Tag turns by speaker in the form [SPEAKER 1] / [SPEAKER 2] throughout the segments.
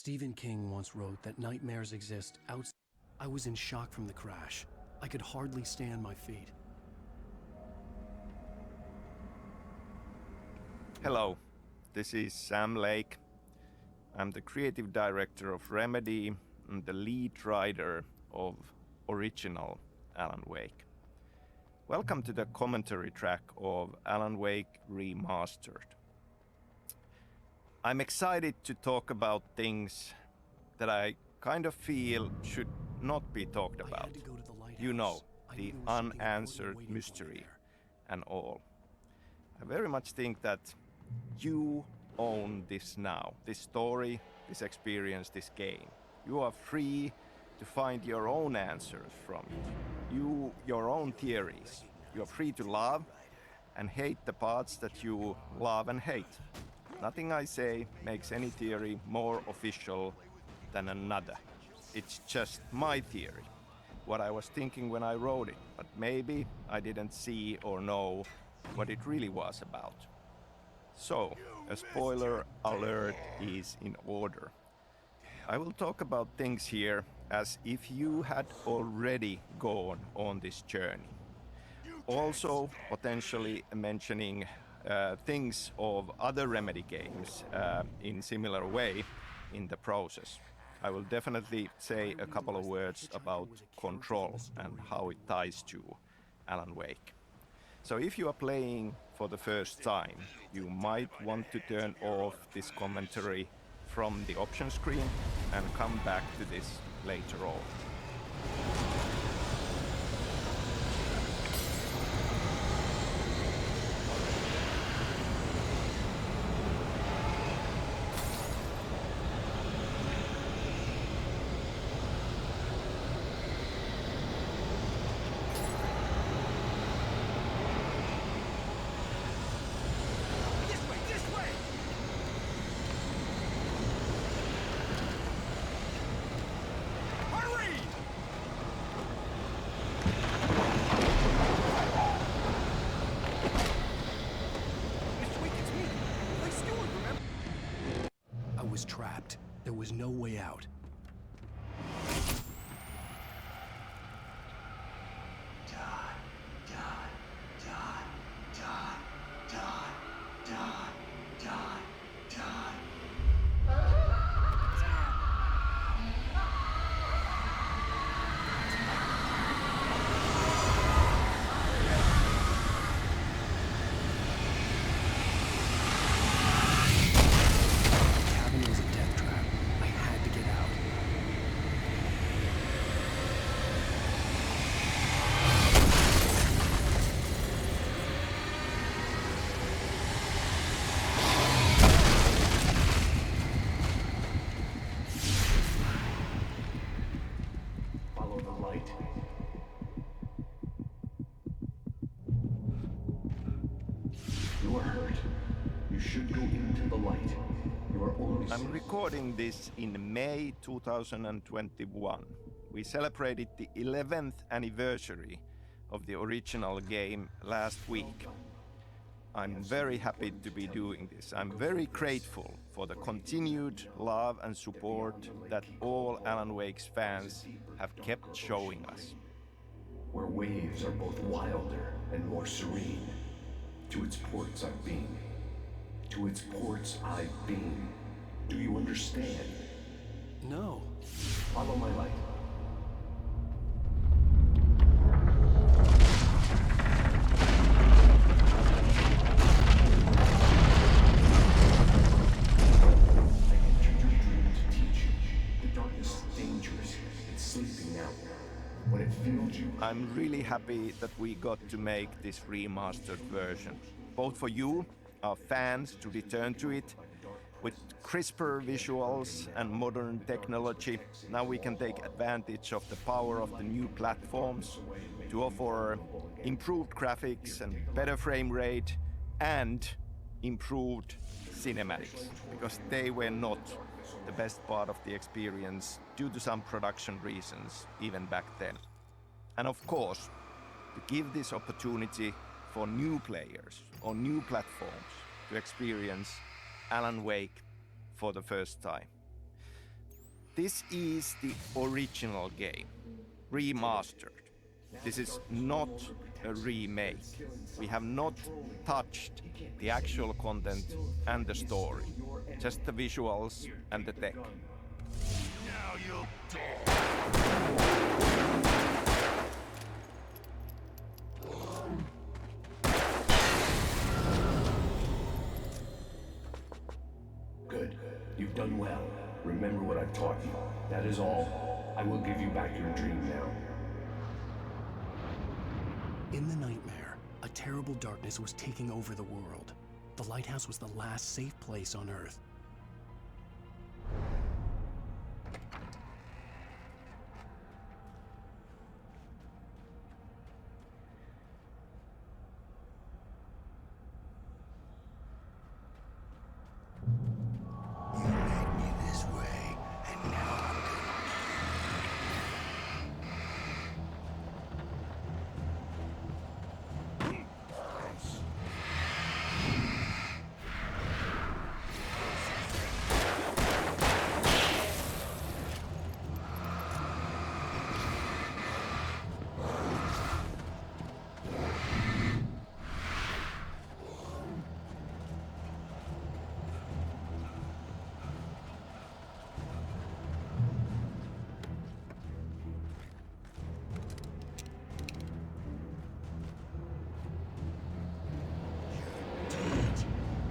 [SPEAKER 1] Stephen King once wrote that nightmares exist outside. I was in shock from the crash. I could hardly stay on my feet.
[SPEAKER 2] Hello, this is Sam Lake. I'm the creative director of Remedy and the lead writer of original Alan Wake. Welcome to the commentary track of Alan Wake Remastered. I'm excited to talk about things that I kind of feel should not be talked about. You know, the unanswered mystery and all. I very much think that you own this now, this story, this experience, this game. You are free to find your own answers from it. Your own theories. You are free to love and hate the parts that you love and hate. Nothing I say makes any theory more official than another. It's just my theory, what I was thinking when I wrote it, but maybe I didn't see or know what it really was about. So, a spoiler alert is in order. I will talk about things here as if you had already gone on this journey. Also, potentially mentioning things of other Remedy games in similar way in the process. I will definitely say a couple of words about Control and how it ties to Alan Wake. So if you are playing for the first time, you might want to turn off this commentary from the option screen and come back to this later on.
[SPEAKER 1] Was trapped. There was no way out. I'm recording this in May 2021. We celebrated the 11th anniversary of the original game last week. I'm very happy to be doing this. I'm very grateful for the continued love and support that all Alan Wake's fans have kept showing us.
[SPEAKER 3] Where waves are both wilder and more serene, to its ports I've been. To its ports I've been. Do you understand?
[SPEAKER 1] No.
[SPEAKER 3] Follow my light. I entered your dream to teach you. The darkness is dangerous. It's sleeping now. When it filled you...
[SPEAKER 2] I'm really happy that we got to make this remastered version. Both for you, our fans, to return to it, with crisper visuals and modern technology. Now we can take advantage of the power of the new platforms to offer improved graphics and better frame rate and improved cinematics, because they were not the best part of the experience due to some production reasons even back then. And of course, to give this opportunity for new players on new platforms to experience Alan Wake for the first time.
[SPEAKER 1] This is the original game, remastered. This is not a remake. We have not touched the actual content and the story, just the visuals and the tech.
[SPEAKER 4] Now you'll die.
[SPEAKER 3] Good. You've done well. Remember what I've taught you. That is all. I will give you back your dream now.
[SPEAKER 5] In the nightmare, a terrible darkness was taking over the world. The lighthouse was the last safe place on Earth.
[SPEAKER 4] You led me this way, and now I'm gonna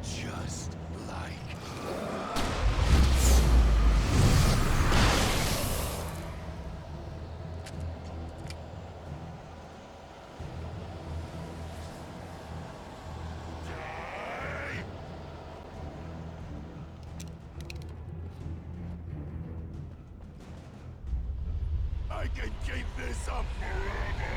[SPEAKER 4] just like I can keep this up forever.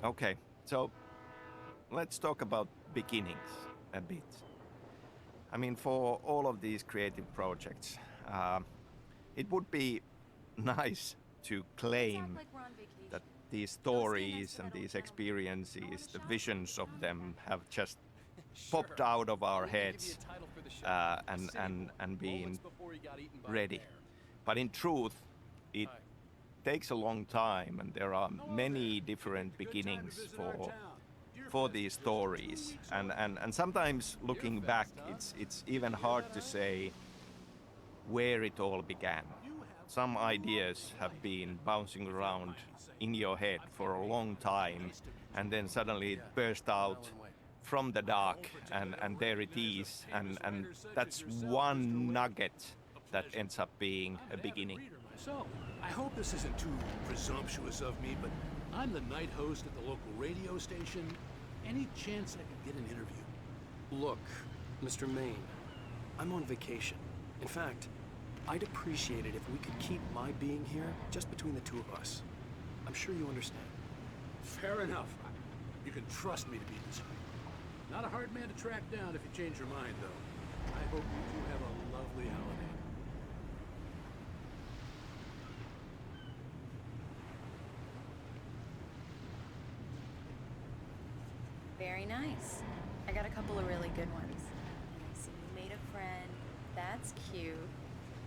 [SPEAKER 1] Okay, so let's talk about beginnings a bit. I mean, for all of these creative projects, it would be nice to claim that these stories and these experiences, the visions of them have just popped out of our heads and been ready. But in truth, it takes a long time, and there are many different beginnings for these stories. And sometimes looking back, it's even hard to say where it all began. Some ideas have been bouncing around in your head for a long time, and then suddenly it burst out from the dark, and there it is, and that's one nugget that ends up being a beginning.
[SPEAKER 6] So, I hope this isn't too presumptuous of me, but I'm the night host at the local radio station. Any chance I could get an interview?
[SPEAKER 5] Look, Mr. Maine, I'm on vacation. In fact, I'd appreciate it if we could keep my being here just between the two of us. I'm sure you understand.
[SPEAKER 6] Fair enough. You can trust me to be discreet. Not a hard man to track down if you change your mind, though. I hope you two have a lovely holiday.
[SPEAKER 7] Very nice. I got a couple of really good ones. I see you made a friend. That's cute.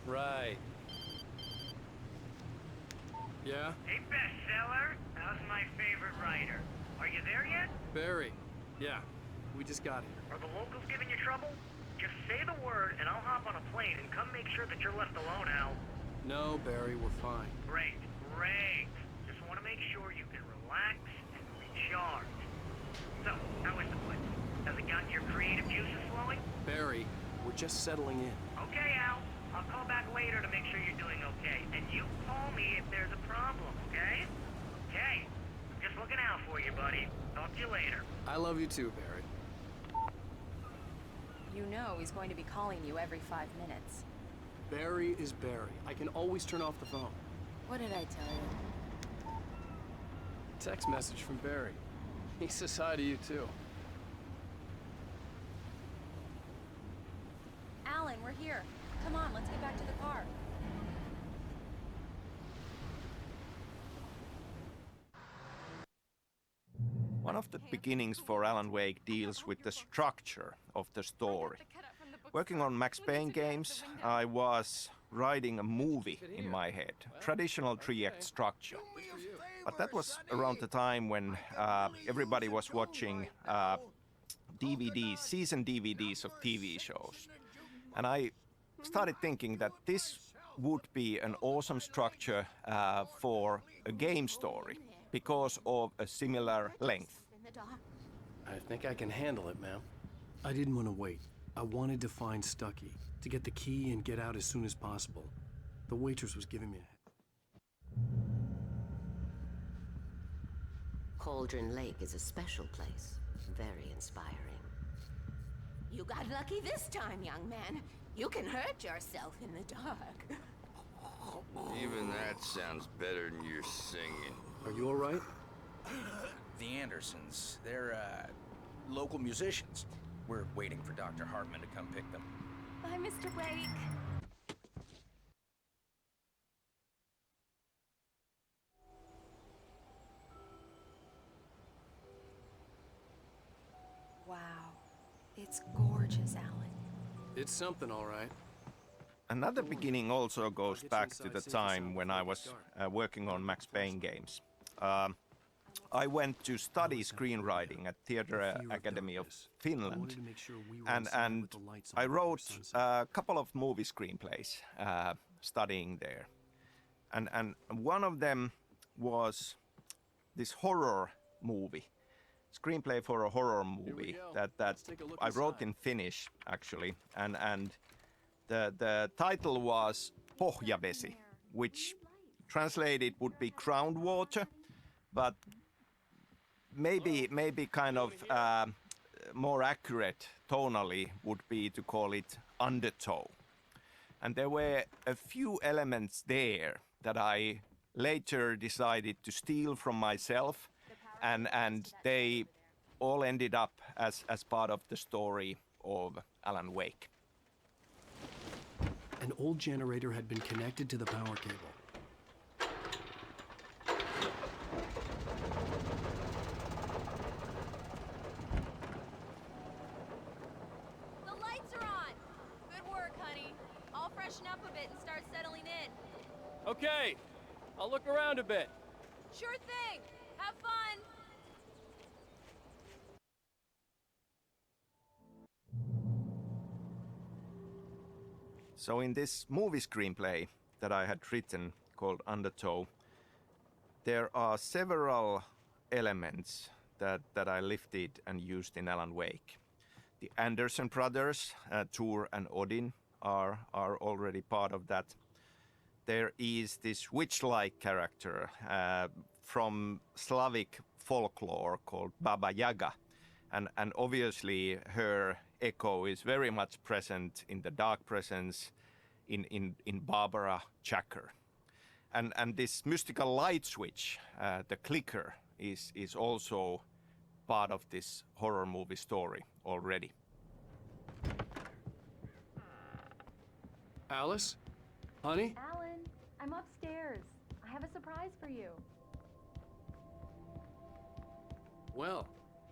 [SPEAKER 5] Right. Yeah?
[SPEAKER 8] Hey, bestseller. How's my favorite writer? Are you there yet?
[SPEAKER 5] Barry. Yeah. We just got here.
[SPEAKER 8] Are the locals giving you trouble? Just say the word and I'll hop on a plane and come make sure that you're left alone, Al.
[SPEAKER 5] No, Barry, we're fine.
[SPEAKER 8] Great, great. Just want to make sure you can relax and recharge. So, how is the place? Has it gotten your creative juices flowing?
[SPEAKER 5] Barry, we're just settling in.
[SPEAKER 8] Okay, Al. I'll call back waiter to make sure you're doing okay. And you call me if there's a problem, okay? Okay. I'm just looking out for you, buddy. Talk to you later.
[SPEAKER 5] I love you too, Barry.
[SPEAKER 7] You know he's going to be calling you every 5 minutes.
[SPEAKER 5] Barry is Barry. I can always turn off the phone.
[SPEAKER 7] What did I tell you?
[SPEAKER 5] Text message from Barry. He says hi to you too.
[SPEAKER 7] Alan, we're here. Come on, let's get back to the car.
[SPEAKER 1] One of the beginnings for Alan Wake deals with the structure of the story. Working on Max Payne games, I was writing a movie in my head, traditional 3-act structure. But that was around the time when everybody was watching DVDs, season DVDs of TV shows. And I started thinking that this would be an awesome structure for a game story because of a similar length.
[SPEAKER 5] I think I can handle it, ma'am. I didn't want to wait. I wanted to find Stucky, to get the key and get out as soon as possible. The waitress was giving me a...
[SPEAKER 9] Cauldron Lake is a special place. Very inspiring.
[SPEAKER 10] You got lucky this time, young man. You can hurt yourself in the dark.
[SPEAKER 11] Even that sounds better than your singing.
[SPEAKER 5] Are you all right?
[SPEAKER 12] The Andersons, they're, local musicians. We're waiting for Dr. Hartman to come pick them.
[SPEAKER 10] Bye, Mr. Wake.
[SPEAKER 7] Wow. It's gorgeous, Alan.
[SPEAKER 5] It's something, all right.
[SPEAKER 1] Another beginning also goes back to the time when I was working on Max Payne games. I went to study screenwriting at Theatre Academy of Finland, and I wrote a couple of movie screenplays studying there. And one of them was this horror movie, screenplay for a horror movie that I wrote in Finnish, actually, and the title was Pohjavesi, which translated would be groundwater, but maybe kind of more accurate tonally would be to call it undertow. And there were a few elements there that I later decided to steal from myself, and they all ended up as part of the story of Alan Wake.
[SPEAKER 5] An old generator had been connected to the power cable.
[SPEAKER 7] The lights are on! Good work, honey. I'll freshen up a bit and start settling in.
[SPEAKER 5] Okay, I'll look around a bit.
[SPEAKER 7] Sure thing! Have fun!
[SPEAKER 1] So in this movie screenplay that I had written called Undertow, there are several elements that I lifted and used in Alan Wake. The Anderson brothers, Tor and Odin, are already part of that. There is this witch-like character from Slavic folklore called Baba Yaga, and obviously her echo is very much present in the Dark Presence, in Barbara Chacker. And this mystical light switch, the clicker, is also part of this horror movie story already.
[SPEAKER 5] Alice? Honey?
[SPEAKER 13] Alan, I'm upstairs. I have a surprise for you.
[SPEAKER 5] Well,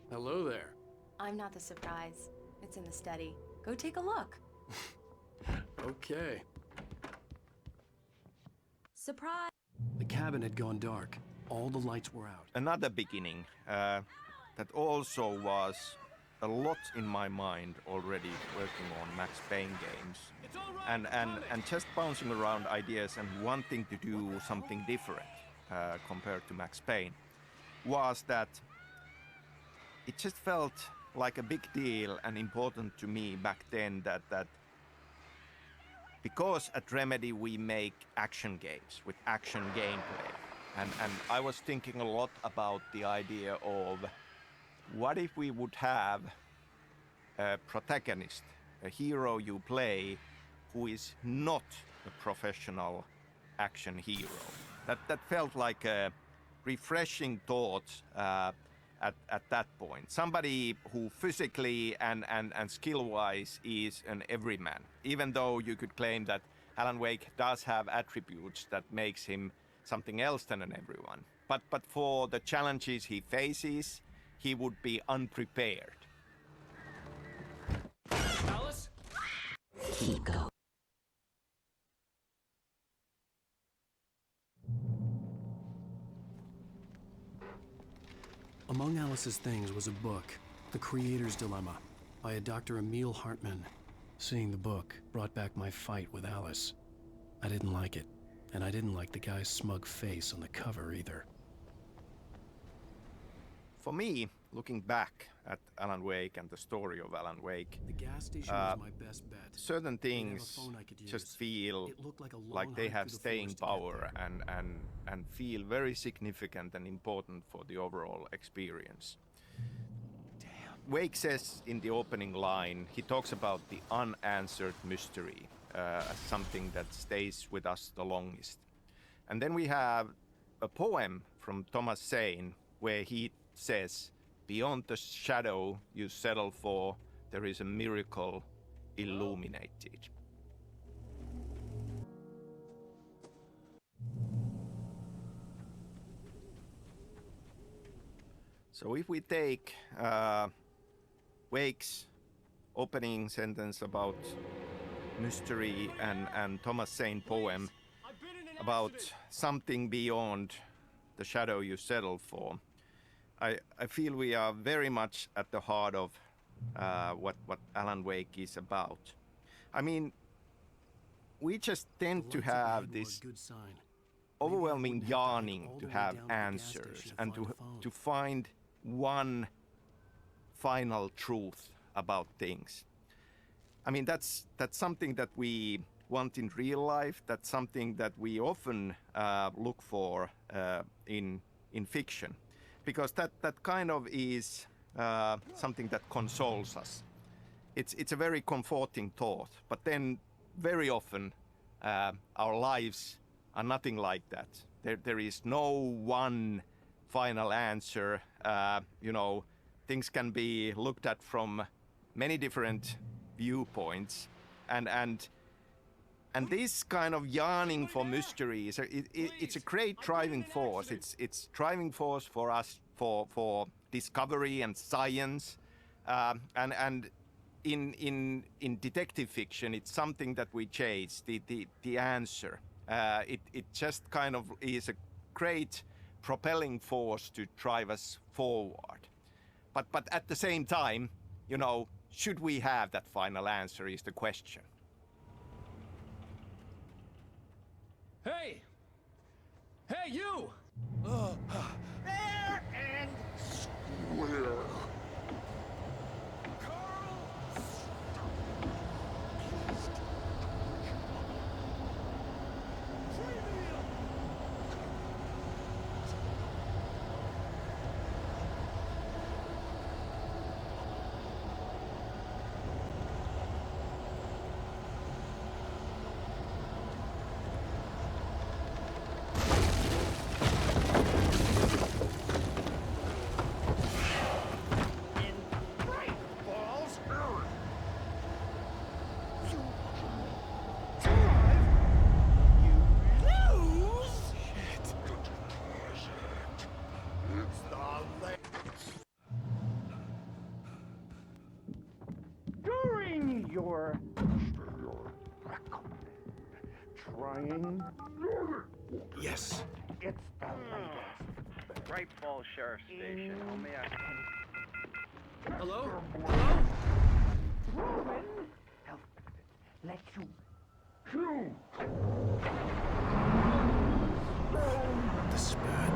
[SPEAKER 5] hello there.
[SPEAKER 7] I'm not the surprise. It's in the study. Go take a look.
[SPEAKER 5] Okay.
[SPEAKER 7] Surprise!
[SPEAKER 5] The cabin had gone dark. All the lights were out.
[SPEAKER 1] Another beginning that also was a lot in my mind already working on Max Payne games, and just bouncing around ideas and wanting to do something different compared to Max Payne, was that it just felt like a big deal and important to me back then that because at Remedy we make action games with action gameplay. And I was thinking a lot about the idea of what if we would have a protagonist, a hero you play, who is not a professional action hero. That felt like a refreshing thought at that point. Somebody who physically and skill-wise is an everyman, even though you could claim that Alan Wake does have attributes that makes him something else than an everyone. But for the challenges he faces, he would be unprepared.
[SPEAKER 5] Alice?
[SPEAKER 9] Hiko.
[SPEAKER 5] Among Alice's things was a book, The Creator's Dilemma, by a Dr. Emil Hartman. Seeing the book brought back my fight with Alice. I didn't like it, and I didn't like the guy's smug face on the cover either.
[SPEAKER 1] For me, looking back at Alan Wake and the story of Alan Wake,
[SPEAKER 5] the gas station was my best bet.
[SPEAKER 1] Certain things just feel like they have staying power and feel very significant and important for the overall experience. Wake says in the opening line, he talks about the unanswered mystery as something that stays with us the longest. And then we have a poem from Thomas Zane where he says, "Beyond the shadow you settle for, there is a miracle illuminated." So if we take Wake's opening sentence about mystery and Thomas Zane poem about something beyond the shadow you settle for, I feel we are very much at the heart of what Alan Wake is about. I mean, we just tend to have this overwhelming yearning to have answers and to find one final truth about things. I mean, that's something that we want in real life. That's something that we often look for in fiction, because that kind of is something that consoles us. It's a very comforting thought, but then very often our lives are nothing like that. There is no one final answer. Things can be looked at from many different viewpoints, and this kind of yearning for mystery it's a great driving force. It's driving force for us for discovery and science, and in detective fiction, it's something that we chase, the answer. It just kind of is a great propelling force to drive us forward. But at the same time, should we have that final answer is the question.
[SPEAKER 5] Hey! Hey, you!
[SPEAKER 4] Fair and square.
[SPEAKER 14] Your trying.
[SPEAKER 5] Yes.
[SPEAKER 14] It's the latest.
[SPEAKER 8] Bright Falls Sheriff Station. How may I?
[SPEAKER 5] Hello?
[SPEAKER 14] Roman, let you choose.
[SPEAKER 5] The spat.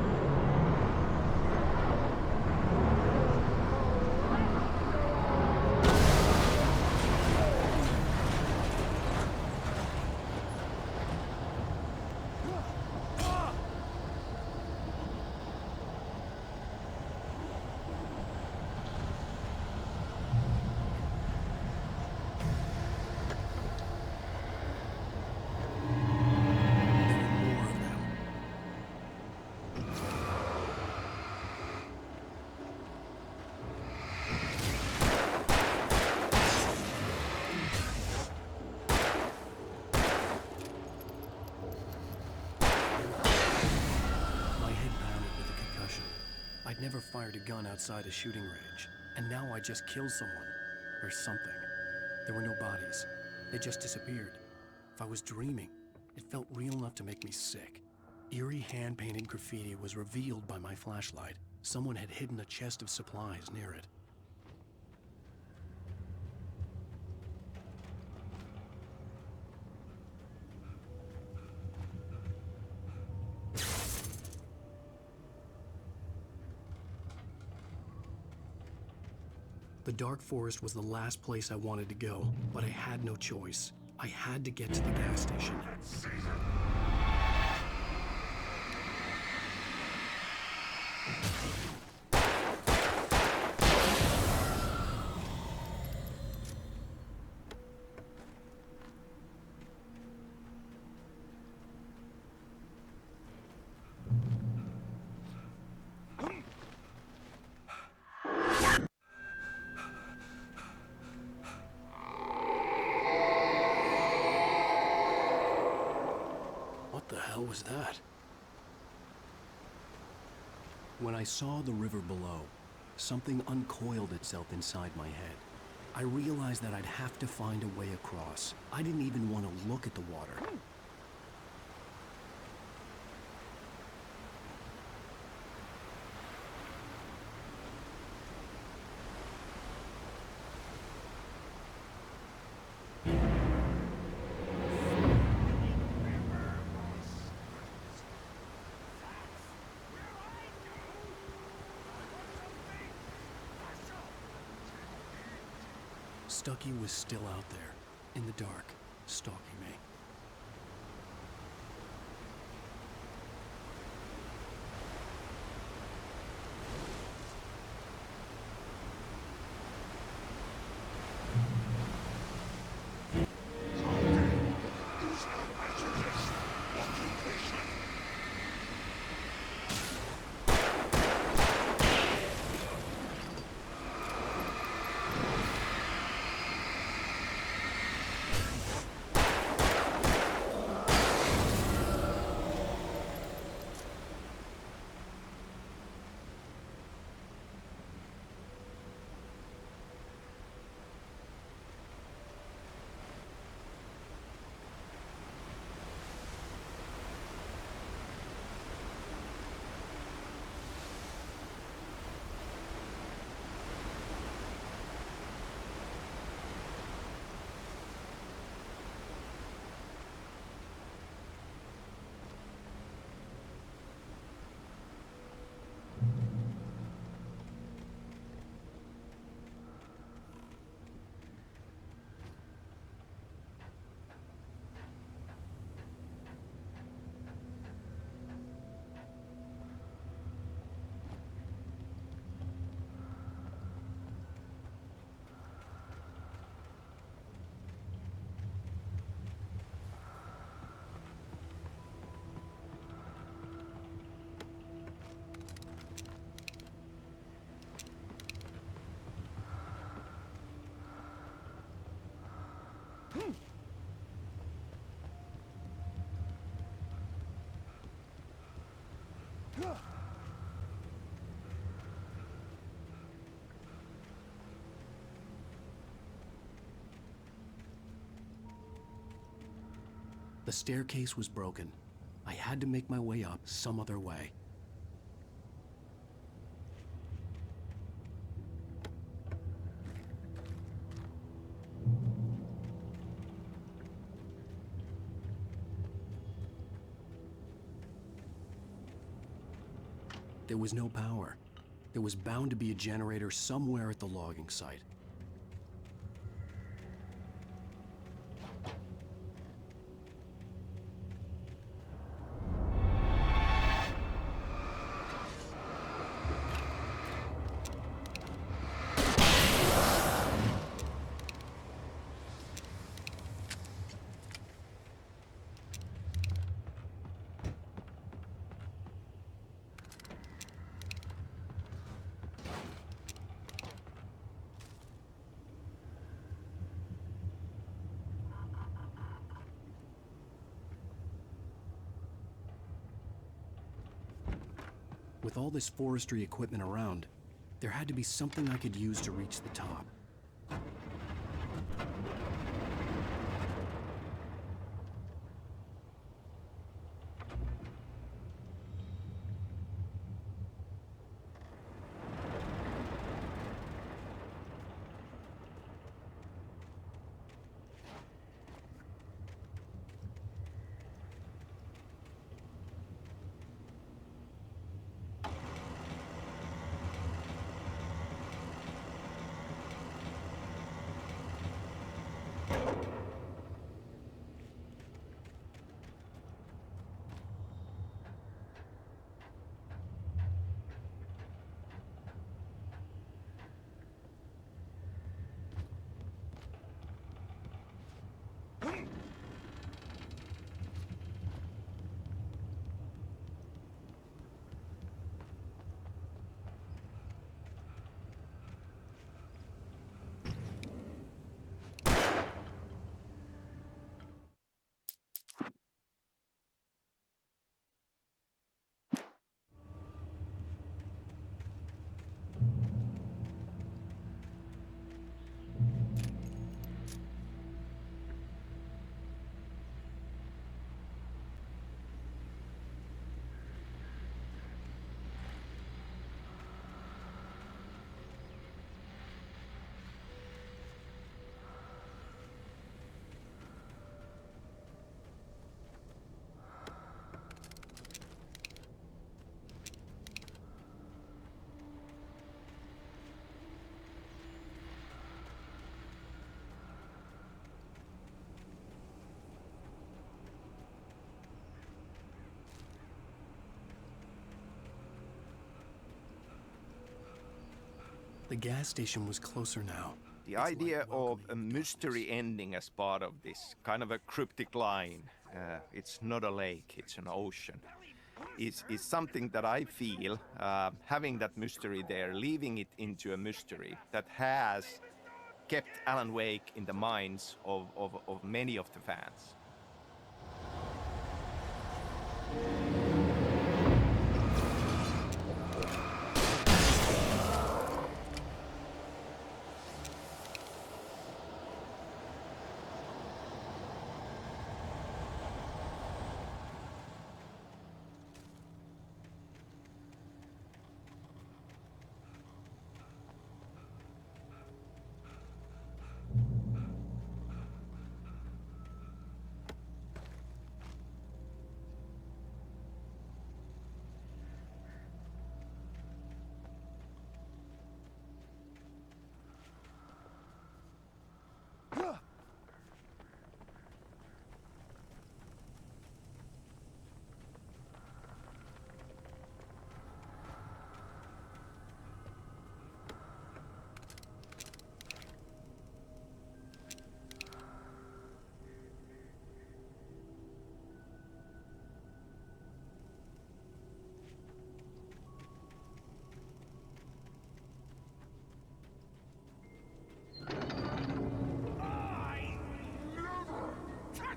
[SPEAKER 5] never fired a gun outside a shooting range, and now I just killed someone. Or something. There were no bodies. They just disappeared. If I was dreaming, it felt real enough to make me sick. Eerie hand-painted graffiti was revealed by my flashlight. Someone had hidden a chest of supplies near it. The dark forest was the last place I wanted to go, but I had no choice. I had to get to the gas station. What the hell was that? When I saw the river below, something uncoiled itself inside my head. I realized that I'd have to find a way across. I didn't even want to look at the water. Stucky was still out there, in the dark, stalking me. The staircase was broken. I had to make my way up some other way. There was no power. There was bound to be a generator somewhere at the logging site. all this forestry equipment around, there had to be something I could use to reach the top. The gas station was closer now.
[SPEAKER 1] The idea of a mystery ending as part of this kind of a cryptic line, it's not a lake, it's an ocean, is something that I feel, having that mystery there, leaving it into a mystery that has kept Alan Wake in the minds of many of the fans.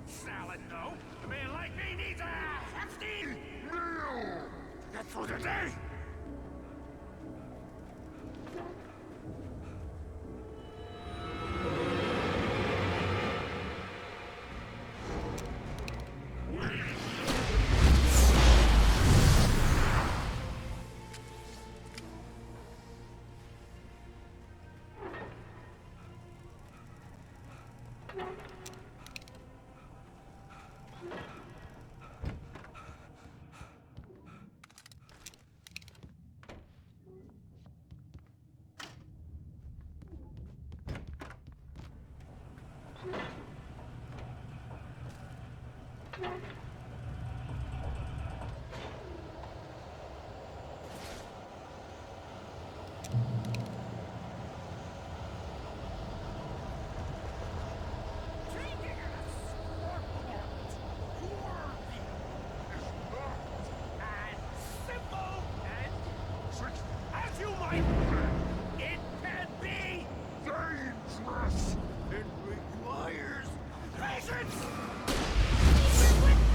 [SPEAKER 6] Salad, no. A man like me needs a hefty meal. That's for the day. It can be dangerous. It requires patience. Even with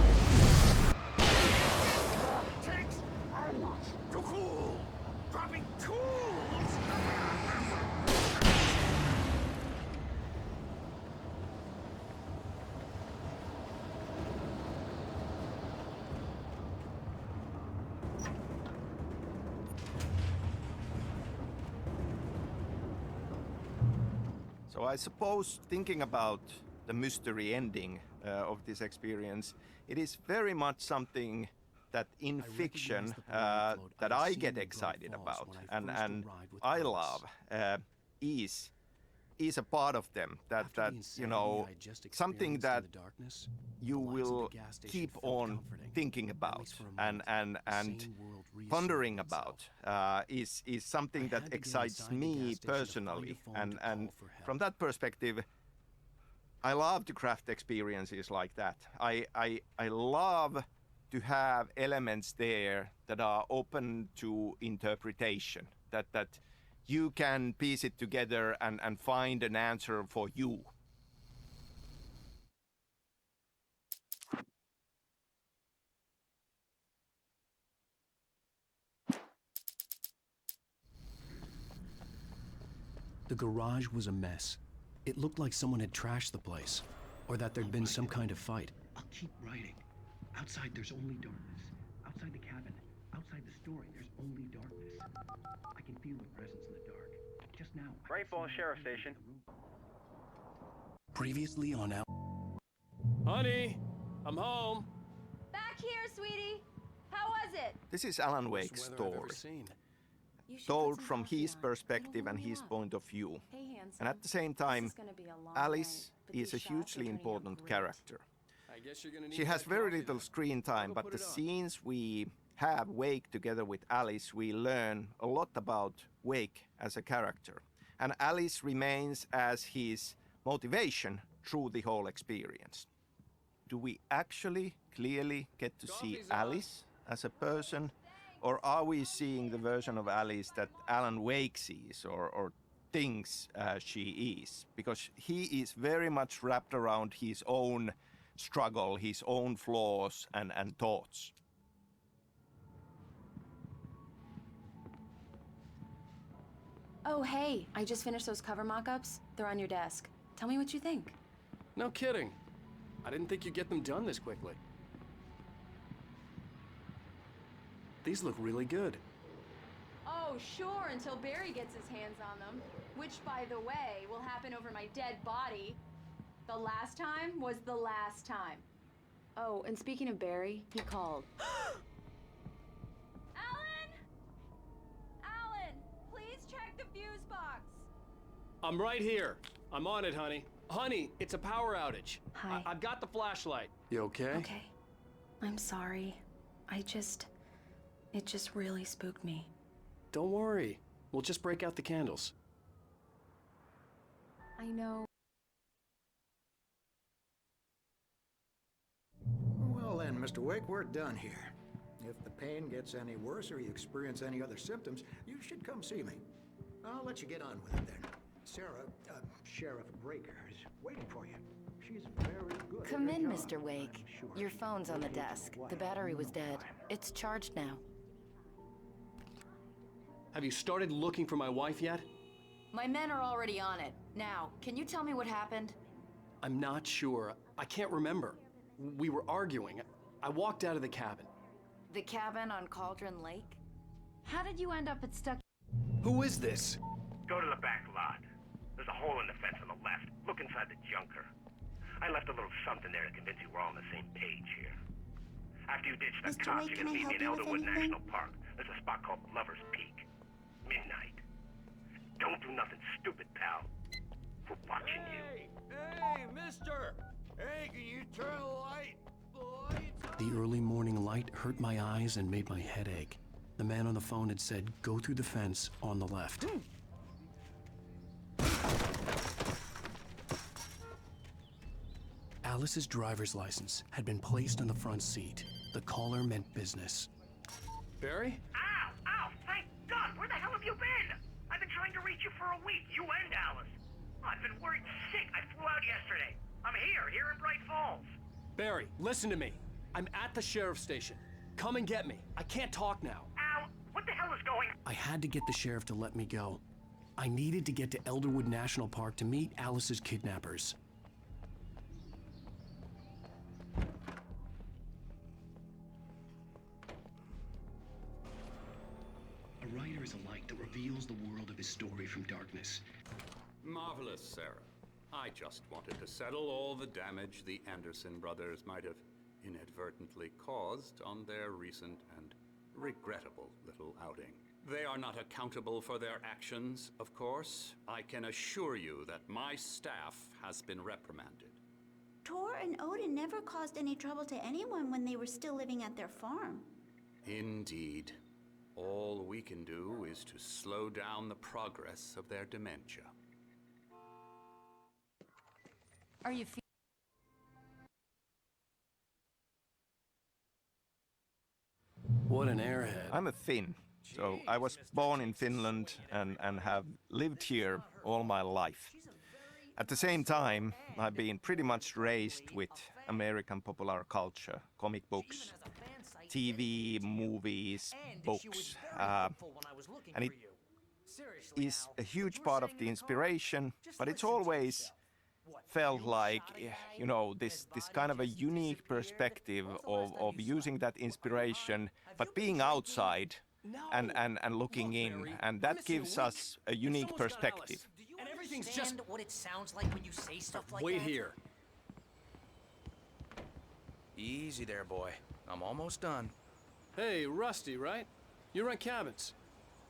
[SPEAKER 1] So I suppose thinking about the mystery ending of this experience, it is very much something that in fiction that I get excited about and I love is a part of them that you know, something that you will keep on thinking about and pondering about is something that excites me personally, and from that perspective I love to craft experiences like that. I love to have elements there that are open to interpretation, that you can piece it together and find an answer for you.
[SPEAKER 5] The garage was a mess. It looked like someone had trashed the place, or that there'd been some kind of fight.
[SPEAKER 15] I'll keep writing. Outside, there's only darkness. Outside the cabin, outside the story, there's only darkness. I can feel a presence in the dark. Just now.
[SPEAKER 16] Great Falls Sheriff Station.
[SPEAKER 5] Previously on Al.
[SPEAKER 17] Honey, I'm home.
[SPEAKER 13] Back here, sweetie. How was it?
[SPEAKER 1] This is Alan Wake's story, told from his perspective and his point of view. And at the same time, Alice is a hugely important character. She has very little screen time, but the scenes we have Wake together with Alice, we learn a lot about Wake as a character. And Alice remains as his motivation through the whole experience. Do we actually clearly get to see Alice as a person? Or are we seeing the version of Alice that Alan Wake sees or thinks she is? Because he is very much wrapped around his own struggle, his own flaws and thoughts.
[SPEAKER 7] Oh, hey, I just finished those cover mock-ups. They're on your desk. Tell me what you think.
[SPEAKER 5] No kidding. I didn't think you'd get them done this quickly. These look really good.
[SPEAKER 13] Oh, sure, until Barry gets his hands on them. Which, by the way, will happen over my dead body. The last time was the last time.
[SPEAKER 7] Oh, and speaking of Barry, he called.
[SPEAKER 13] Alan! Alan, please check the fuse box.
[SPEAKER 17] I'm right here. I'm on it, honey. Honey, it's a power outage.
[SPEAKER 7] Hi.
[SPEAKER 17] I've got the flashlight.
[SPEAKER 5] You okay?
[SPEAKER 7] Okay. I'm sorry. It just really spooked me.
[SPEAKER 5] Don't worry. We'll just break out the candles.
[SPEAKER 7] I know.
[SPEAKER 18] Well then, Mr. Wake, we're done here. If the pain gets any worse or you experience any other symptoms, you should come see me. I'll let you get on with it then. Sarah, Sheriff Breaker, is waiting for you. She's very good.
[SPEAKER 19] Come in, Mr. Wake. Your phone's on the desk. The battery was dead. It's charged now.
[SPEAKER 5] Have you started looking for my wife yet?
[SPEAKER 19] My men are already on it. Now, can you tell me what happened?
[SPEAKER 5] I'm not sure. I can't remember. We were arguing. I walked out of the cabin.
[SPEAKER 19] The cabin on Cauldron Lake?
[SPEAKER 13] How did you end up at Stuck?
[SPEAKER 5] Who is this?
[SPEAKER 8] Go to the back lot. There's a hole in the fence on the left. Look inside the junker. I left a little something there to convince you we're all on the same page here. After you ditch the
[SPEAKER 10] Mr.
[SPEAKER 8] cops,
[SPEAKER 10] Wake,
[SPEAKER 8] you're gonna
[SPEAKER 10] can I
[SPEAKER 8] meet me in
[SPEAKER 10] help you with
[SPEAKER 8] Elderwood
[SPEAKER 10] anything?
[SPEAKER 8] National Park. There's a spot called Lover's Peak. Midnight. Don't do nothing stupid, pal. We're watching you.
[SPEAKER 4] Hey, mister! Hey, can you turn the light?
[SPEAKER 5] The early morning light hurt my eyes and made my head ache. The man on the phone had said, go through the fence on the left. Alice's driver's license had been placed on the front seat. The caller meant business.
[SPEAKER 17] Barry?
[SPEAKER 8] Ow! Ow! Thank God! Where the hell have you been? I've been trying to reach you for a week. You and Alice. I've been worried sick. I flew out yesterday. I'm here in Bright Falls.
[SPEAKER 17] Barry, listen to me. I'm at the sheriff's station. Come and get me. I can't talk now.
[SPEAKER 8] Ow! What the hell is going on?
[SPEAKER 5] I had to get the sheriff to let me go. I needed to get to Elderwood National Park to meet Alice's kidnappers.
[SPEAKER 15] A writer is a light that reveals the world of his story from darkness.
[SPEAKER 16] Marvelous, Sarah. I just wanted to settle all the damage the Anderson brothers might have inadvertently caused on their recent and regrettable little outing. They are not accountable for their actions, of course. I can assure you that my staff has been reprimanded.
[SPEAKER 20] Tor and Odin never caused any trouble to anyone when they were still living at their farm.
[SPEAKER 16] Indeed. All we can do is to slow down the progress of their dementia.
[SPEAKER 19] Are you
[SPEAKER 5] What an airhead.
[SPEAKER 1] I'm a Finn, so I was born in Finland and have lived here all my life. At the same time, I've been pretty much raised with American popular culture, comic books, TV, movies, books, and it is a huge part of the inspiration, but it's always felt like, you know, this kind of a unique perspective of using that inspiration, but being outside and looking in, and that gives us a unique perspective.
[SPEAKER 8] And everything's just what it sounds like when you say stuff like that.
[SPEAKER 17] Wait here.
[SPEAKER 12] Easy there, boy. I'm almost done.
[SPEAKER 17] Hey, Rusty, right? You run cabins.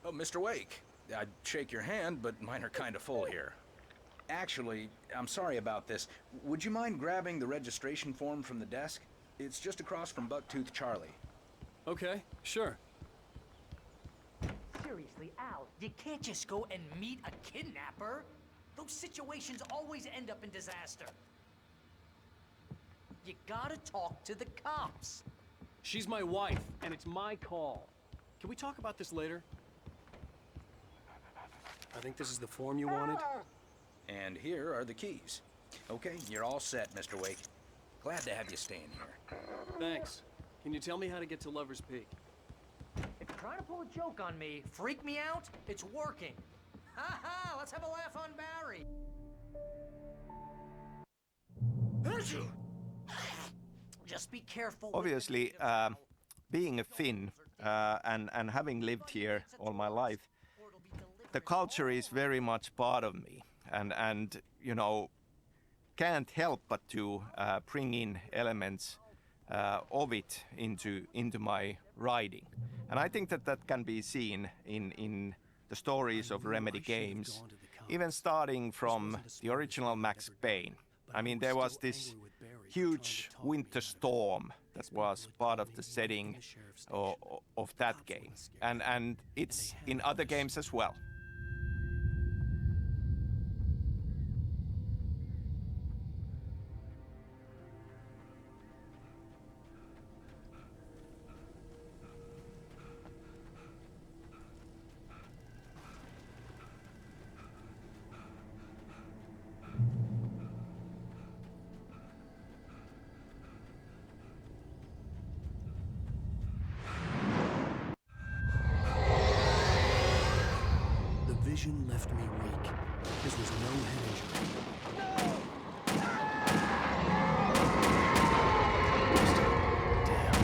[SPEAKER 12] Oh, Mr. Wake. I'd shake your hand, but mine are kind of full here. Actually, I'm sorry about this. Would you mind grabbing the registration form from the desk? It's just across from Bucktooth Charlie.
[SPEAKER 17] Okay, sure.
[SPEAKER 8] Seriously, Al, you can't just go and meet a kidnapper. Those situations always end up in disaster. You gotta talk to the cops.
[SPEAKER 17] She's my wife, and it's my call. Can we talk about this later? I think this is the form you wanted.
[SPEAKER 12] And here are the keys. Okay, you're all set, Mr. Wake. Glad to have you staying here.
[SPEAKER 17] Thanks. Can you tell me how to get to Lover's Peak?
[SPEAKER 8] If you're trying to pull a joke on me, freak me out, it's working. Ha ha, let's have a laugh on Barry. Just be careful.
[SPEAKER 1] Obviously, being a Finn and having lived here all my life, the culture is very much part of me, and you know, can't help but to bring in elements of it into my writing. And I think that can be seen in the stories of Remedy games, even starting from the original Max Payne. I mean, there was this huge winter storm that was part of the setting of that game, and it's in other games as well.
[SPEAKER 5] Vision left me weak. This was no head injury.
[SPEAKER 17] Damn.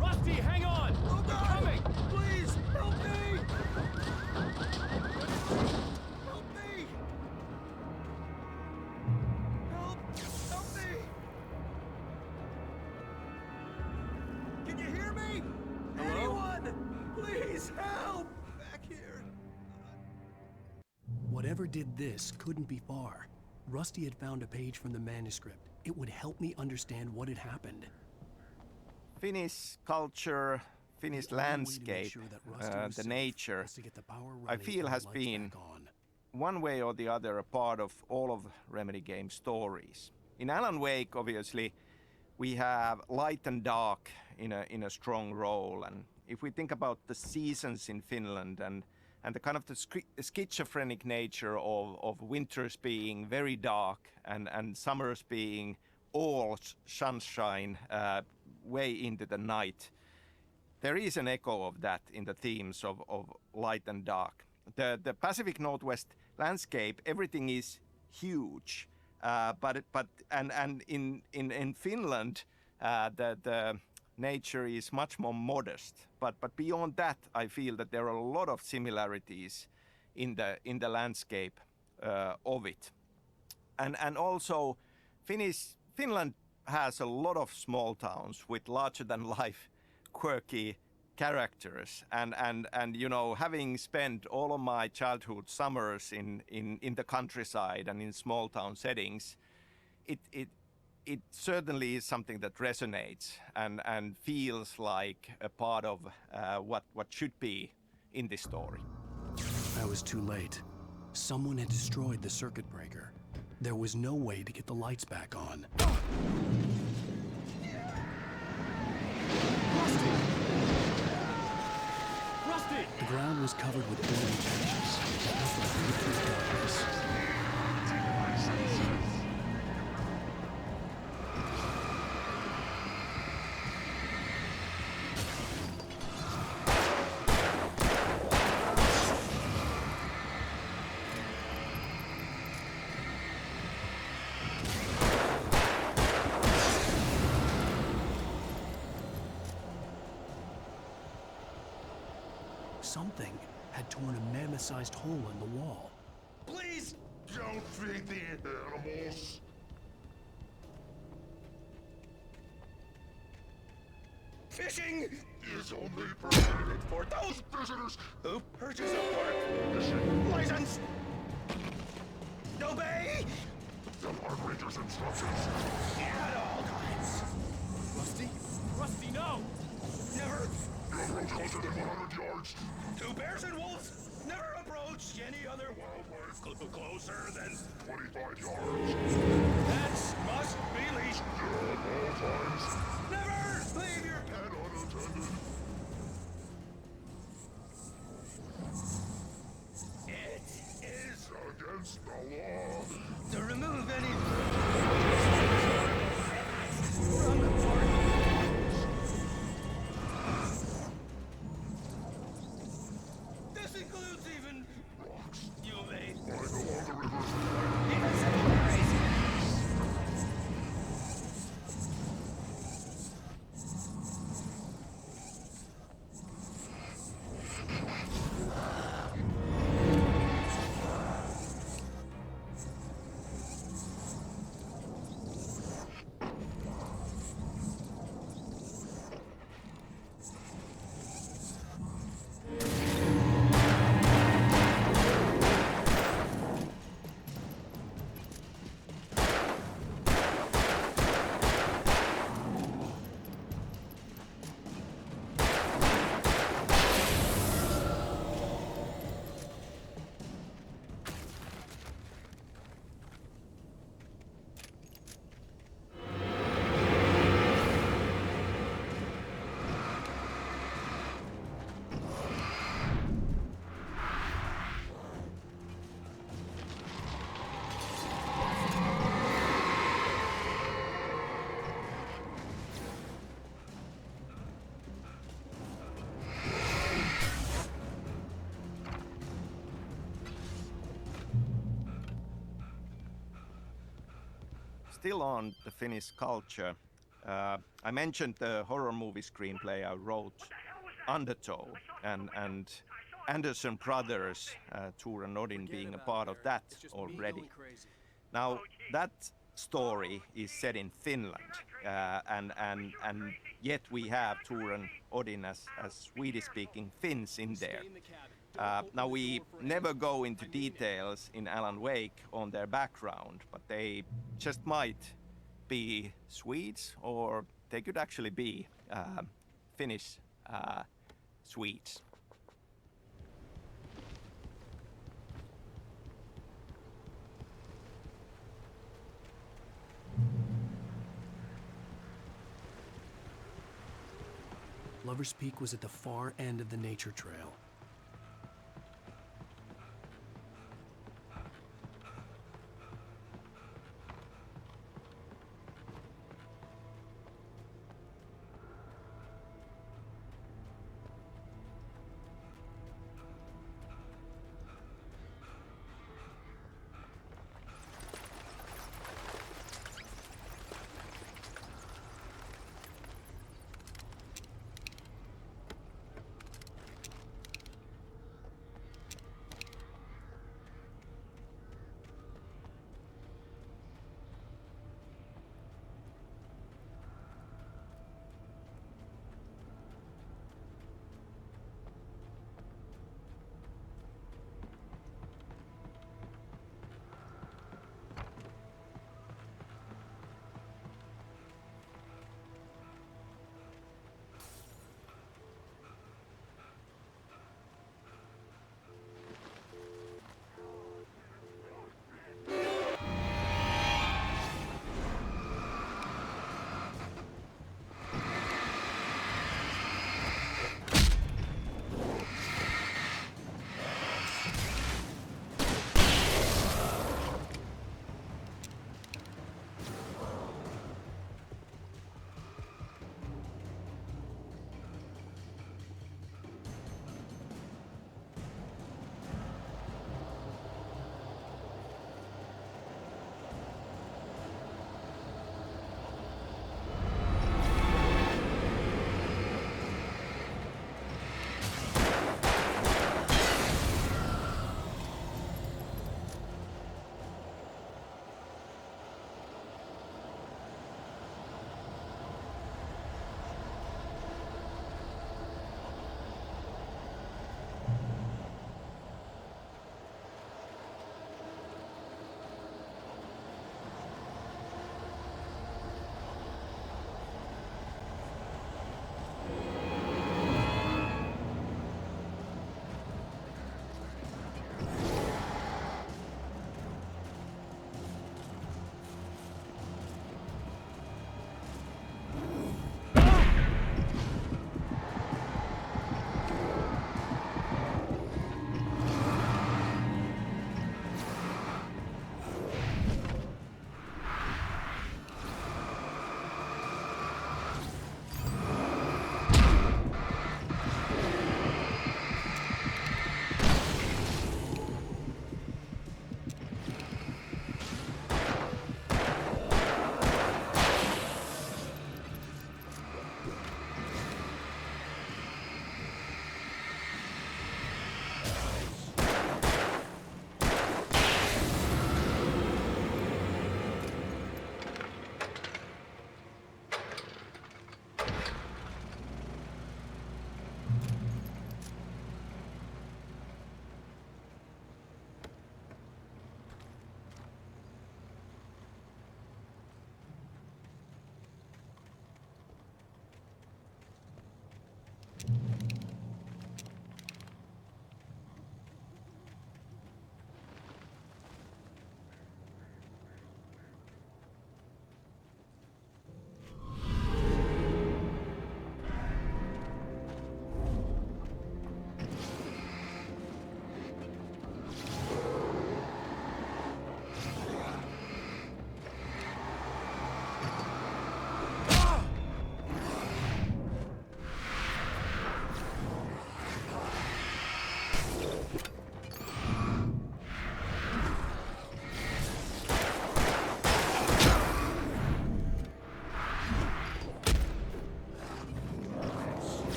[SPEAKER 17] Rusty, hang on!
[SPEAKER 12] Oh,
[SPEAKER 17] They're coming!
[SPEAKER 12] Please, help me! Help me! Help me! Can you hear me?
[SPEAKER 17] Hello?
[SPEAKER 12] Anyone? Please, help! Back here.
[SPEAKER 5] Whatever did this couldn't be far. Rusty had found a page from the manuscript. It would help me understand what had happened.
[SPEAKER 1] Finnish culture, Finnish landscape, the nature, I feel has been one way or the other a part of all of Remedy Games' stories. In Alan Wake, obviously, we have light and dark in a strong role, and if we think about the seasons in Finland and the kind of the schizophrenic nature of winters being very dark and summers being all sunshine way into the night, there is an echo of that in the themes of light and dark. The Pacific Northwest landscape, everything is huge, but in Finland the nature is much more modest. But beyond that, I feel that there are a lot of similarities in the landscape of it. And also, Finland has a lot of small towns with larger-than-life, quirky characters, and you know, having spent all of my childhood summers in the countryside and in small town settings, it certainly is something that resonates and feels like a part of what should be in this story.
[SPEAKER 5] I was too late. Someone had destroyed the circuit breaker. There was no way to get the lights back on.
[SPEAKER 17] Rusty!
[SPEAKER 5] The ground was covered with orange ashes. Nothing moved through darkness. Something had torn a mammoth-sized hole in the wall.
[SPEAKER 4] Please don't feed the animals. Fishing is only permitted for those visitors who purchase a park fishing license. Obey the park ranger's instructions at all times.
[SPEAKER 17] Rusty? Rusty, no!
[SPEAKER 4] Never approach closer than 100 yards. Two bears and wolves never approach any other wildlife closer than 25 yards. Pets must be leashed at all times. Never leave your pet unattended. It is against the law to remove any from the park. This includes even rocks you may find along the river. Even cemeteries.
[SPEAKER 1] Still on the Finnish culture, I mentioned the horror movie screenplay I wrote, Undertow, and Anderson brothers, Tor and Odin, being a part of that already. Now, that story is set in Finland, and yet we have Tor and Odin as Swedish-speaking Finns in there. Now, we never go into details in Alan Wake on their background, but they just might be Swedes, or they could actually be Finnish Swedes.
[SPEAKER 5] Lover's Peak was at the far end of the nature trail.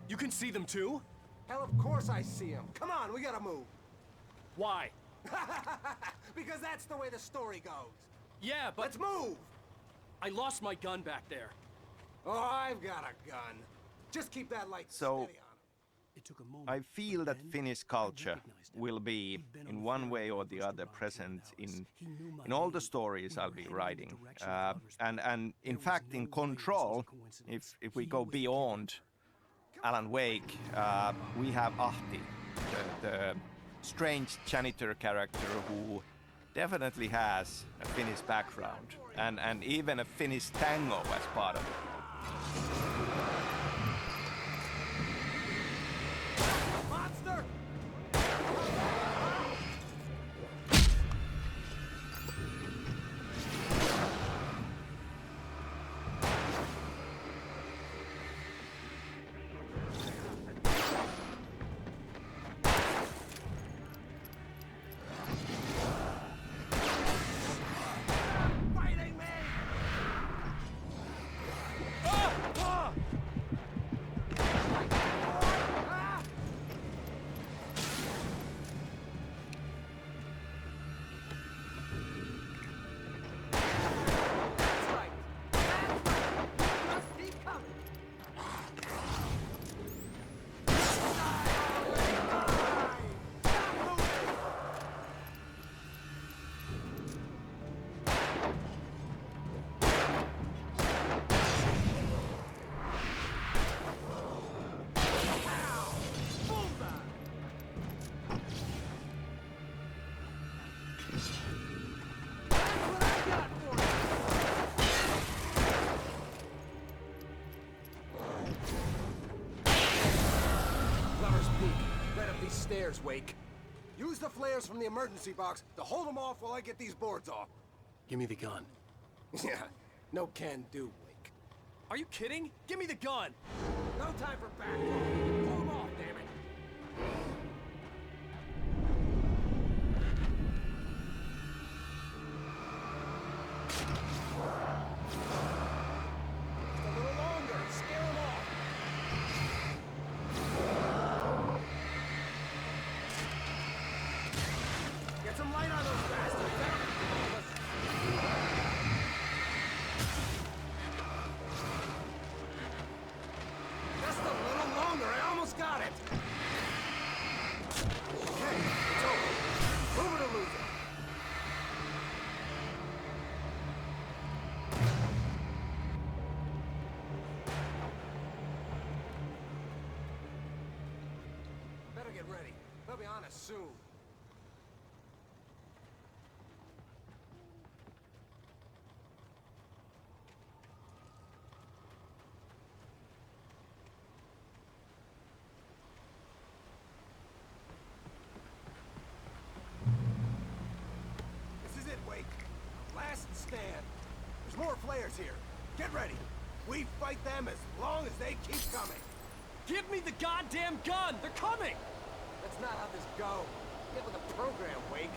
[SPEAKER 17] You can see them too?
[SPEAKER 21] Hell, of course I see them. Come on, we gotta move.
[SPEAKER 17] Why?
[SPEAKER 21] Because that's the way the story goes.
[SPEAKER 17] Yeah, but...
[SPEAKER 21] Let's move!
[SPEAKER 17] I lost my gun back there.
[SPEAKER 21] Oh, I've got a gun. Just keep that light
[SPEAKER 1] So,
[SPEAKER 21] steady on him.
[SPEAKER 1] I feel that Finnish culture will be, in one way or the other, present in all the stories I'll be writing. And in fact, in Control, if we go beyond Alan Wake, we have Ahti, the strange janitor character who definitely has a Finnish background, and even a Finnish tango as part of it.
[SPEAKER 21] Monster! Stairs, Wake. Use the flares from the emergency box to hold them off while I get these boards off.
[SPEAKER 5] Give me the gun.
[SPEAKER 21] Yeah, no can do, Wake.
[SPEAKER 17] Are you kidding? Give me the gun!
[SPEAKER 21] No time for back talk. Pull them off, damn it. Just a little longer. Scare them off. Get some light on those bastards. Just a little longer. I almost got it. Okay, it's over. Move it or lose it. Better get ready. They'll be on us soon. This is it, Wake. Last stand. There's more flares here. Get ready. We fight them as long as they keep coming.
[SPEAKER 17] Give me the goddamn gun! They're coming!
[SPEAKER 21] That's not how this goes. Get with the program, Wake.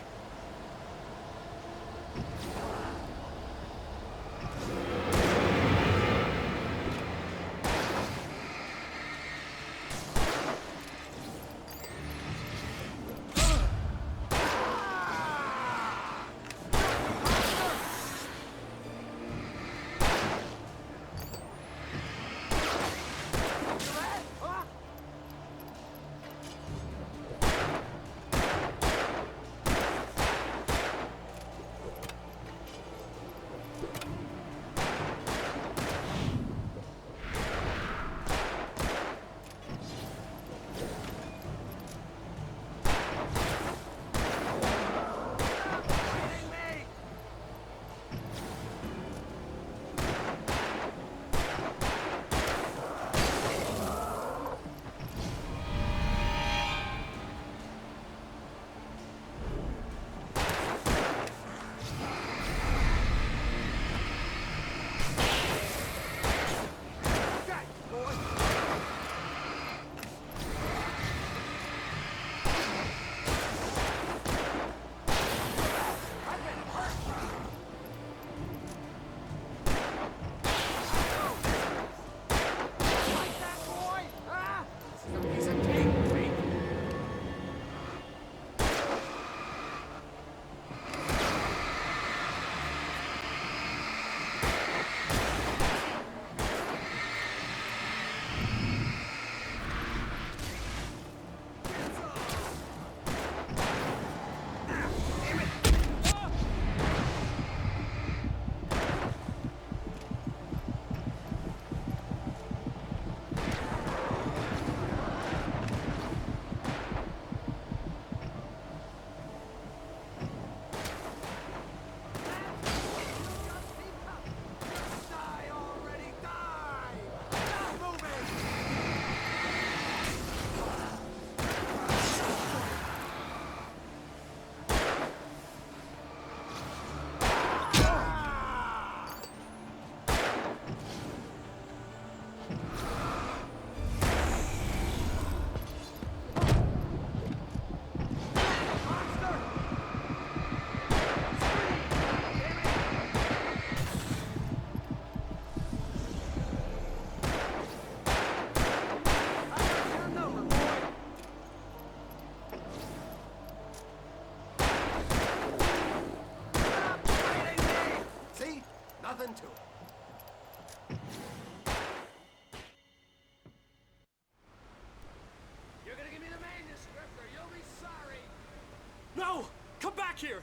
[SPEAKER 17] here!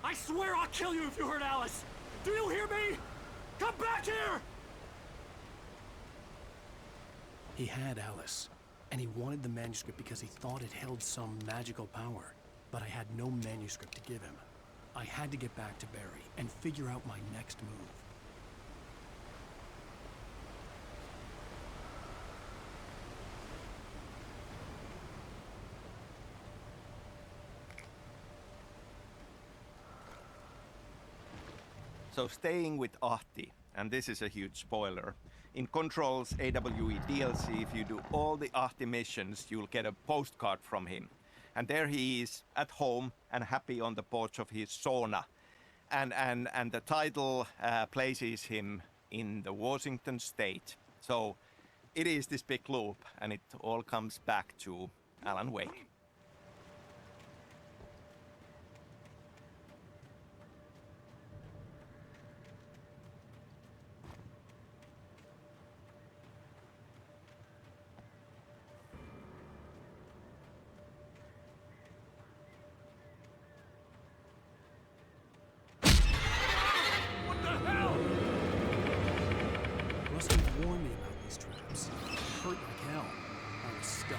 [SPEAKER 17] I swear I'll kill you if you hurt Alice! Do you hear me? Come back here! He had Alice, and he wanted the manuscript because he thought it held some magical power. But I had no manuscript to give him. I had to get back to Barry and figure out my next move.
[SPEAKER 1] So staying with Ahti, and this is a huge spoiler, in Control's AWE DLC, if you do all the Ahti missions, you'll get a postcard from him. And there he is at home and happy on the porch of his sauna. And the title places him in the Washington state. So it is this big loop, and it all comes back to Alan Wake.
[SPEAKER 5] Rusty warned me about these traps. It hurt like hell. I was stuck.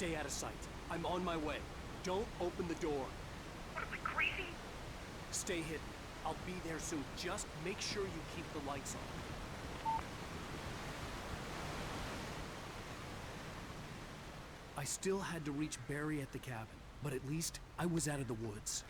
[SPEAKER 17] Stay out of sight. I'm on my way. Don't open the door.
[SPEAKER 8] What are we, crazy?
[SPEAKER 17] Stay hidden. I'll be there soon. Just make sure you keep the lights on. I still had to reach Barry at the cabin, but at least I was out of the woods.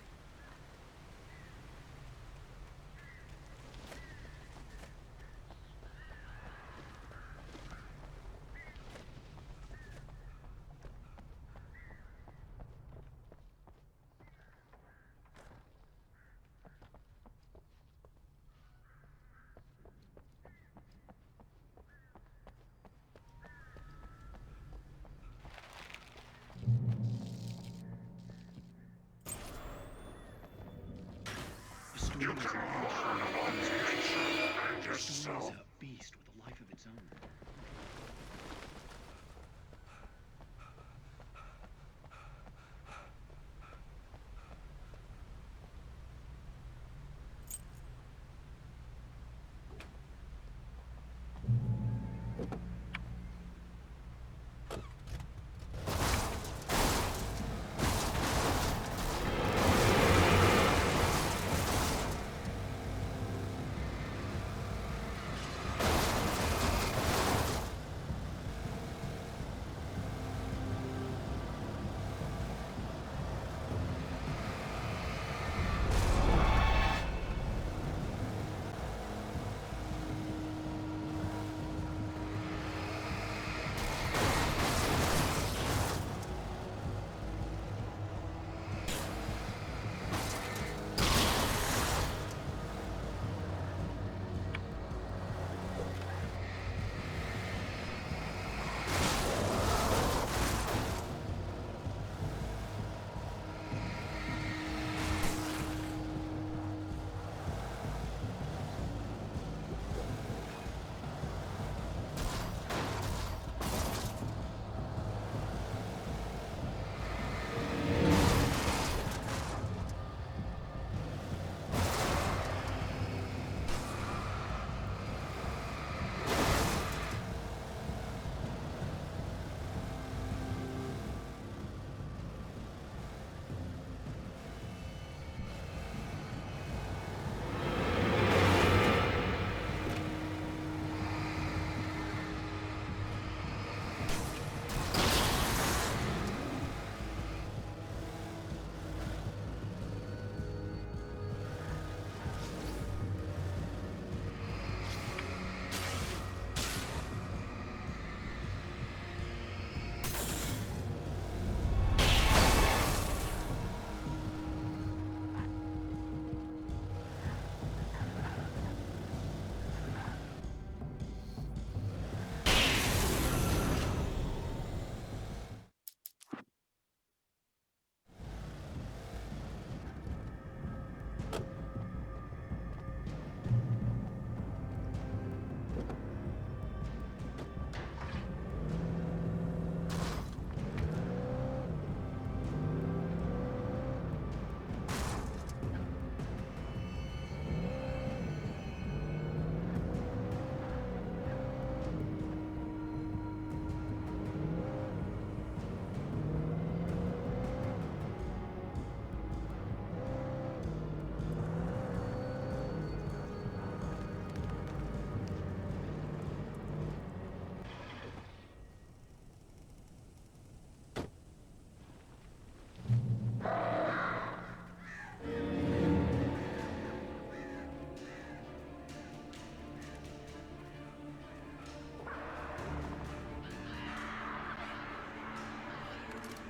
[SPEAKER 15] The story is a beast with a life of its own.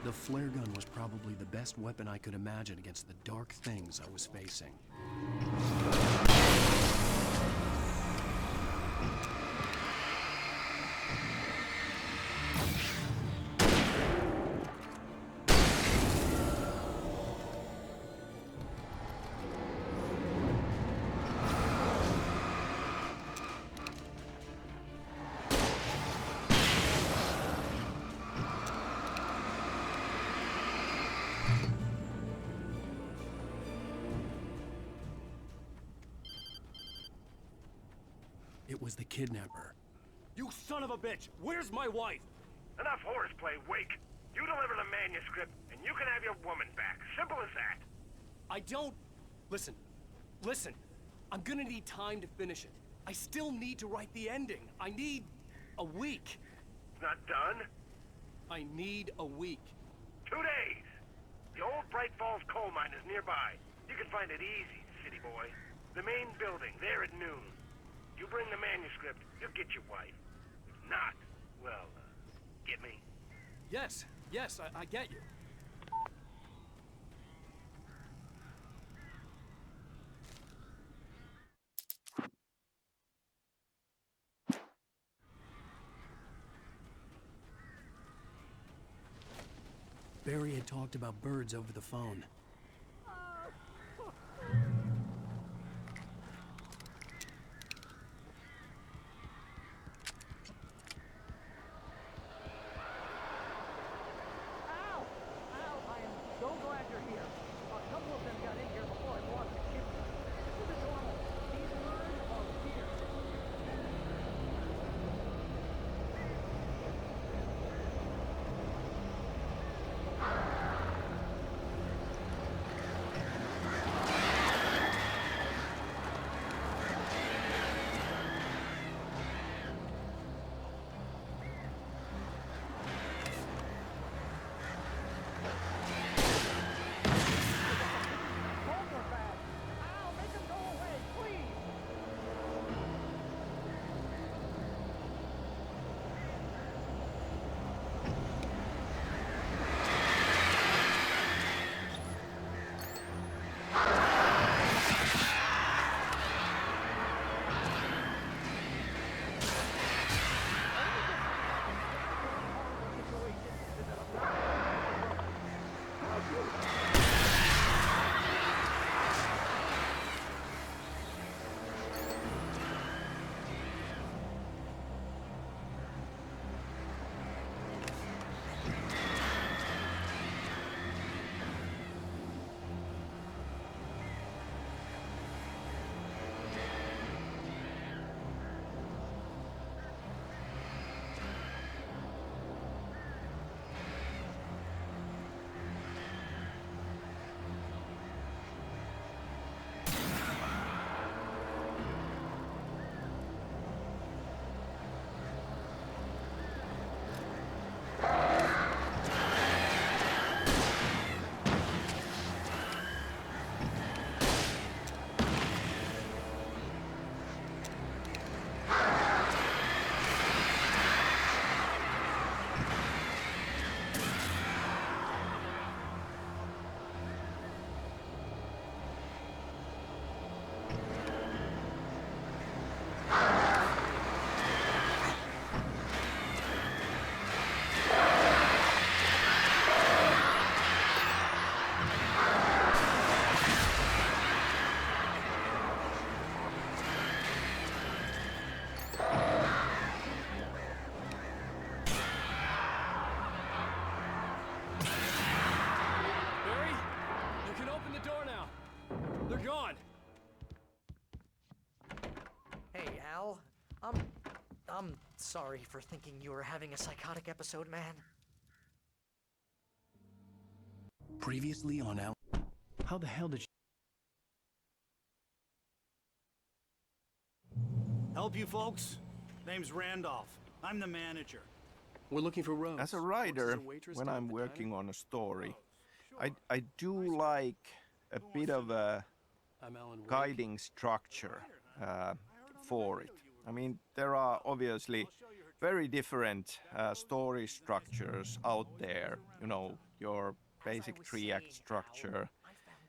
[SPEAKER 17] The flare gun was probably the best weapon I could imagine against the dark things I was facing. It was the kidnapper.
[SPEAKER 21] You son of a bitch! Where's my wife?
[SPEAKER 8] Enough horseplay, Wake. You deliver manuscript, and you can have your woman back. Simple as that.
[SPEAKER 17] I don't... Listen. I'm gonna need time to finish it. I still need to write the ending. I need a week.
[SPEAKER 8] It's not done?
[SPEAKER 17] I need a week.
[SPEAKER 8] 2 days. The old Bright Falls coal mine is nearby. You can find it easy, city boy. The main building, there at noon. You bring the manuscript, you'll get your wife. If not, well, get me?
[SPEAKER 17] Yes, I get you. Barry had talked about birds over the phone.
[SPEAKER 2] I'm sorry for thinking you were having a psychotic episode, man.
[SPEAKER 5] Previously on Al... How the hell did she...
[SPEAKER 22] Help you folks? Name's Randolph. I'm the manager.
[SPEAKER 5] We're looking for Rose.
[SPEAKER 1] As a writer, when I'm working on a story, I do like a bit of a guiding structure for it. I mean, there are obviously very different story structures out there. You know, your basic 3-act structure,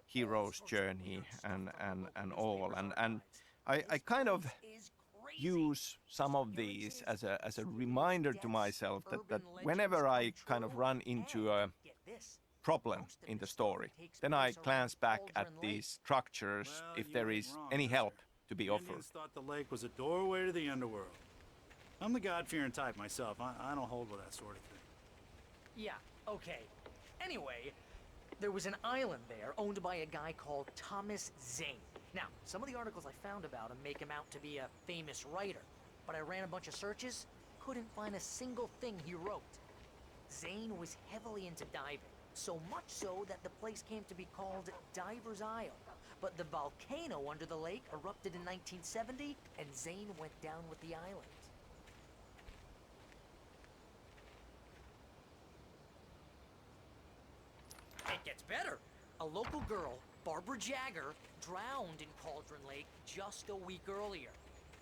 [SPEAKER 1] hero's journey, and all. And I kind of use some of these as a reminder to myself that whenever I kind of run into a problem in the story, then I glance back at these structures if there is any help to be offered.
[SPEAKER 22] Indians thought the lake was a doorway to the underworld. I'm the God-fearing type myself. I don't hold with that sort of thing.
[SPEAKER 2] Yeah, okay. Anyway, there was an island there owned by a guy called Thomas Zane. Now, some of the articles I found about him make him out to be a famous writer, but I ran a bunch of searches, couldn't find a single thing he wrote. Zane was heavily into diving, so much so that the place came to be called Diver's Isle. But the volcano under the lake erupted in 1970, and Zane went down with the island. It gets better. A local girl, Barbara Jagger, drowned in Cauldron Lake just a week earlier.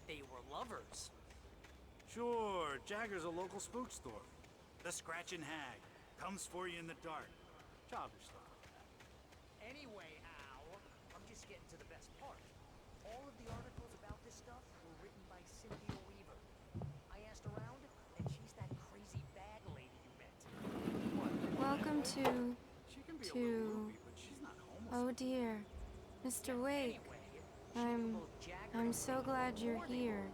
[SPEAKER 2] They were lovers.
[SPEAKER 22] Sure, Jagger's a local spook store. The Scratchin' Hag comes for you in the dark. Childish stuff.
[SPEAKER 2] Anyway, Al, I'm just getting to the best part. All of the articles about this stuff were written by Cynthia Weaver. I asked around, and she's that crazy bag lady you met.
[SPEAKER 19] Welcome to...
[SPEAKER 22] She can be a little loopy, but she's not homeless.
[SPEAKER 19] Oh dear. Mr. Wake. I'm so glad you're here.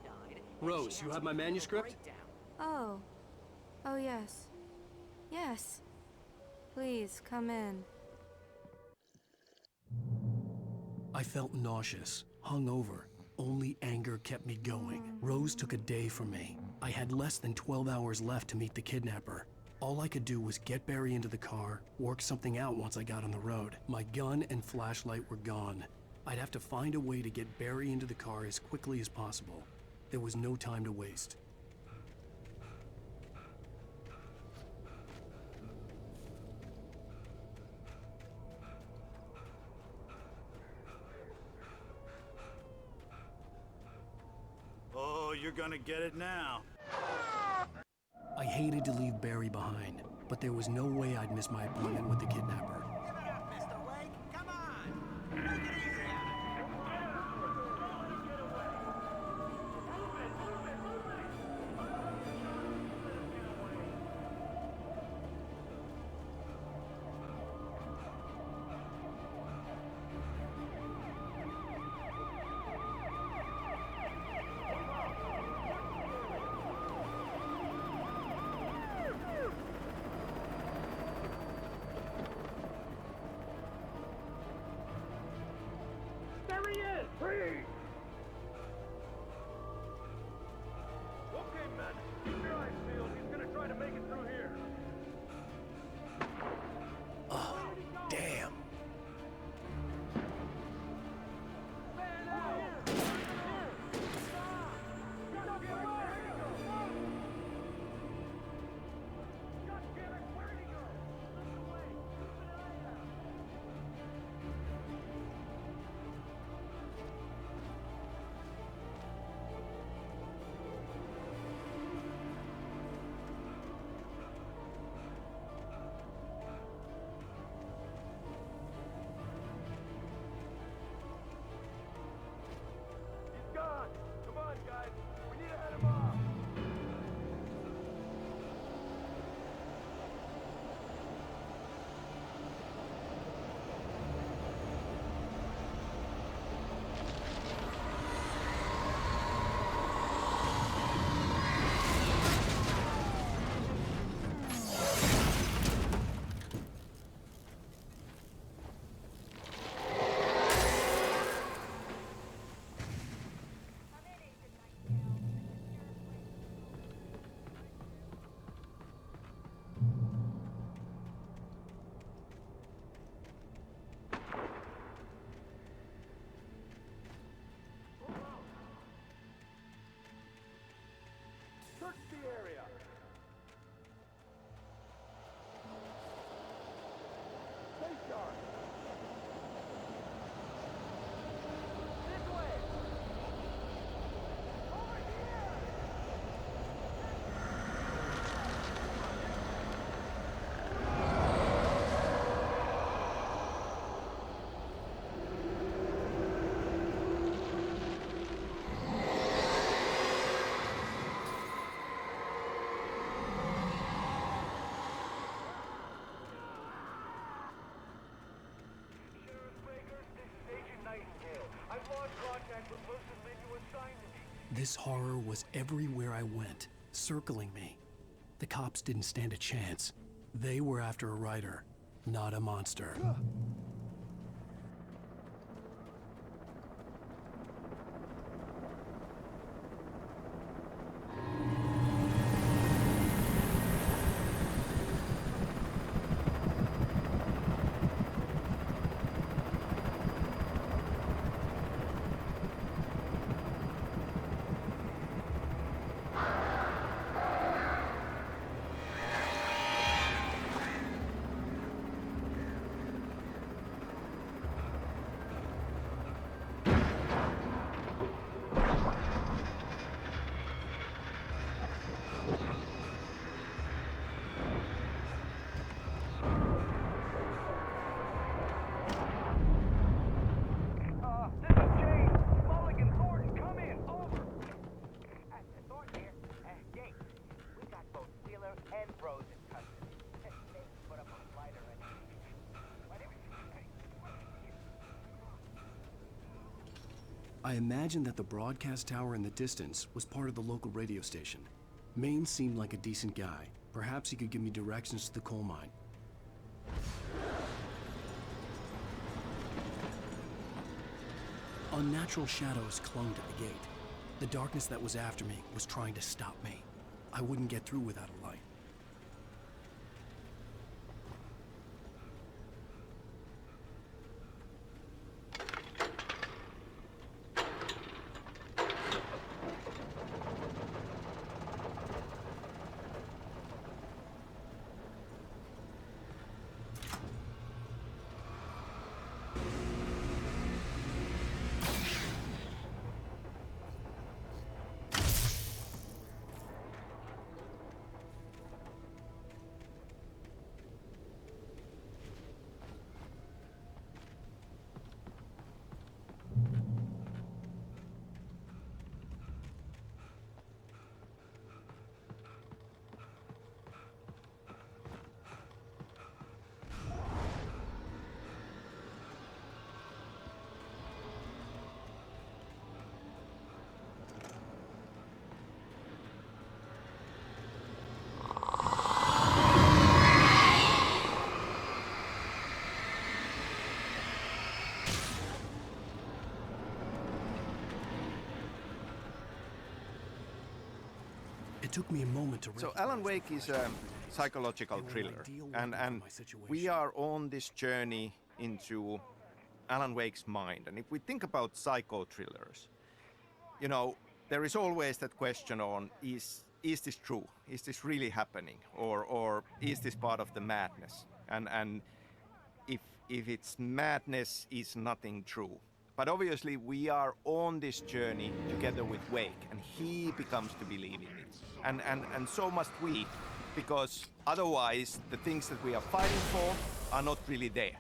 [SPEAKER 17] Rose, you have my manuscript?
[SPEAKER 19] Oh. Oh, yes. Yes. Please, come in.
[SPEAKER 5] I felt nauseous, hungover. Only anger kept me going. Rose took a day from me. I had less than 12 hours left to meet the kidnapper. All I could do was get Barry into the car, work something out once I got on the road. My gun and flashlight were gone. I'd have to find a way to get Barry into the car as quickly as possible. There was no time to waste.
[SPEAKER 22] Oh, you're gonna get it now.
[SPEAKER 5] I hated to leave Barry behind, but there was no way I'd miss my appointment with the kidnapper.
[SPEAKER 21] Mr. Wake, come on! Make it easy
[SPEAKER 14] There he is! Freeze!
[SPEAKER 8] Okay, men. Keep your eyes peeled. He's gonna try to make it through here.
[SPEAKER 5] Oh, damn.
[SPEAKER 8] He's gone. Come on, guys. We need to head him off. Search the area. Stay sharp. This way. Over here.
[SPEAKER 5] This horror was everywhere I went, circling me. The cops didn't stand a chance. They were after a writer, not a monster. I imagined that the broadcast tower in the distance was part of the local radio station. Maine seemed like a decent guy. Perhaps he could give me directions to the coal mine. Unnatural shadows clung to the gate. The darkness that was after me was trying to stop me. I wouldn't get through without a light. It took me a moment to
[SPEAKER 1] So Alan Wake is a psychological thriller, and we are on this journey into Alan Wake's mind. And if we think about psycho thrillers, you know, there is always that question on, is this true? Is this really happening? Or is this part of the madness? And if it's madness, is nothing true. But obviously we are on this journey together with Wake, and he becomes to believe in it. And so must we, because otherwise the things that we are fighting for are not really there.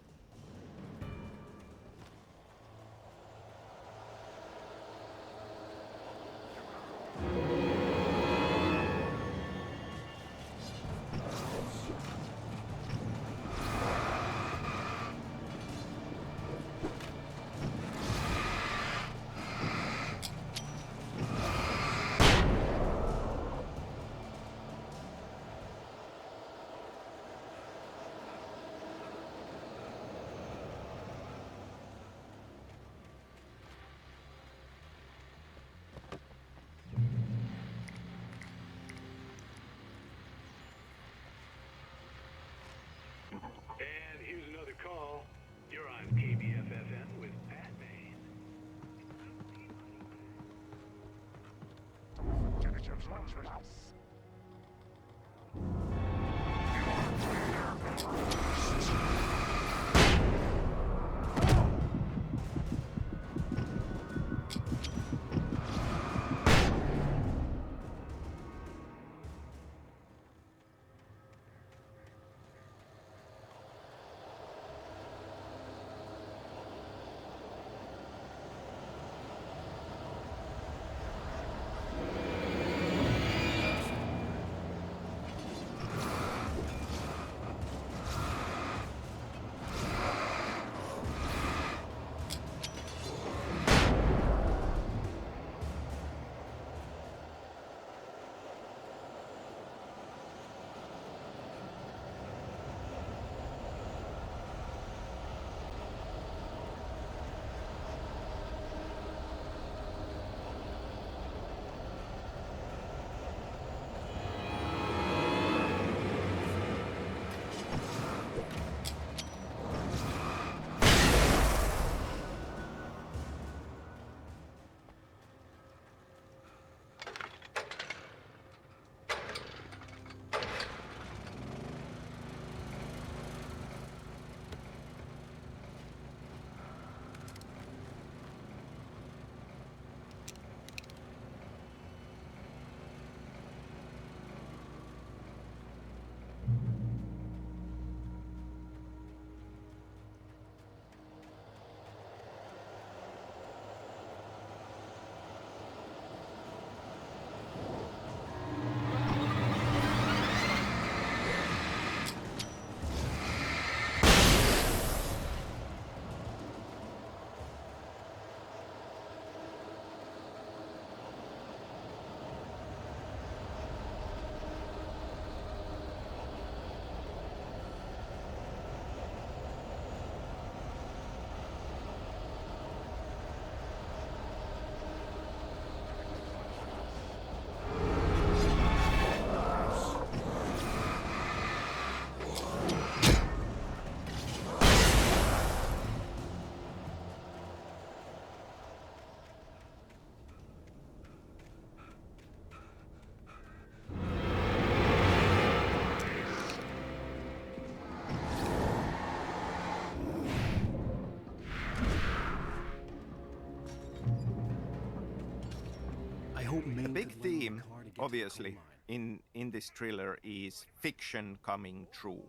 [SPEAKER 17] hope Maine
[SPEAKER 1] The big
[SPEAKER 17] could lend me a
[SPEAKER 1] theme,
[SPEAKER 17] car to get to the
[SPEAKER 1] obviously,
[SPEAKER 17] coal mine.
[SPEAKER 1] in this thriller is fiction coming true.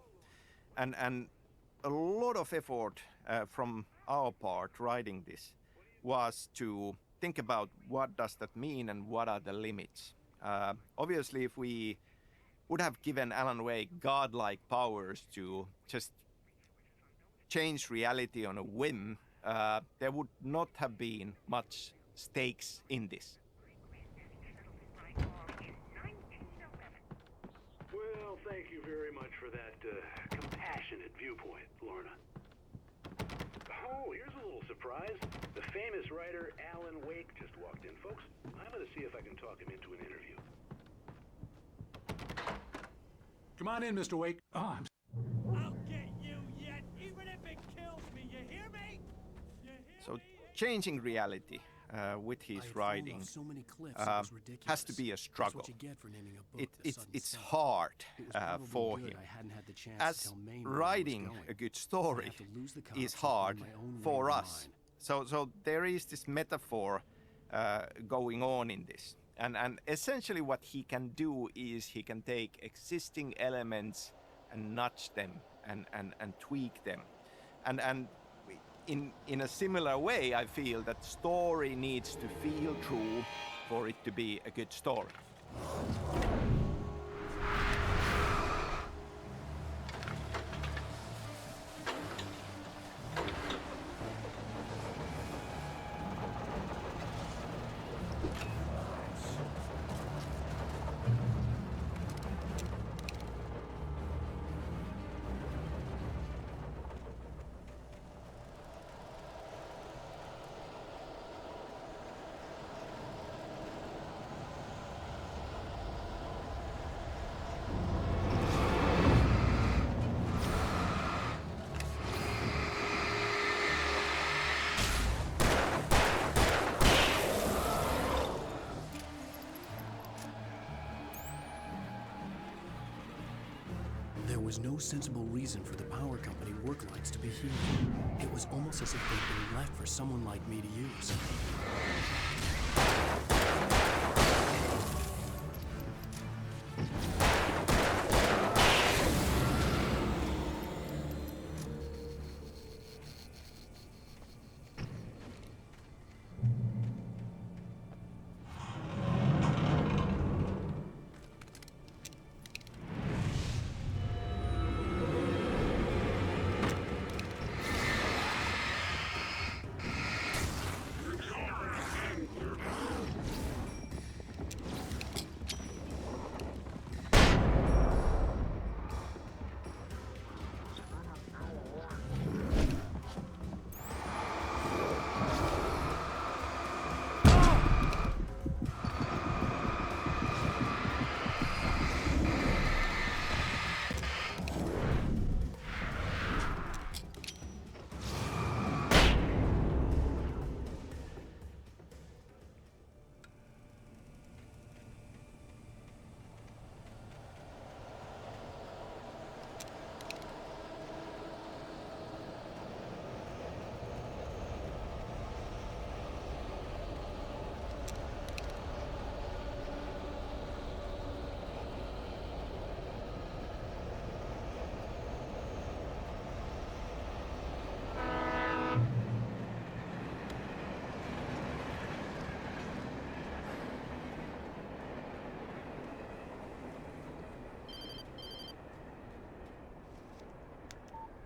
[SPEAKER 1] And a lot of effort from our part writing this was to think about what does that mean and what are the limits. Obviously, if we would have given Alan Wake godlike powers to just change reality on a whim, there would not have been much stakes in this.
[SPEAKER 6] Well, thank you very much for that compassionate viewpoint, Lorna. Oh, here's a little surprise. The famous writer Alan Wake just walked in, folks. I'm gonna see if I can talk him into an interview. Come on in, Mr. Wake. Oh, I'm...
[SPEAKER 22] I'll get you yet, even if it kills me. You hear me?
[SPEAKER 1] So changing reality with his writing has to be a struggle. It's hard for him. As writing a good story is hard for us. So there is this metaphor going on in this. And essentially what he can do is he can take existing elements and nudge them and tweak them. And in a similar way, I feel that story needs to feel true for it to be a good story.
[SPEAKER 17] There was no sensible reason for the power company work lights to be here. It was almost as if they'd been left for someone like me to use.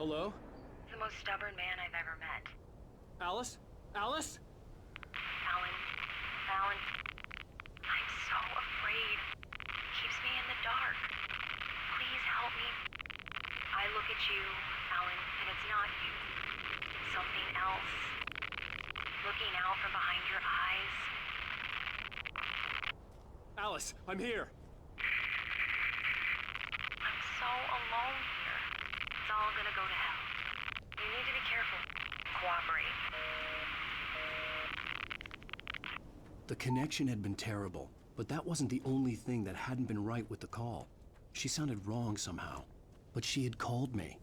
[SPEAKER 3] Hello?
[SPEAKER 11] The most stubborn man I've ever met.
[SPEAKER 3] Alice? Alice?
[SPEAKER 11] Alan, I'm so afraid. He keeps me in the dark. Please help me. I look at you, Alan, and it's not you. It's something else. Looking out from behind your eyes.
[SPEAKER 3] Alice, I'm here.
[SPEAKER 11] I'm so alone here. It's all gonna go to hell. You need to be careful. Cooperate.
[SPEAKER 17] The connection had been terrible, but that wasn't the only thing that hadn't been right with the call. She sounded wrong somehow, but she had called me.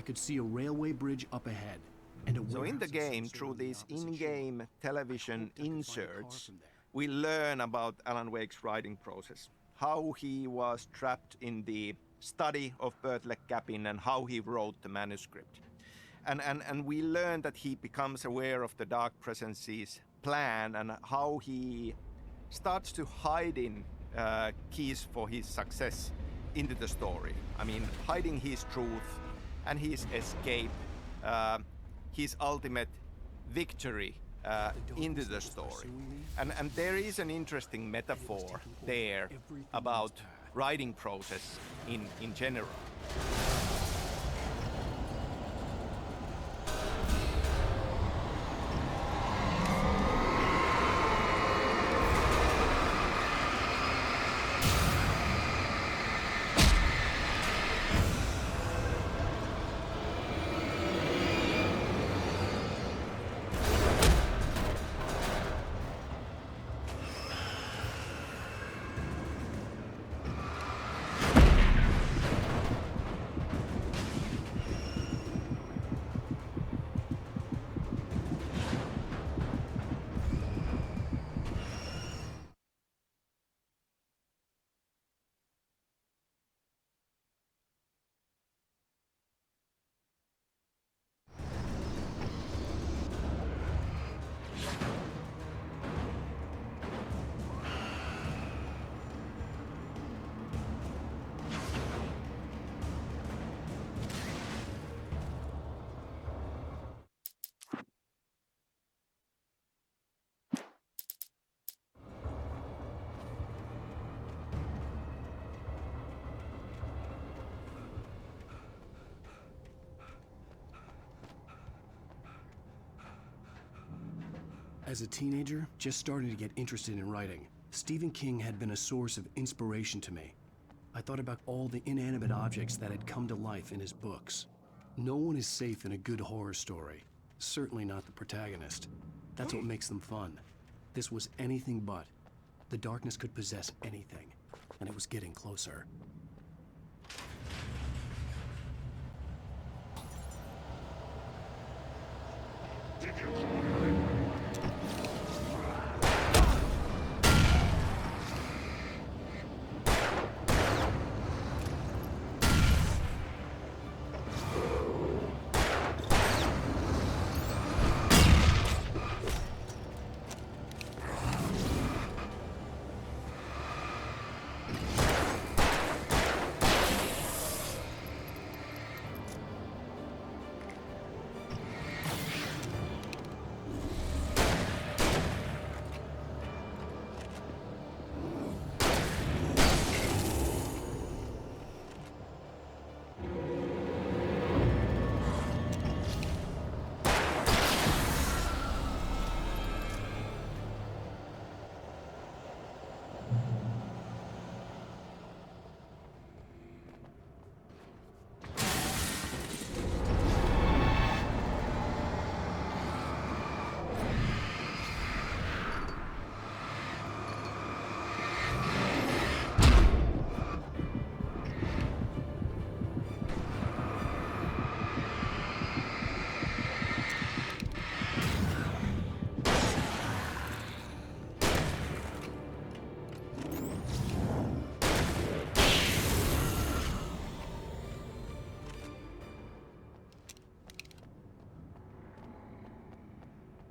[SPEAKER 17] could see a railway bridge up ahead. And a
[SPEAKER 1] So in the
[SPEAKER 17] warehouse of some
[SPEAKER 1] game,
[SPEAKER 17] sort
[SPEAKER 1] through
[SPEAKER 17] on the
[SPEAKER 1] these
[SPEAKER 17] opposite
[SPEAKER 1] in-game
[SPEAKER 17] shore.
[SPEAKER 1] television
[SPEAKER 17] I hoped I could find a car
[SPEAKER 1] inserts,
[SPEAKER 17] from there.
[SPEAKER 1] we learn about Alan Wake's writing process, how he was trapped in the study of Bertlek Cabin and how he wrote the manuscript. And we learn that he becomes aware of the Dark Presence's plan and how he starts to hide in keys for his success into the story. I mean, hiding his truth and his escape, his ultimate victory into the story. And there is an interesting metaphor there about writing process in general.
[SPEAKER 17] As a teenager, just starting to get interested in writing, Stephen King had been a source of inspiration to me. I thought about all the inanimate objects that had come to life in his books. No one is safe in a good horror story. Certainly not the protagonist. That's what makes them fun. This was anything but. The darkness could possess anything, and it was getting closer.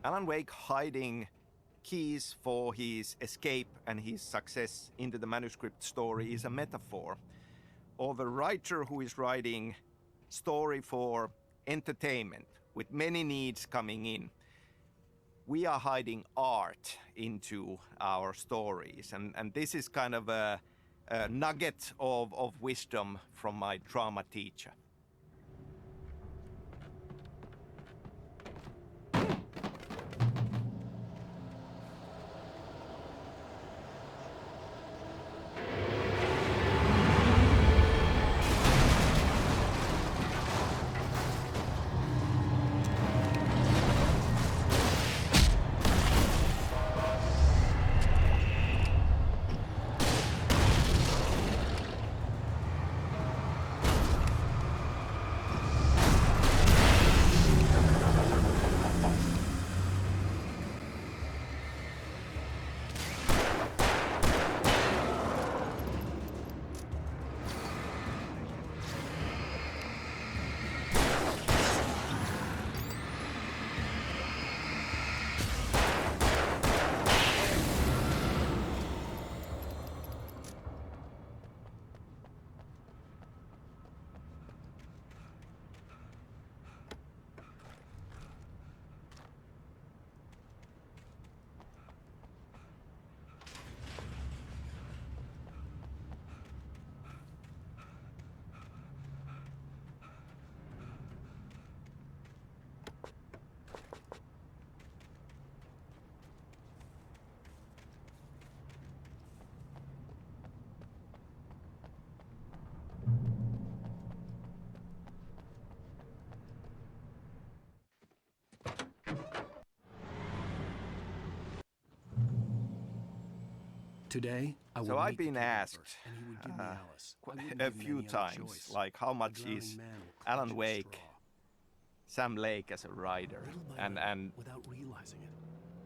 [SPEAKER 1] Alan Wake hiding keys for his escape and his success into the manuscript story is a metaphor of a writer who is writing story for entertainment with many needs coming in. We are hiding art into our stories, and this is kind of a nugget of wisdom from my drama teacher.
[SPEAKER 5] Today, I will
[SPEAKER 1] So I've
[SPEAKER 5] meet the
[SPEAKER 1] been
[SPEAKER 5] kidnapper,
[SPEAKER 1] asked
[SPEAKER 5] and he would give me Alice. I wouldn't
[SPEAKER 1] a
[SPEAKER 5] give him
[SPEAKER 1] few
[SPEAKER 5] any other
[SPEAKER 1] times,
[SPEAKER 5] choice.
[SPEAKER 1] like how
[SPEAKER 5] The
[SPEAKER 1] much
[SPEAKER 5] drowning
[SPEAKER 1] is
[SPEAKER 5] man will clutch
[SPEAKER 1] Alan
[SPEAKER 5] at
[SPEAKER 1] Wake,
[SPEAKER 5] straw.
[SPEAKER 1] Sam Lake as a writer, and
[SPEAKER 5] Without realizing it,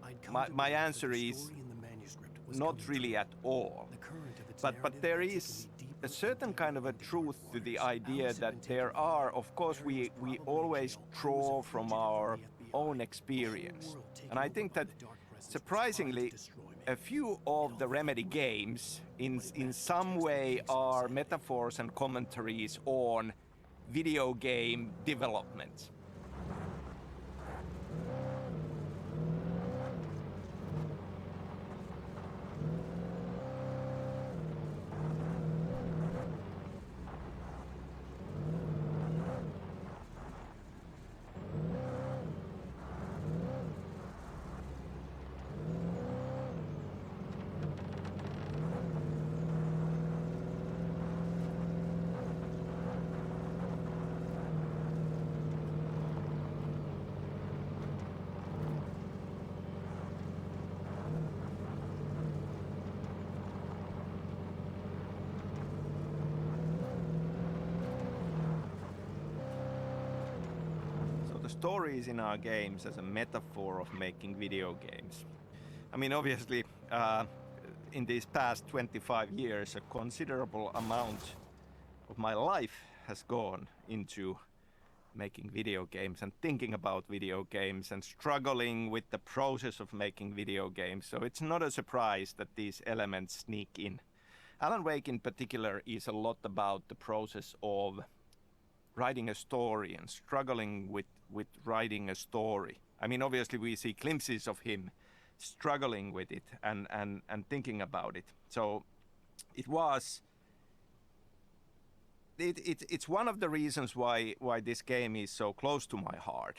[SPEAKER 5] I'd come
[SPEAKER 1] my
[SPEAKER 5] to
[SPEAKER 1] my
[SPEAKER 5] believe that
[SPEAKER 1] answer
[SPEAKER 5] the
[SPEAKER 1] is
[SPEAKER 5] story in the manuscript was
[SPEAKER 1] not
[SPEAKER 5] coming
[SPEAKER 1] really
[SPEAKER 5] true.
[SPEAKER 1] at all.
[SPEAKER 5] The current of its
[SPEAKER 1] But
[SPEAKER 5] narrative
[SPEAKER 1] there
[SPEAKER 5] had taken
[SPEAKER 1] is
[SPEAKER 5] me deeper
[SPEAKER 1] a
[SPEAKER 5] and
[SPEAKER 1] certain
[SPEAKER 5] deeper
[SPEAKER 1] kind of a
[SPEAKER 5] into
[SPEAKER 1] truth
[SPEAKER 5] dark
[SPEAKER 1] to the
[SPEAKER 5] waters.
[SPEAKER 1] idea
[SPEAKER 5] Alice had
[SPEAKER 1] that
[SPEAKER 5] been taken
[SPEAKER 1] there
[SPEAKER 5] from
[SPEAKER 1] are,
[SPEAKER 5] me.
[SPEAKER 1] of course,
[SPEAKER 5] Barry was
[SPEAKER 1] we
[SPEAKER 5] probably in
[SPEAKER 1] always
[SPEAKER 5] jail. I was a
[SPEAKER 1] draw from
[SPEAKER 5] fugitive
[SPEAKER 1] our
[SPEAKER 5] from the FBI.
[SPEAKER 1] own
[SPEAKER 5] The
[SPEAKER 1] experience.
[SPEAKER 5] whole world taken
[SPEAKER 1] And I
[SPEAKER 5] over
[SPEAKER 1] think
[SPEAKER 5] by
[SPEAKER 1] that
[SPEAKER 5] the dark presence was trying to
[SPEAKER 1] surprisingly,
[SPEAKER 5] destroy me.
[SPEAKER 1] a few of the Remedy games in some way are metaphors and commentaries on video game development. The stories in our games as a metaphor of making video games. I mean, obviously, in these past 25 years, a considerable amount of my life has gone into making video games and thinking about video games and struggling with the process of making video games. So it's not a surprise that these elements sneak in. Alan Wake in particular is a lot about the process of writing a story and struggling with writing a story. I mean, obviously we see glimpses of him struggling with it and thinking about it. So it's one of the reasons why this game is so close to my heart.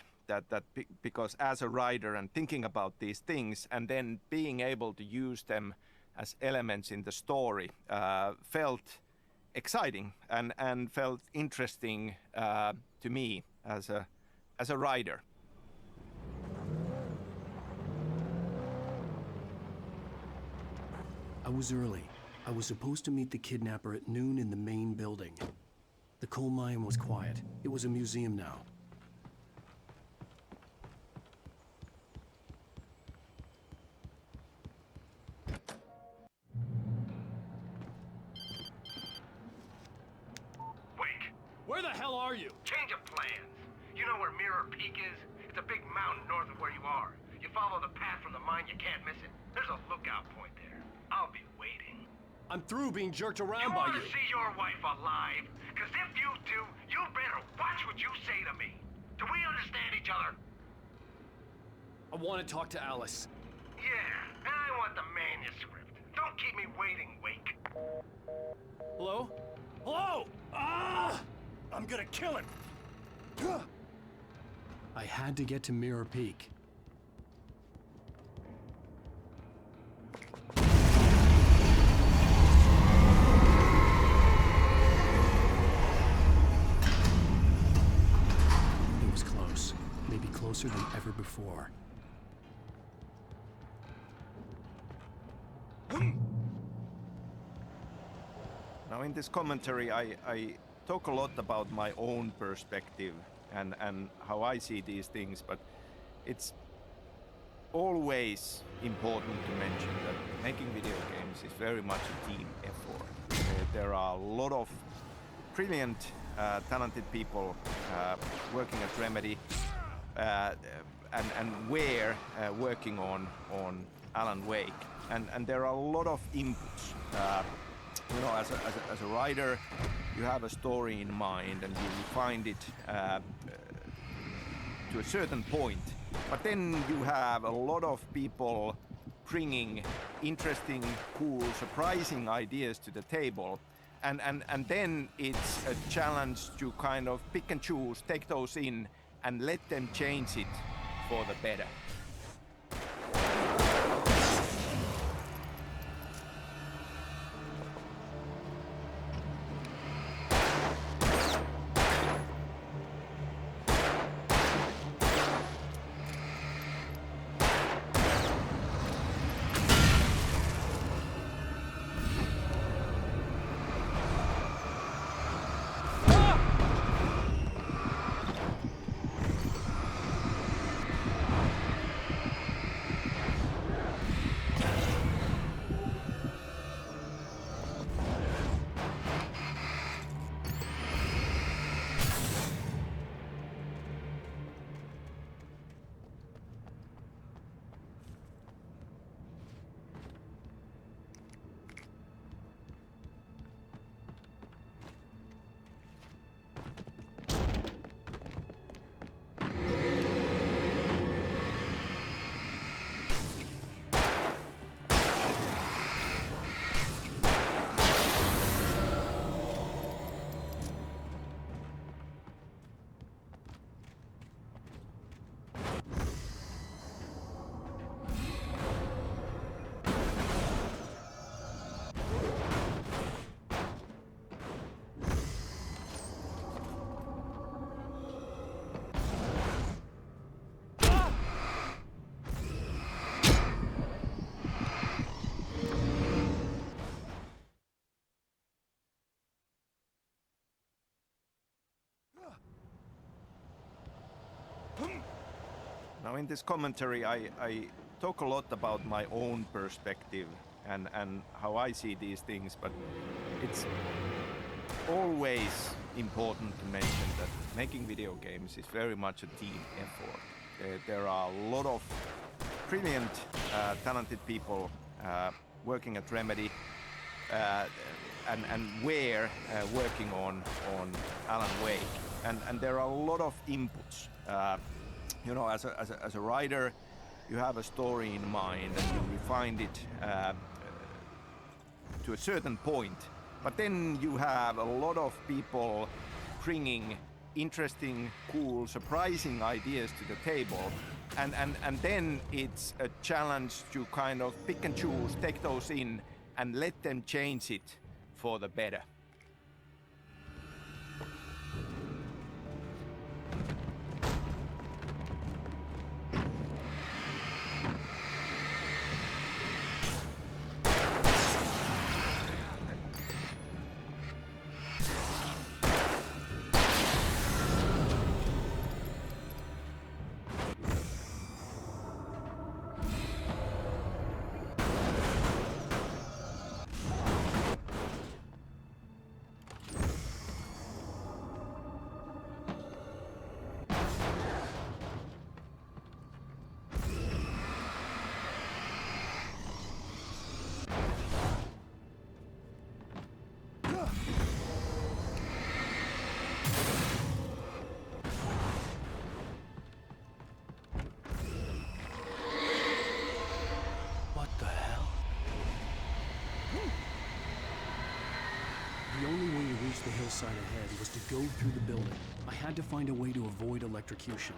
[SPEAKER 1] Because as a writer and thinking about these things and then being able to use them as elements in the story felt exciting and felt interesting to me as a writer.
[SPEAKER 5] I was early. I was supposed to meet the kidnapper at noon in the main building. The coal mine was quiet. It was a museum now.
[SPEAKER 8] Wake.
[SPEAKER 3] Where the hell are you?
[SPEAKER 8] Change of plans. You know where Mirror Peak is? It's a big mountain north of where you are. You follow the path from the mine, you can't miss it. There's a lookout point there. I'll be waiting.
[SPEAKER 3] I'm through being jerked around by
[SPEAKER 8] You
[SPEAKER 3] you.
[SPEAKER 8] want to see your wife alive? Because if you do, you better watch what you say to me. Do we understand each other?
[SPEAKER 3] I want to talk to Alice.
[SPEAKER 8] Yeah, and I want the manuscript. Don't keep me waiting, Wake.
[SPEAKER 3] Hello? Hello! Ah!
[SPEAKER 22] I'm gonna kill him.
[SPEAKER 5] I had to get to Mirror Peak. It was close. Maybe closer than ever before.
[SPEAKER 1] Now in this commentary I talk a lot about my own perspective and how I see these things, but it's always important to mention that making video games is very much a team effort. There are a lot of brilliant, talented people working at Remedy and we're working on Alan Wake, and there are a lot of inputs. You know, as a writer, you have a story in mind and you find it to a certain point. But then you have a lot of people bringing interesting, cool, surprising ideas to the table. And then it's a challenge to kind of pick and choose, take those in, and let them change it for the better. know, in this commentary, I talk a lot about my own perspective and how I see these things, but it's always important to mention that making video games is very much a team effort. There are a lot of brilliant, talented people working at Remedy, and we're working on Alan Wake, and there are a lot of inputs. You know, as a writer, you have a story in mind and you refined it to a certain point, but then you have a lot of people bringing interesting, cool, surprising ideas to the table, and then it's a challenge to kind of pick and choose, take those in, and let them change it for the better.
[SPEAKER 5] The only way to reach the hillside ahead was to go through the building. I had to find a way to avoid electrocution.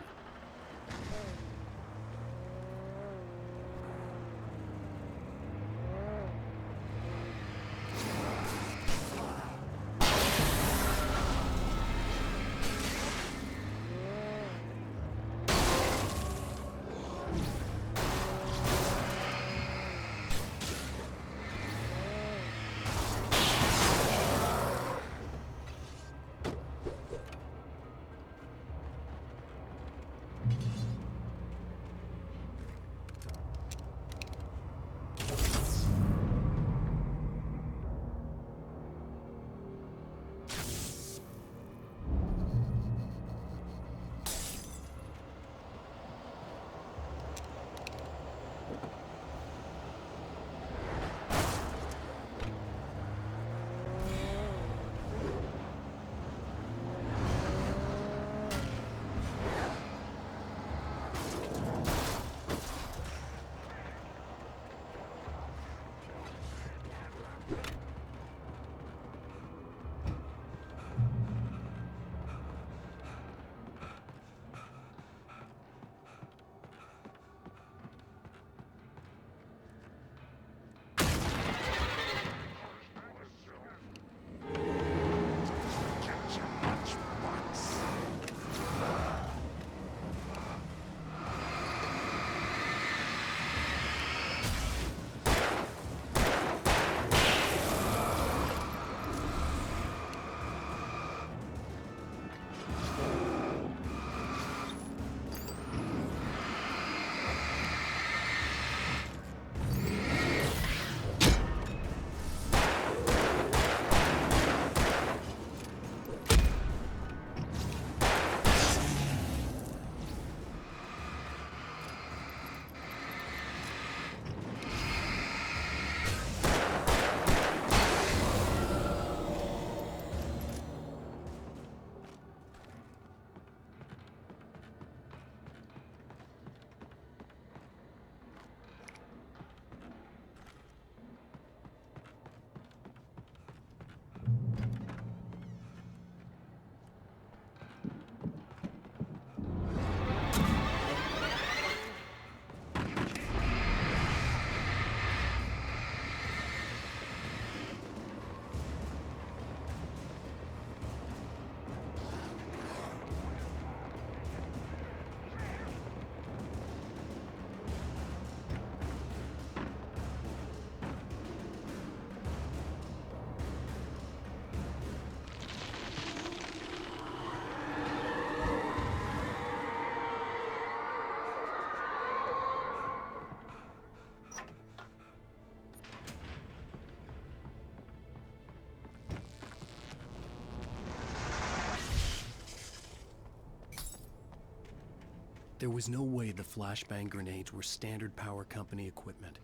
[SPEAKER 5] There was no way the flashbang grenades were standard power company equipment.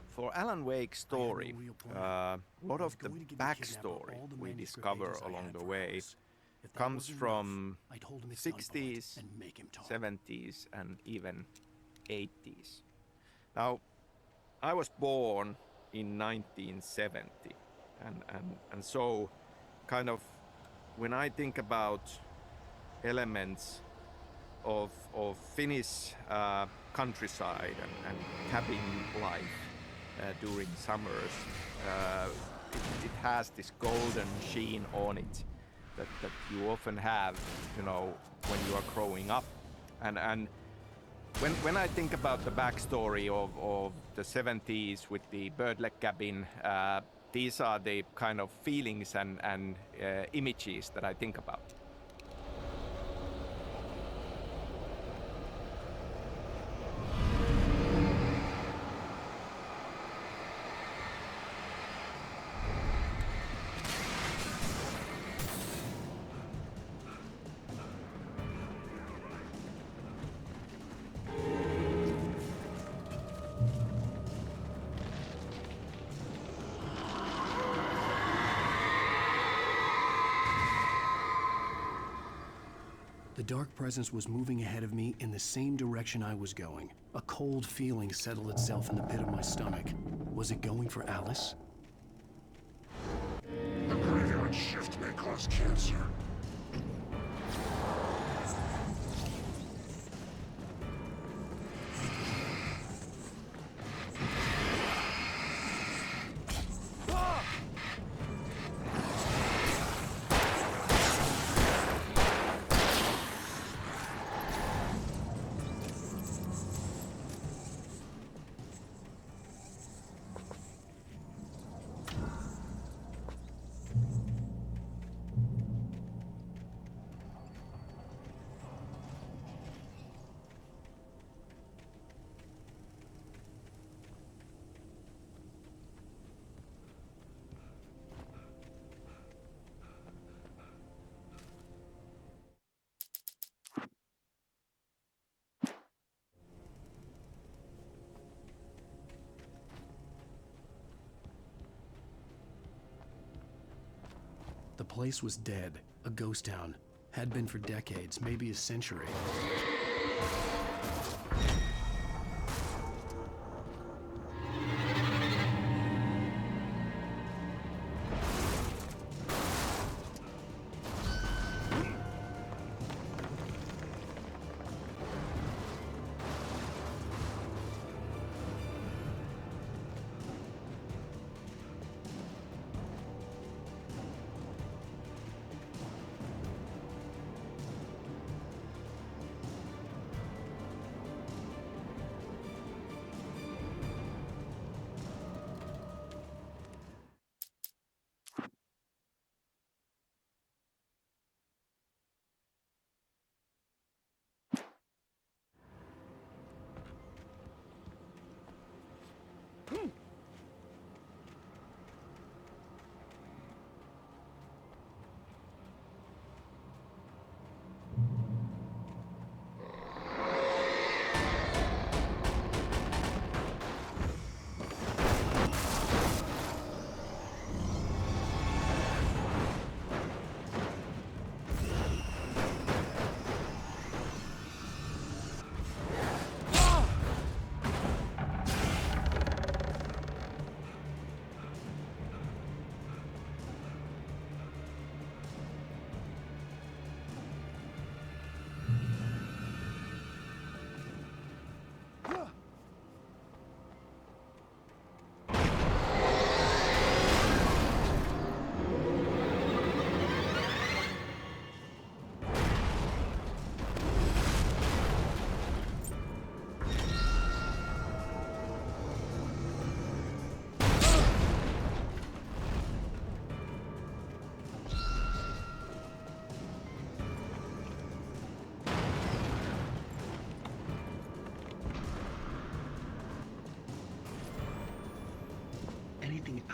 [SPEAKER 1] For Alan Wake's story, a lot of the backstory we discover along the way comes from 60s, 70s, and even 80s. Now, I was born in 1970, and so kind of when I think about elements of Finnish countryside and cabin life during summers, it has this golden sheen on it that you often have, you know, when you are growing up. And when I think about the backstory of the 70s with the birdleg cabin, these are the kind of feelings and images that I think about.
[SPEAKER 5] The dark presence was moving ahead of me in the same direction I was going. A cold feeling settled itself in the pit of my stomach. Was it going for Alice?
[SPEAKER 7] The graveyard shift may cause cancer.
[SPEAKER 5] The place was dead, a ghost town. Had been for decades, maybe a century.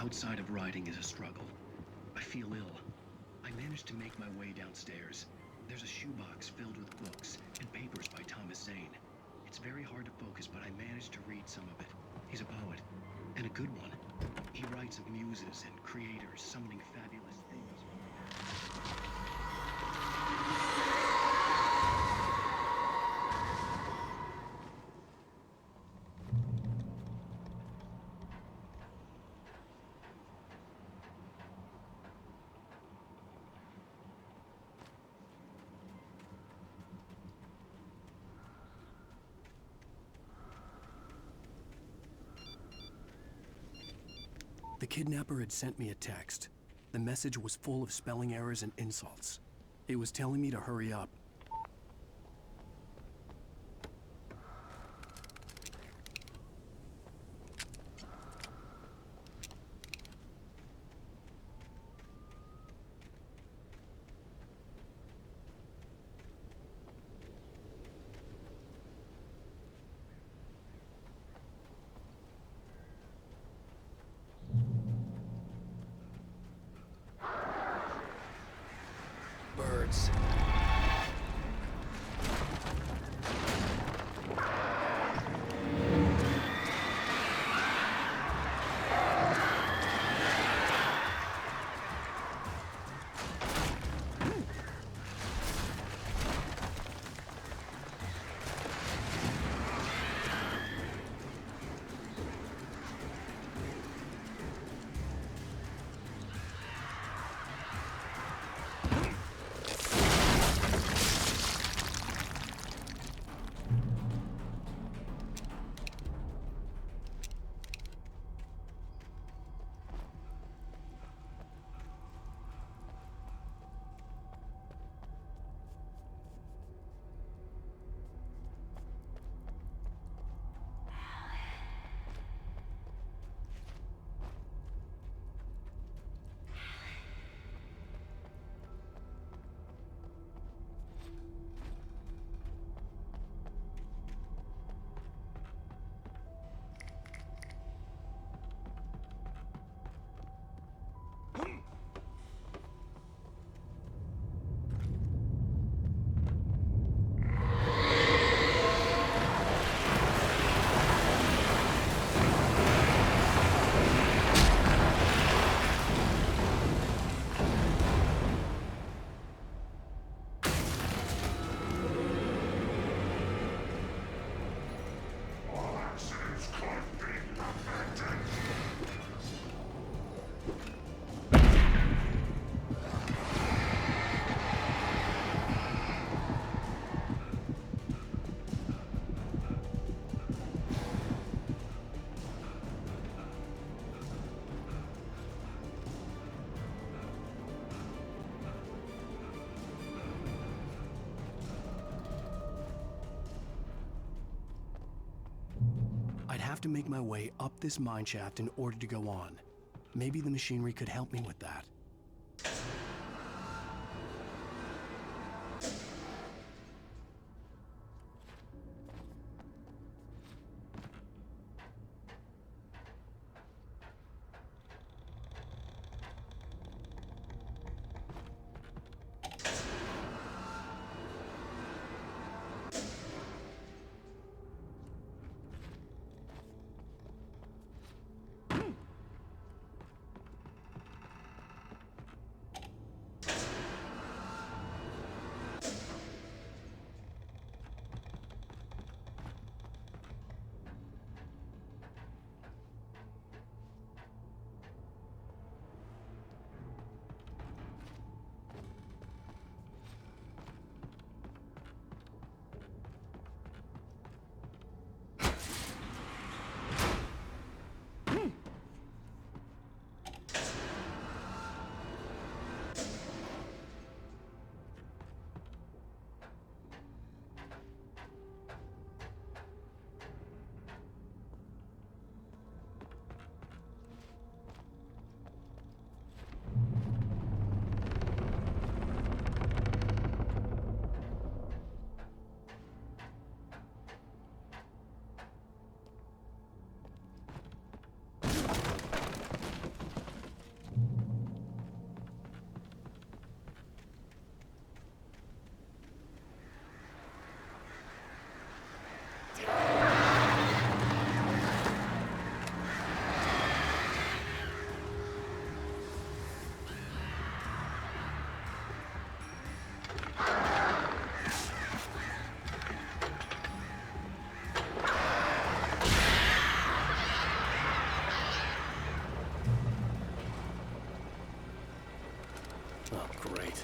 [SPEAKER 15] outside of riding is a struggle. I feel ill. I managed to make my way downstairs. There's a shoebox filled with books and papers by Thomas Zane. It's very hard to focus, but I managed to read some of it. He's a poet, and a good one. He writes of muses and creators summoning fabulous things.
[SPEAKER 17] The kidnapper had sent me a text. The message was full of spelling errors and insults. It was telling me to hurry up.
[SPEAKER 5] Birds.
[SPEAKER 17] I'd have to make my way up this mineshaft in order to go on. Maybe the machinery could help me with that.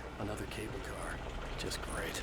[SPEAKER 5] Great. Another cable car. Just great.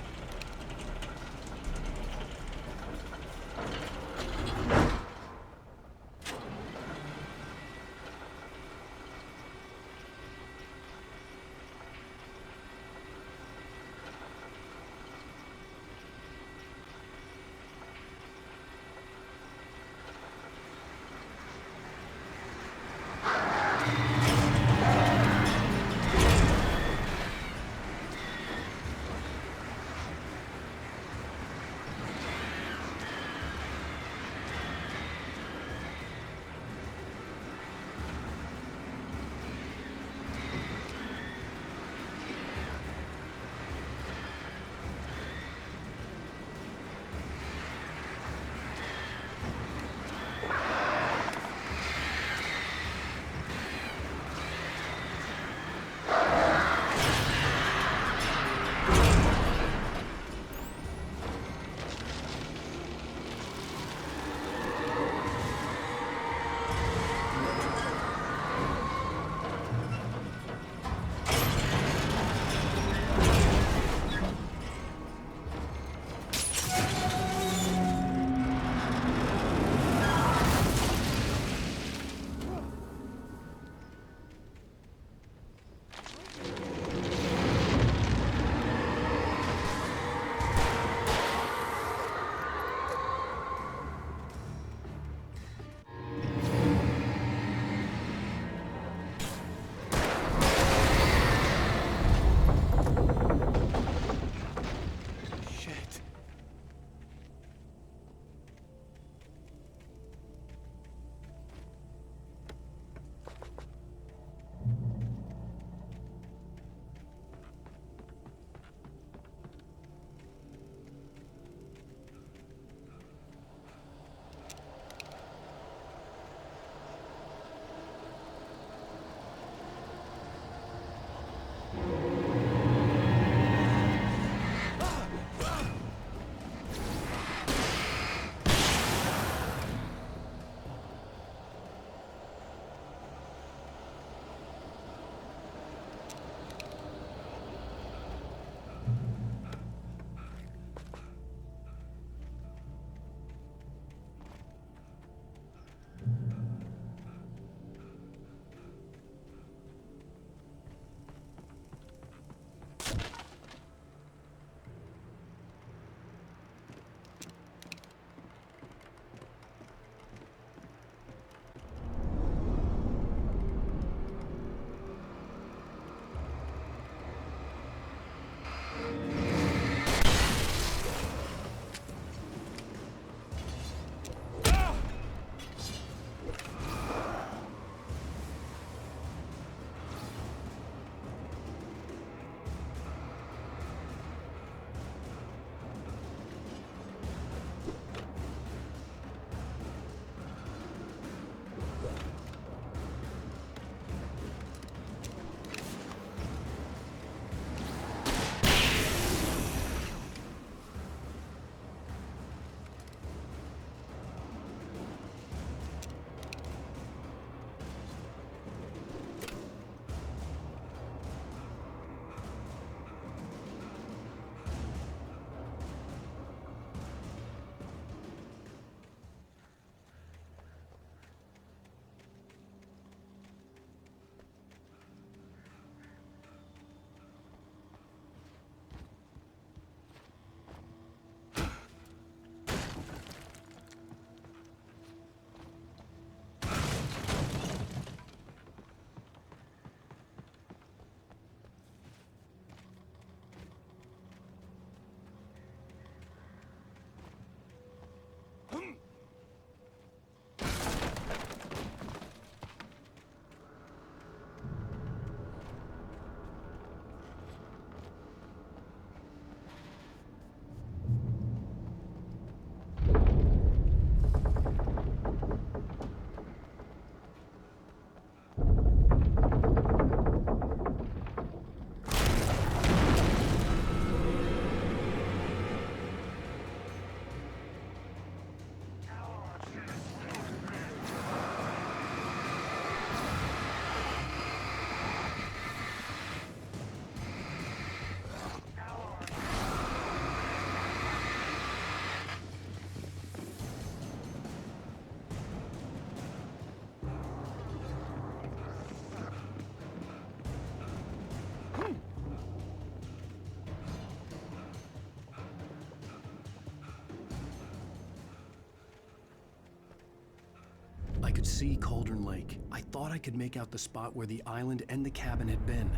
[SPEAKER 17] see Cauldron Lake. I thought I could make out the spot where the island and the cabin had been.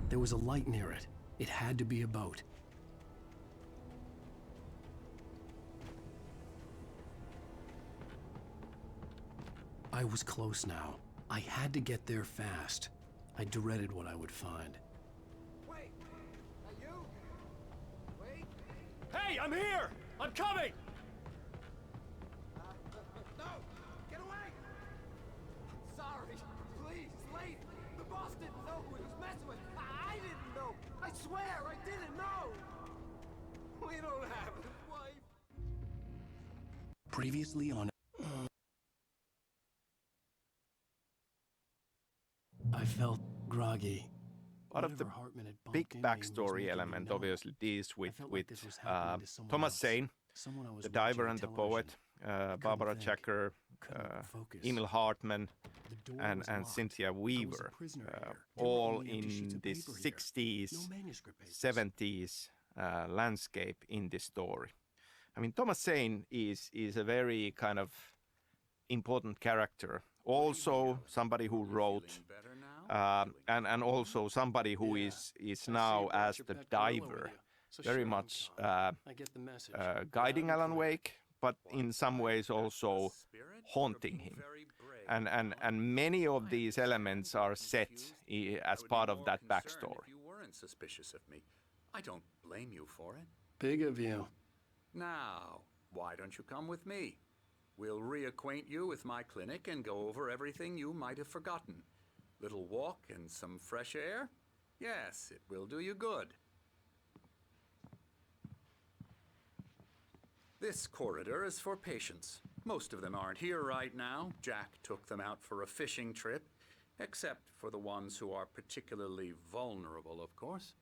[SPEAKER 17] There was a light near it. It had to be a boat. I was close now. I had to get there fast. I dreaded what I would find.
[SPEAKER 21] Wait! Are you? Wait!
[SPEAKER 3] Hey, I'm here! I'm coming!
[SPEAKER 21] No! Get away! Sorry. Please, lady. The boss didn't know who he was messing with. I didn't know. I swear, I didn't know. We don't have a wife.
[SPEAKER 17] Previously on... I felt groggy.
[SPEAKER 1] Part of the big backstory element obviously deals with Thomas Zane, the diver and the poet, Barbara Jacker, Emil Hartman, and Cynthia Weaver, all in this 60s, 70s landscape in this story. I mean, Thomas Zane is a very kind of important character. Also somebody who wrote and also somebody who is now as the diver very much guiding Alan Wake, but in some ways also haunting him. And many of these elements are set as part of that backstory.
[SPEAKER 16] You weren't suspicious of me. I don't blame you for it.
[SPEAKER 17] Big of you.
[SPEAKER 16] Now, why don't you come with me? We'll reacquaint you with my clinic and go over everything you might have forgotten. Little walk and some fresh air? Yes, it will do you good. This corridor is for patients. Most of them aren't here right now. Jack took them out for a fishing trip, except for the ones who are particularly vulnerable, of course.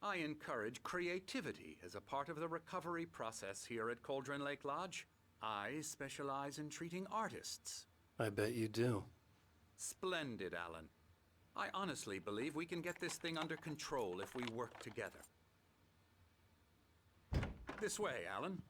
[SPEAKER 16] I encourage creativity as a part of the recovery process here at Cauldron Lake Lodge. I specialize in treating artists.
[SPEAKER 17] I bet you do.
[SPEAKER 16] Splendid, Alan. I honestly believe we can get this thing under control if we work together. This way, Alan.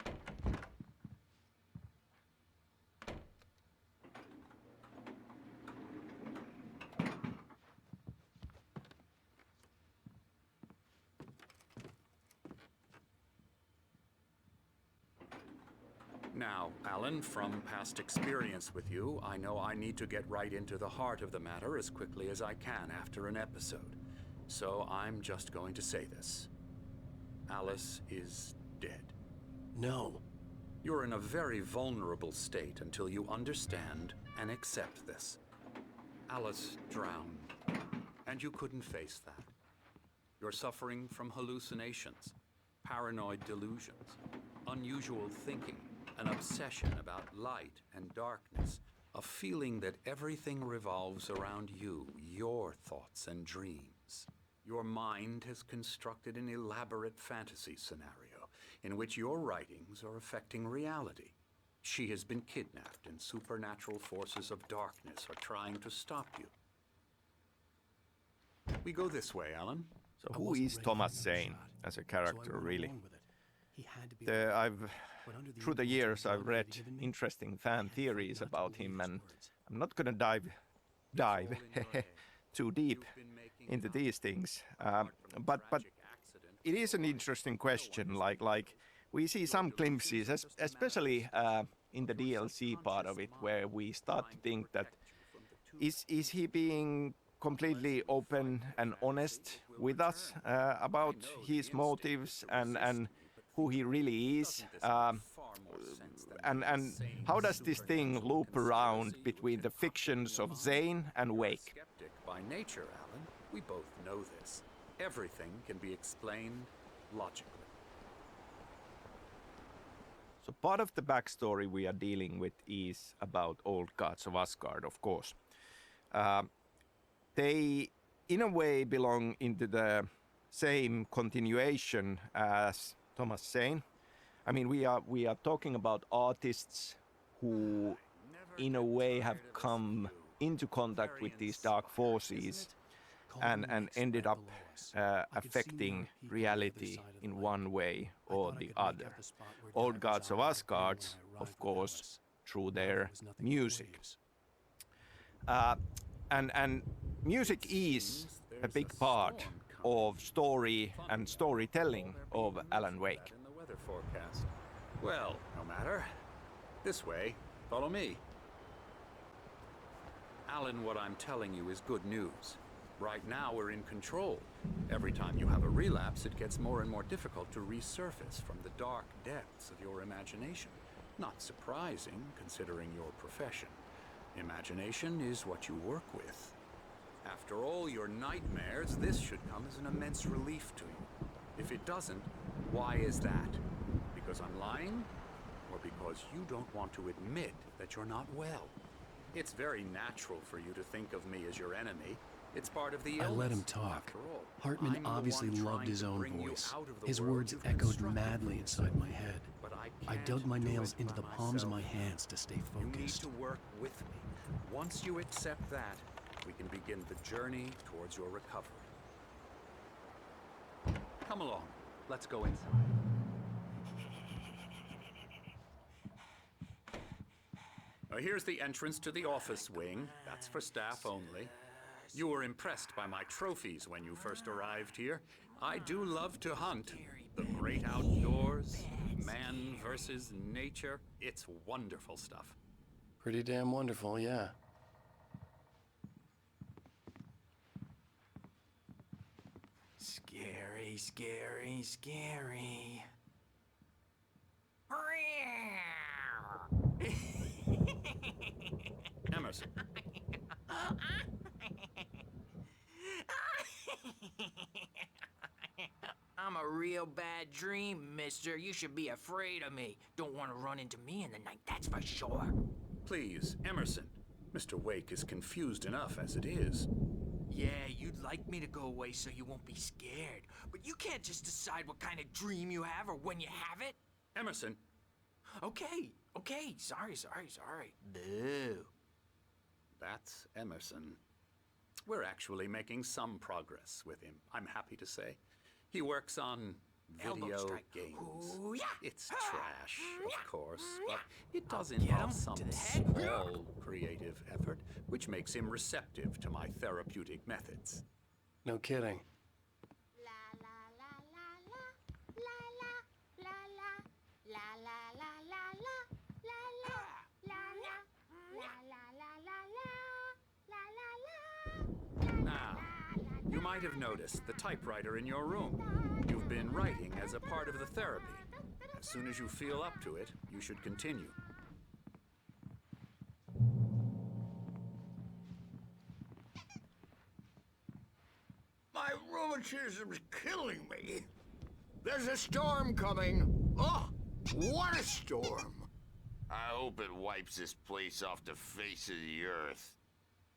[SPEAKER 16] Now, Alan, from past experience with you, I know I need to get right into the heart of the matter as quickly as I can after an episode. So I'm just going to say this. Alice is dead.
[SPEAKER 17] No.
[SPEAKER 16] You're in a very vulnerable state until you understand and accept this. Alice drowned, and you couldn't face that. You're suffering from hallucinations, paranoid delusions, unusual thinking, an obsession about light and darkness, a feeling that everything revolves around you, your thoughts and dreams. Your mind has constructed an elaborate fantasy scenario in which your writings are affecting reality. She has been kidnapped and supernatural forces of darkness are trying to stop you. We go this way, Alan.
[SPEAKER 1] So who is Thomas Zane as a character, really? Through the years, I've read interesting fan theories about him, and I'm not going to dive too deep into these things. But it is an interesting question. Like we see some glimpses, especially in the DLC part of it, where we start to think that is he being completely open and honest with us about his motives and who he really is, and how does this thing loop around between the fictions of Zane and Wake?
[SPEAKER 16] Skeptic by nature, Alan. We both know this. Everything can be explained logically.
[SPEAKER 1] So part of the backstory we are dealing with is about old gods of Asgard, of course. They, in a way, belong into the same continuation as Thomas Zane. I mean, we are talking about artists who, in a way, have come into contact with these dark forces and ended up affecting reality in one way or the other. Old gods of Asgard, of course, through their music. And music is a big part of story and storytelling of Alan Wake.
[SPEAKER 16] In the weather forecast. Well, no matter. This way. Follow me. Alan, what I'm telling you is good news. Right now, we're in control. Every time you have a relapse, it gets more and more difficult to resurface from the dark depths of your imagination. Not surprising, considering your profession. Imagination is what you work with. After all your nightmares, this should come as an immense relief to you. If it doesn't, why is that? Because I'm lying? Or because you don't want to admit that you're not well? It's very natural for you to think of me as your enemy. It's part of the illness.
[SPEAKER 5] I let him talk. Hartman obviously loved his own voice. His words echoed madly inside my head. I dug my nails into the palms of my hands to stay focused.
[SPEAKER 16] You need to work with me. Once you accept that, we can begin the journey towards your recovery. Come along. Let's go inside. Now, here's the entrance to the office wing. That's for staff only. You were impressed by my trophies when you first arrived here. I do love to hunt. The great outdoors, man versus nature. It's wonderful stuff.
[SPEAKER 5] Pretty damn wonderful, yeah.
[SPEAKER 21] Scary, scary, scary.
[SPEAKER 16] Emerson.
[SPEAKER 2] I'm a real bad dream, mister. You should be afraid of me. Don't want to run into me in the night, that's for sure.
[SPEAKER 16] Please, Emerson. Mr. Wake is confused enough as it is.
[SPEAKER 2] Yeah, you'd like me to go away so you won't be scared. But you can't just decide what kind of dream you have or when you have it.
[SPEAKER 16] Emerson.
[SPEAKER 2] Okay. Sorry. Boo.
[SPEAKER 16] That's Emerson. We're actually making some progress with him, I'm happy to say. He works on video games.
[SPEAKER 2] Ooh, yeah.
[SPEAKER 16] It's trash, of course, but it does involve some small creative effort, which makes him receptive to my therapeutic methods.
[SPEAKER 5] No kidding.
[SPEAKER 16] Now, you might have noticed the typewriter in your room. You've been writing as a part of the therapy. As soon as you feel up to it, you should continue.
[SPEAKER 4] My rheumatism's killing me. There's a storm coming. Oh, what a storm.
[SPEAKER 9] I hope it wipes this place off the face of the earth.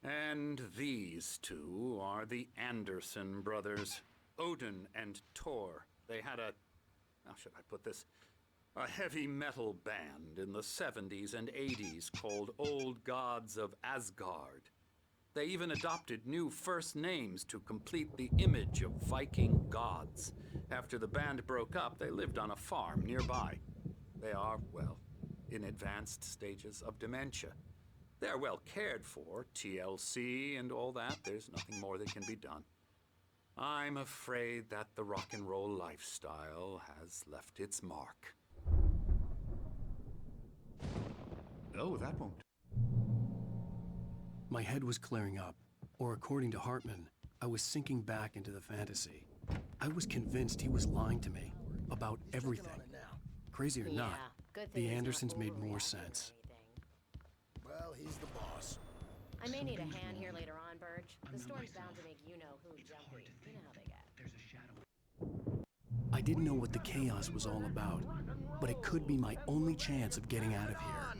[SPEAKER 16] And these two are the Anderson brothers, Odin and Thor. They had a, how should I put this, a heavy metal band in the 70s and 80s called Old Gods of Asgard. They even adopted new first names to complete the image of Viking gods. After the band broke up, they lived on a farm nearby. They are, well, in advanced stages of dementia. They're well cared for, TLC and all that. There's nothing more that can be done. I'm afraid that the rock and roll lifestyle has left its mark.
[SPEAKER 9] Oh, that won't.
[SPEAKER 5] My head was clearing up, or according to Hartman, I was sinking back into the fantasy. I was convinced he was lying to me about everything. Crazy or not, the Andersons made more sense.
[SPEAKER 4] Well, he's the boss.
[SPEAKER 18] I may need a hand here later on, Burge. The storm's bound to make you-know-who jumpy. You know how they get.
[SPEAKER 5] I didn't know what the chaos was all about, but it could be my only chance of getting out of here.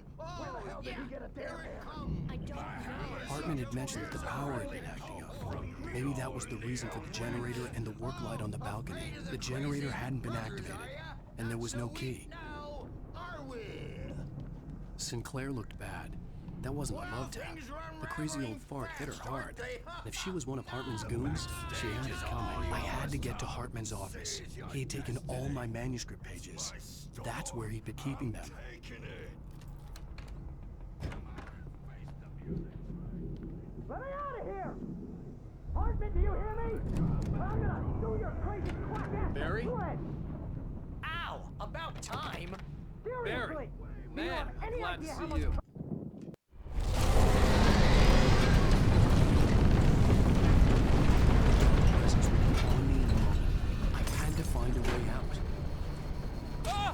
[SPEAKER 5] Hartman had mentioned that the power had been acting up. Maybe that was the reason for the generator and the work light on the balcony. The generator hadn't been activated, and there was no key. Sinclair looked bad. That wasn't a love tap. The crazy old fart hit her hard. And if she was one of Hartman's goons, she had it coming. I had to get to Hartman's office. He had taken all my manuscript pages. That's where he'd been keeping them.
[SPEAKER 14] Equipment, do you hear me? I'm gonna do your crazy quack ass
[SPEAKER 22] Barry?
[SPEAKER 14] sled.
[SPEAKER 2] Ow! About time!
[SPEAKER 14] Seriously! Do you
[SPEAKER 22] Man,
[SPEAKER 14] have any
[SPEAKER 22] glad to
[SPEAKER 14] idea
[SPEAKER 22] see
[SPEAKER 14] how much
[SPEAKER 22] you.
[SPEAKER 17] Presence would be on me in a moment. I had to find a way out.
[SPEAKER 22] Ah!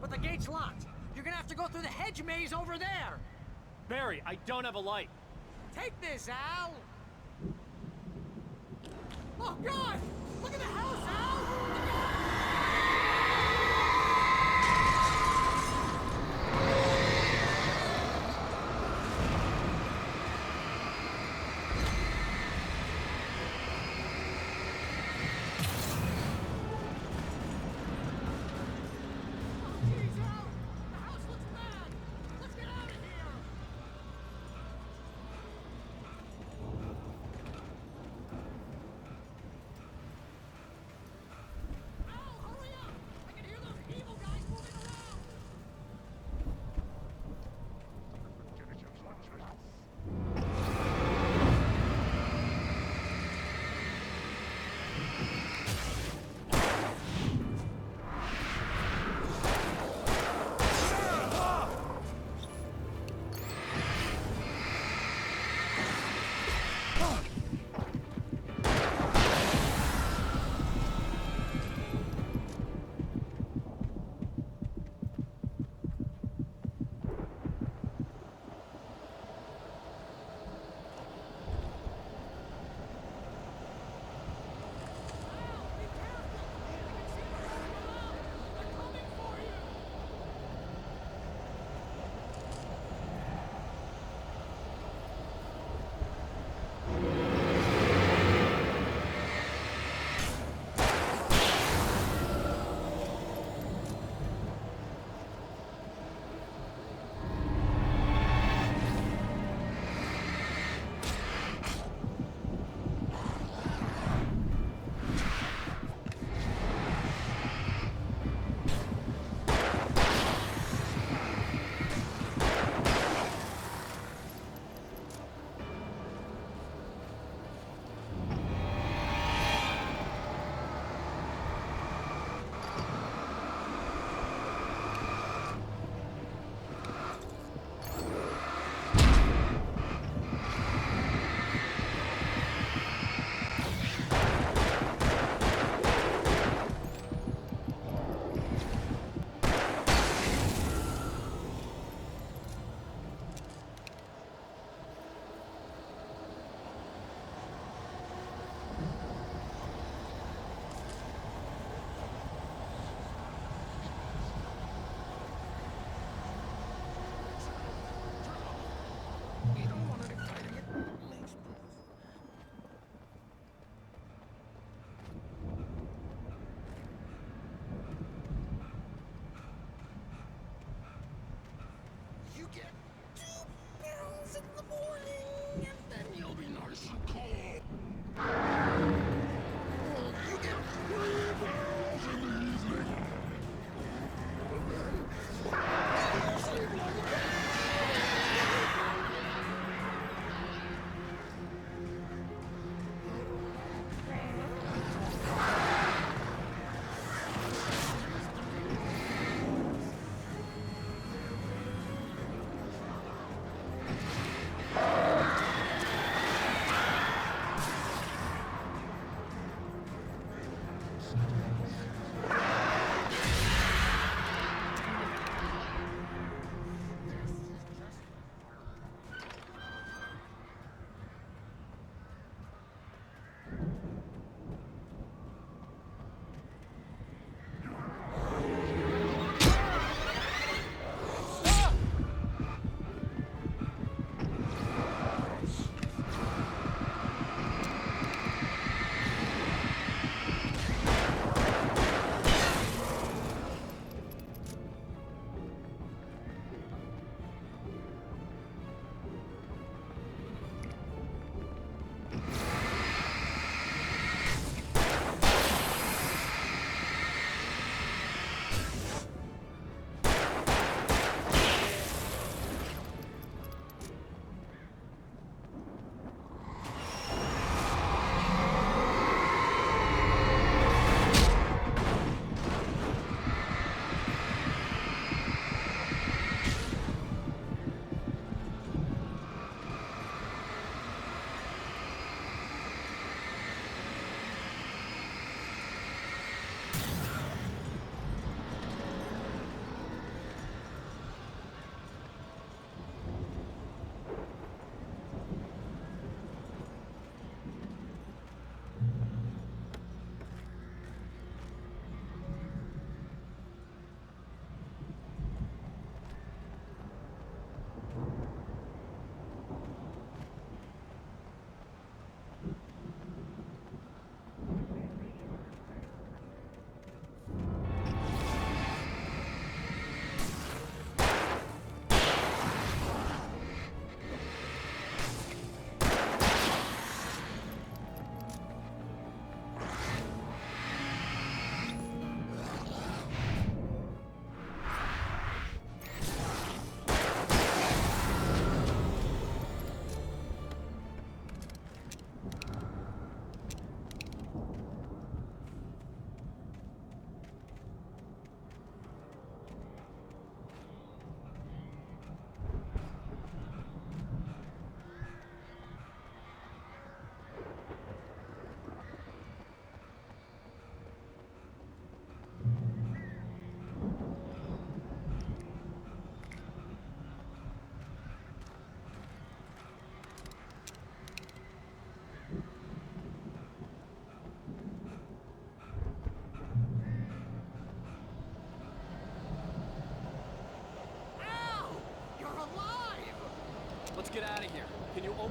[SPEAKER 2] but the gate's locked. You're gonna have to go through the hedge maze over there.
[SPEAKER 22] Barry, I don't have a light.
[SPEAKER 2] Take this, Al. Oh, God! Look at the house, Al!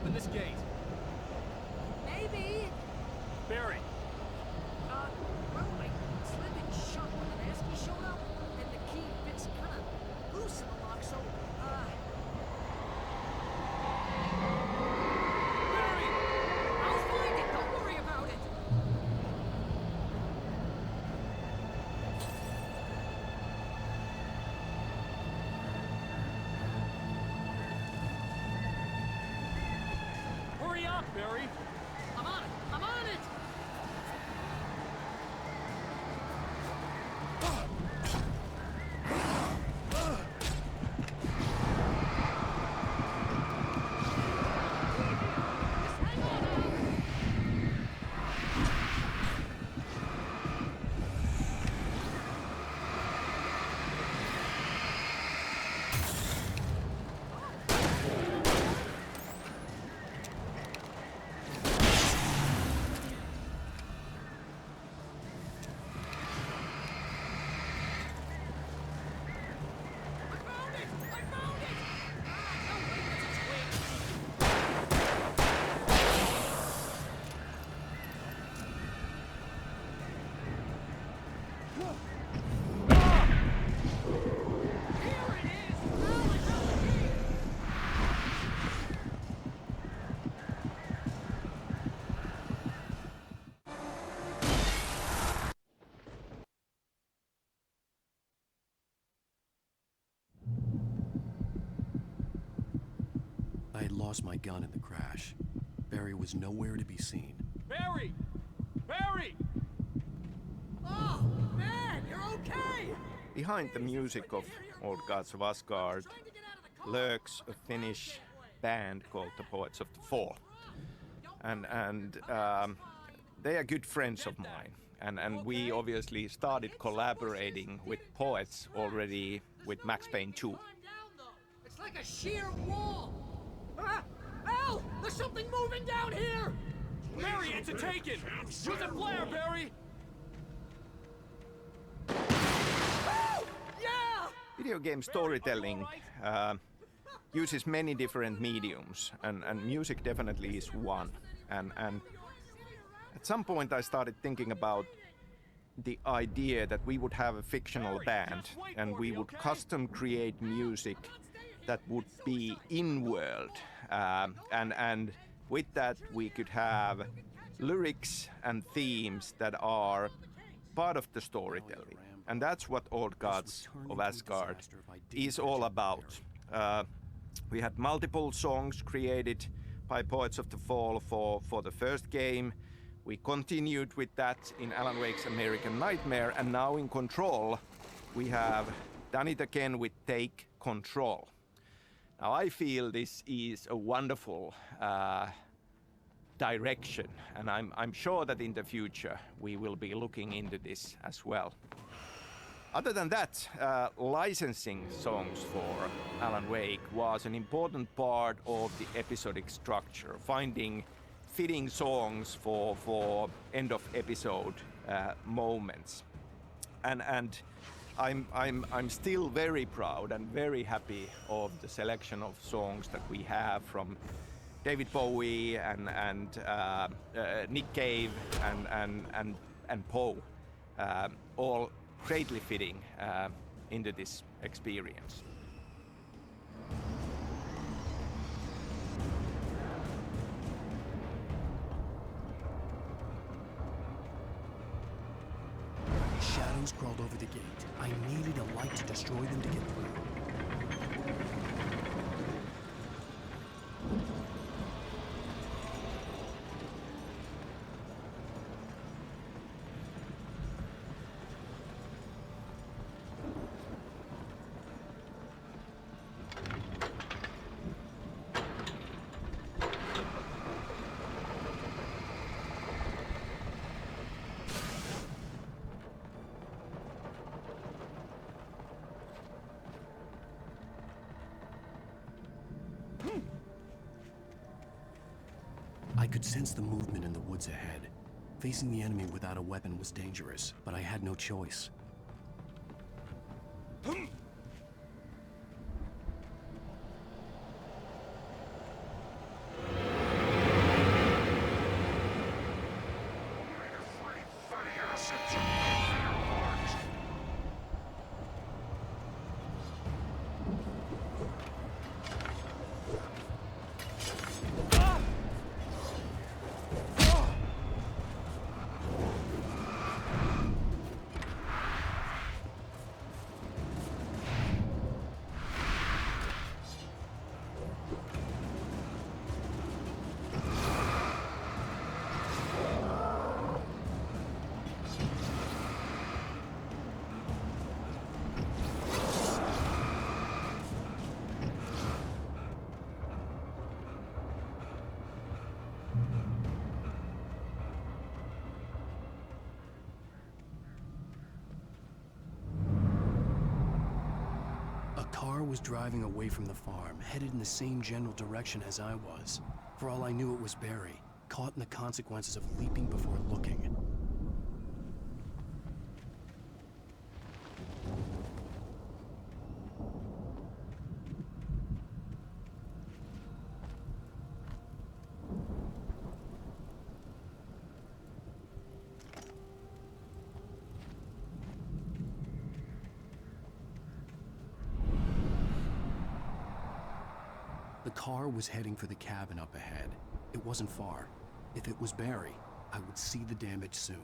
[SPEAKER 3] open this gate?
[SPEAKER 2] Maybe.
[SPEAKER 3] Barry.
[SPEAKER 2] Well, I slammed it shut when the Nasty showed up, and the key fits kind of loose in the lock, so, Barry! I'll find it, don't worry about it!
[SPEAKER 3] Hurry up, Barry!
[SPEAKER 2] I'm on it! I'm on it!
[SPEAKER 5] I had lost my gun in the crash. Barry was nowhere to be seen.
[SPEAKER 3] Barry! Barry!
[SPEAKER 2] Oh, man, you're okay!
[SPEAKER 1] Behind the music of Old Gods of Asgard lurks a Finnish band called the Poets of the Fall. And they are good friends of mine. And we obviously started collaborating with Poets already with Max Payne 2.
[SPEAKER 2] It's like a sheer wall! Al! There's something moving down here!
[SPEAKER 3] Barry, it's a taken! Use a flare, Barry!
[SPEAKER 2] Yeah!
[SPEAKER 1] Video game storytelling uses many different mediums, and music definitely is one. And at some point I started thinking about the idea that we would have a fictional band and we would custom create music that would be in-world, and with that we could have lyrics and themes that are part of the storytelling. And that's what Old Gods of Asgard is all about. We had multiple songs created by Poets of the Fall for the first game. We continued with that in Alan Wake's American Nightmare, and now in Control we have done it again with Take Control. Now I feel this is a wonderful direction, and I'm sure that in the future we will be looking into this as well. Other than that, licensing songs for Alan Wake was an important part of the episodic structure, finding fitting songs for end of episode moments, and I'm still very proud and very happy of the selection of songs that we have from David Bowie and Nick Cave and Poe, all greatly fitting into this experience.
[SPEAKER 17] Shadows crawled over the gate. I needed a light to destroy them to get through. I could sense the movement in the woods ahead. Facing the enemy without a weapon was dangerous, but I had no choice. car was driving away from the farm, headed in the same general direction as I was. For all I knew, it was Barry, caught in the consequences of leaping before looking. The car was heading for the cabin up ahead. It wasn't far. If it was Barry, I would see the damage soon.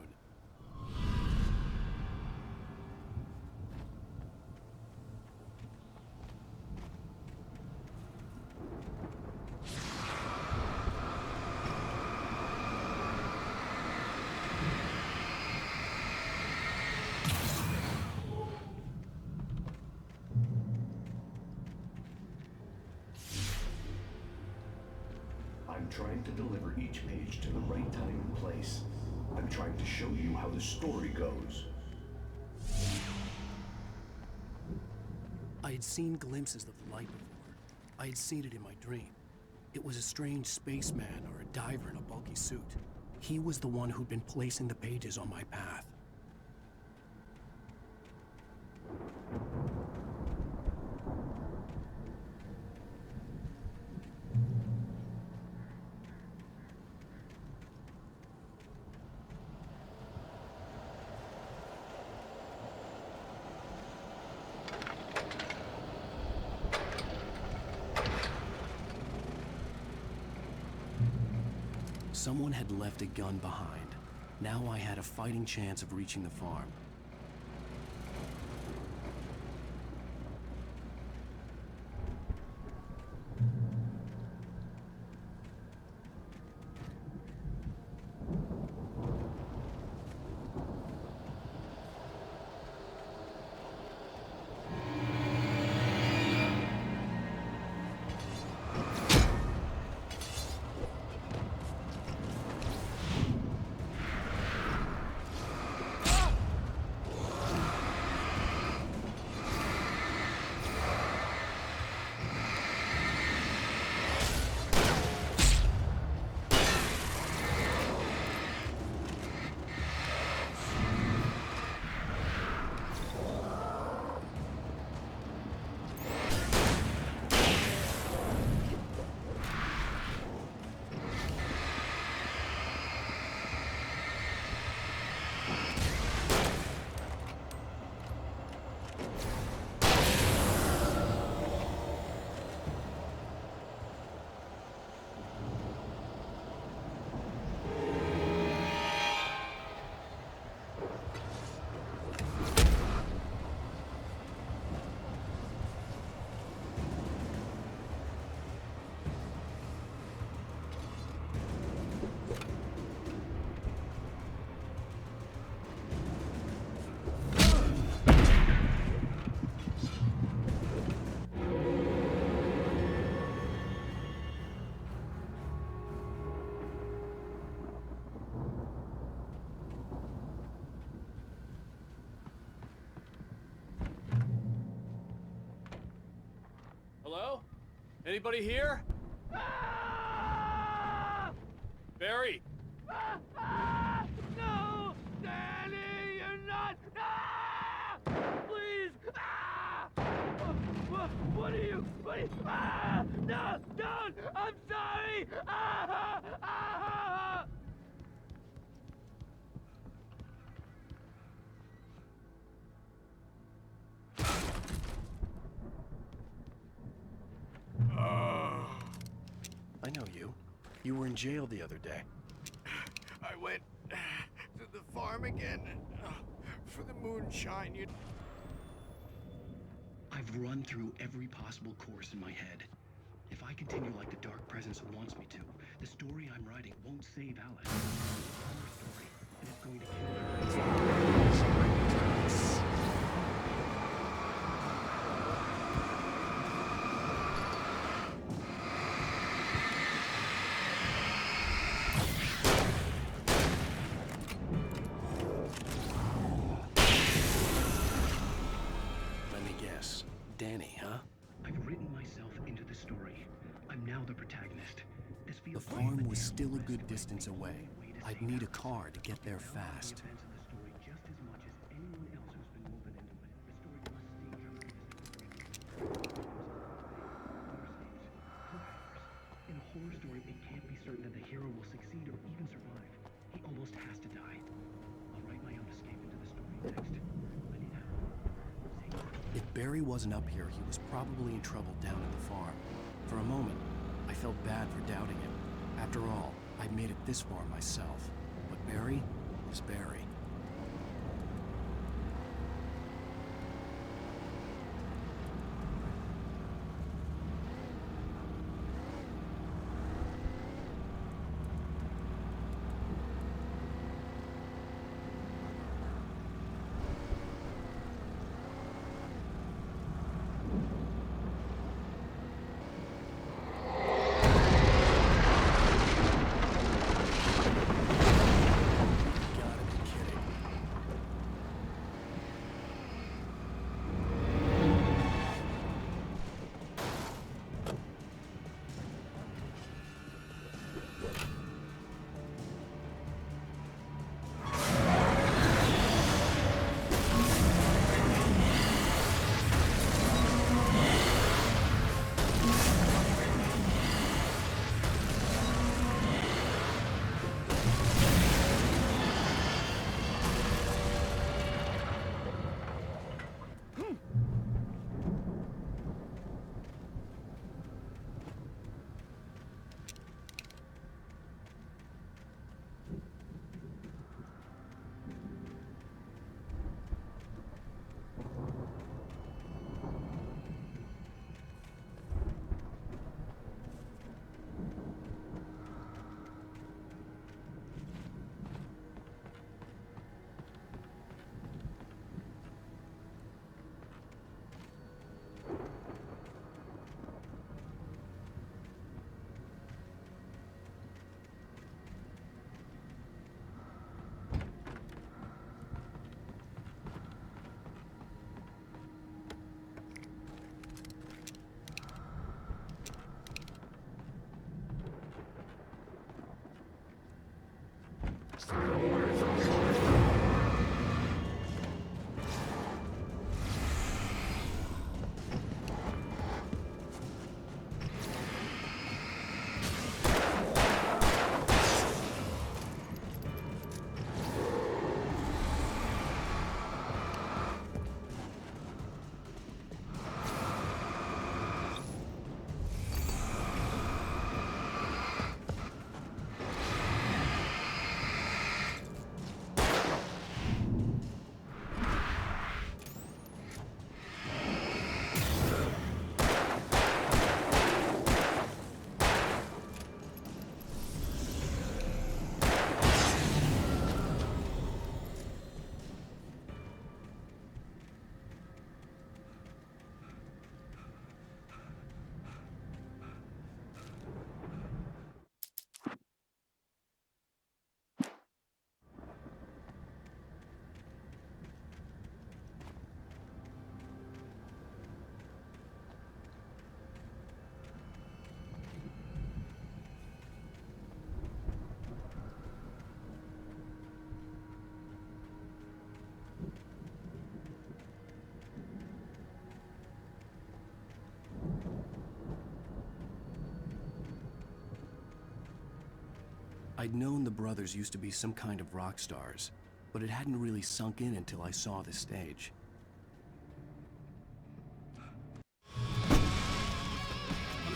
[SPEAKER 15] I'm trying to deliver each page to the right time and place. I'm trying to show you how the story goes.
[SPEAKER 17] I had seen glimpses of the light before. I had seen it in my dream. It was a strange spaceman or a diver in a bulky suit. He was the one who'd been placing the pages on my path. Someone had left a gun behind. Now I had a fighting chance of reaching the farm.
[SPEAKER 3] Hello? Anybody here? Barry!
[SPEAKER 14] No! Danny, you're not! Please! What are you? No! Don't! I'm sorry!
[SPEAKER 17] I know you. You were in jail the other day.
[SPEAKER 10] I went to the farm again for the moonshine.
[SPEAKER 15] I've run through every possible course in my head. If I continue like the Dark Presence wants me to, the story I'm writing won't save Alice. It's her story, and it's going to kill her.
[SPEAKER 17] Let me guess. Danny, huh?
[SPEAKER 15] the protagonist. This
[SPEAKER 17] The
[SPEAKER 15] feels
[SPEAKER 17] farm was still a good distance away. I'd need a car to get there fast.
[SPEAKER 15] just as much as anyone else who's been woven into it. The story must stay true to the in a horror story, it can't be certain that the hero will succeed or even survive. He almost has to die. I'll write my own escape into the story next.
[SPEAKER 17] If Barry wasn't up here, he was probably in trouble down at the farm. For a moment, I felt bad for doubting him. After all, I'd made it this far myself. But Barry is Barry. I'd known the brothers used to be some kind of rock stars, but it hadn't really sunk in until I saw the stage.
[SPEAKER 3] I'm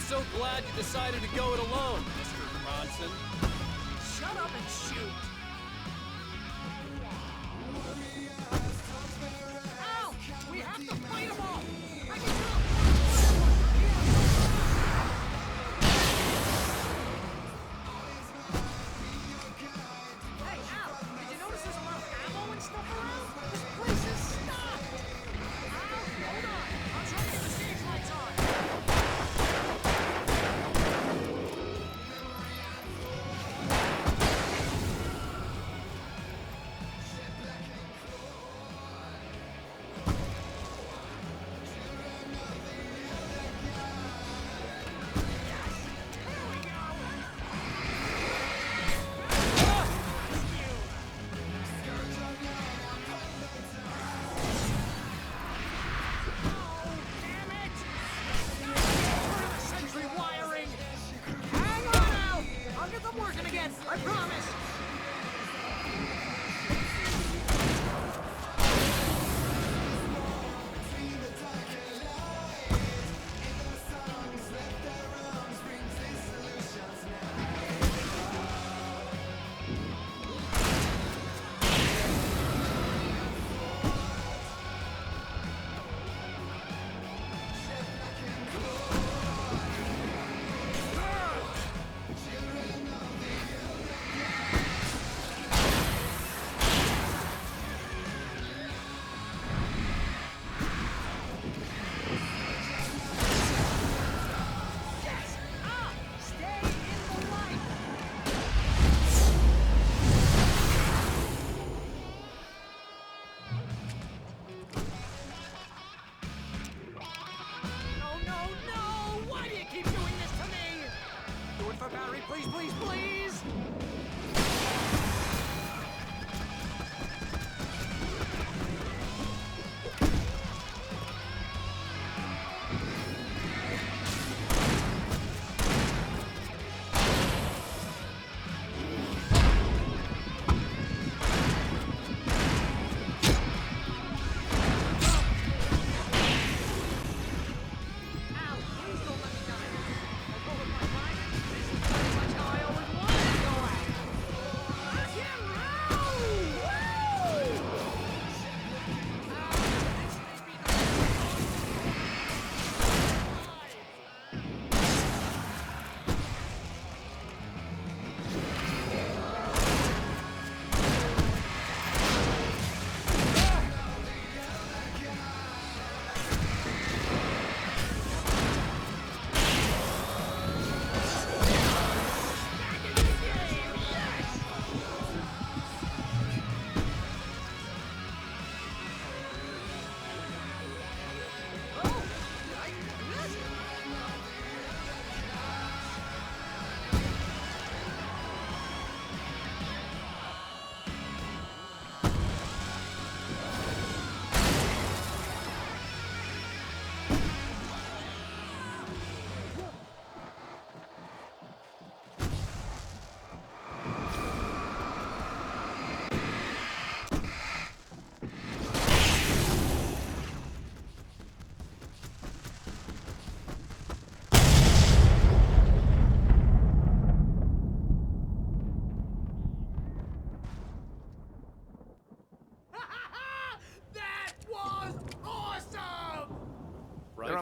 [SPEAKER 3] so glad you decided to go it alone, Mr. Bronson.
[SPEAKER 2] Shut up and shoot! Ow! We have to fight them all! I can do Hey, Al! Did you notice there's a lot of ammo and stuff around? This place is stocked! Al, hold on! I'm trying to get the stage lights on!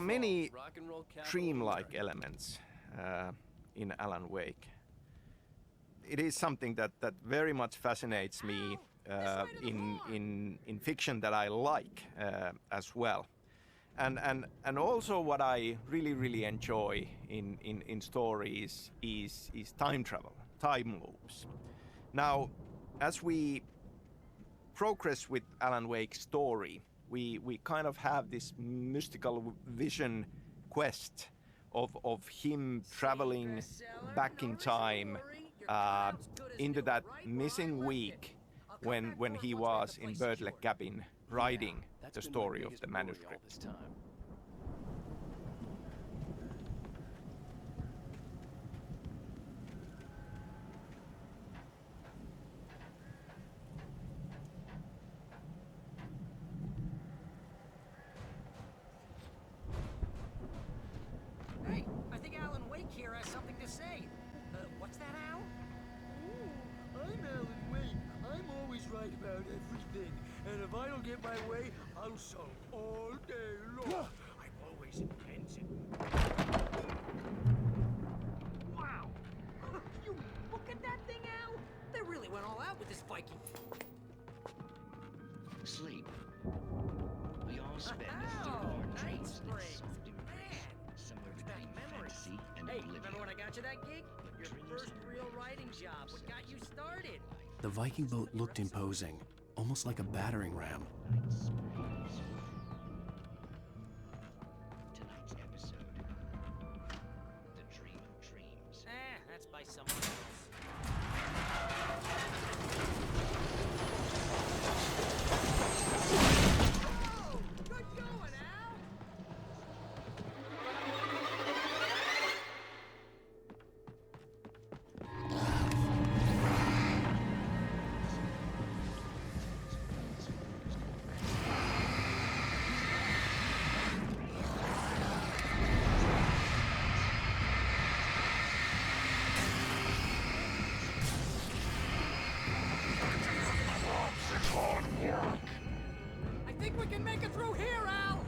[SPEAKER 1] many
[SPEAKER 3] rock and roll capital
[SPEAKER 1] dreamlike elements in Alan Wake. It is something that very much fascinates me in fiction that I like as well. And also what I really enjoy in stories is time travel, time loops. Now, as we progress with Alan Wake's story, we kind of have this mystical vision quest of him traveling back in time into that missing week when he was in Birdleg Cabin writing the story of the manuscript.
[SPEAKER 2] Hey, I think Alan Wake here has something to say. What's that, Al?
[SPEAKER 14] Ooh, I'm Alan Wake. I'm always right about everything. And if I don't get my way, I'll sulk all day long. I'm always inventing.
[SPEAKER 2] Wow! You look at that thing, Al? They really went all out with this Viking.
[SPEAKER 15] Sleep. We all spend a third of our dreams in soft embrace, somewhere between fantasy and
[SPEAKER 2] Hey,
[SPEAKER 15] oblivion.
[SPEAKER 2] remember when I got you that gig? Your first real writing job. What got you started?
[SPEAKER 5] The Viking boat looked imposing, almost like a battering ram.
[SPEAKER 15] Tonight's episode, The Dream of Dreams.
[SPEAKER 2] That's by someone else. Oh, good going, Al! I think we can make it through here, Al!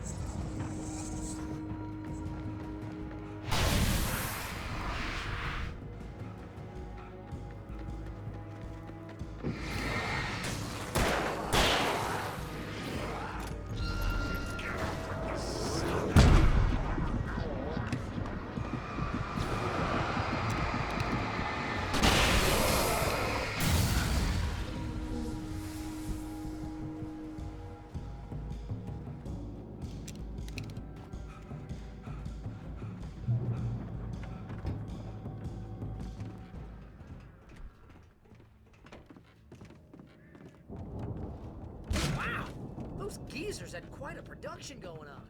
[SPEAKER 2] Those geezers had quite a production going on.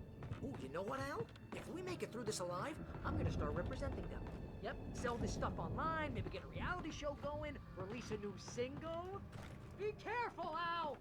[SPEAKER 2] Ooh, you know what, Al? If we make it through this alive, I'm gonna start representing them. Yep, sell this stuff online, maybe get a reality show going, release a new single. Be careful, Al!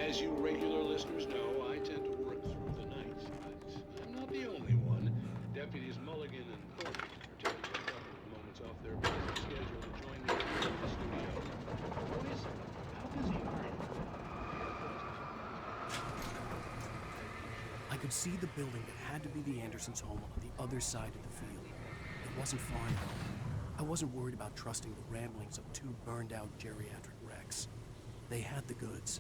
[SPEAKER 6] As you regular listeners know, I tend to work through the night, but I'm not the only one. Deputies Mulligan and Thornton are taking a couple of moments off their busy schedule to join me here in the studio. Boys, how busy are you?
[SPEAKER 5] I could see the building that had to be the Andersons' home on the other side of the field. It wasn't far enough. I wasn't worried about trusting the ramblings of two burned-out geriatric wrecks. They had the goods.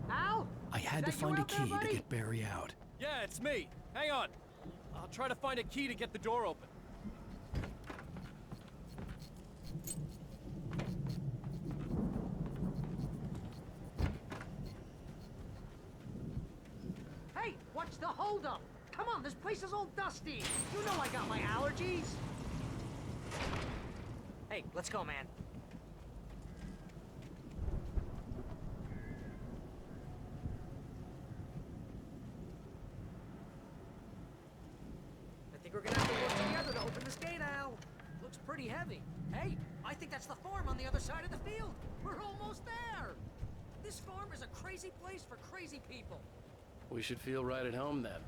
[SPEAKER 2] Al?
[SPEAKER 17] I had to find a key to get Barry out.
[SPEAKER 3] Yeah, it's me. Hang on. I'll try to find a key to get the door open.
[SPEAKER 2] Hey, what's the holdup? Come on, this place is all dusty. You know I got my allergies. Hey, let's go, man. I think we're gonna have to work together to open this gate, Al. Looks pretty heavy. Hey, I think that's the farm on the other side of the field. We're almost there. This farm is a crazy place for crazy people.
[SPEAKER 5] We should feel right at home then.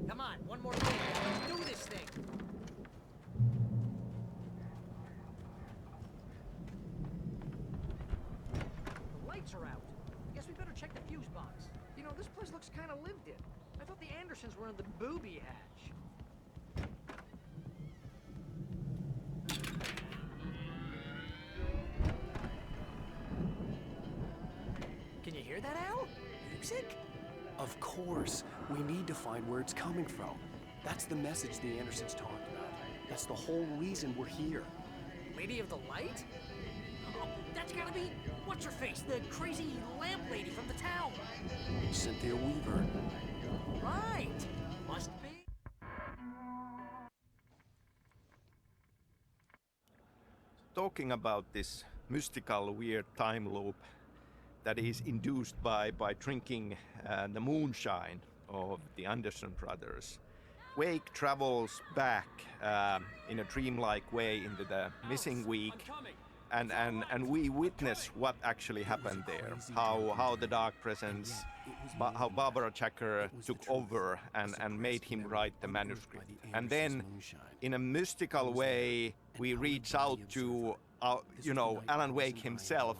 [SPEAKER 2] Come on, one more thing. Let's do this thing. The lights are out. Guess we better check the fuse box. You know, this place looks kind of lived in. I thought the Andersons were in the booby hatch. Can you hear that, Al? Music?
[SPEAKER 17] Of course. We need to find where it's coming from. That's the message the Andersons talked about. That's the whole reason we're here.
[SPEAKER 2] Lady of the Light? Oh, that's gotta be... What's her face? The crazy lamp lady from the town.
[SPEAKER 17] Cynthia Weaver.
[SPEAKER 2] Right. Must be.
[SPEAKER 1] Talking about this mystical, weird time loop that is induced by drinking the moonshine of the Anderson brothers. Wake travels back in a dreamlike way into the missing week, and we witness what actually happened there. How the Dark Presence, how Barbara Jagger took over and made him write the manuscript. And then, in a mystical way, we reach out to, Alan Wake himself,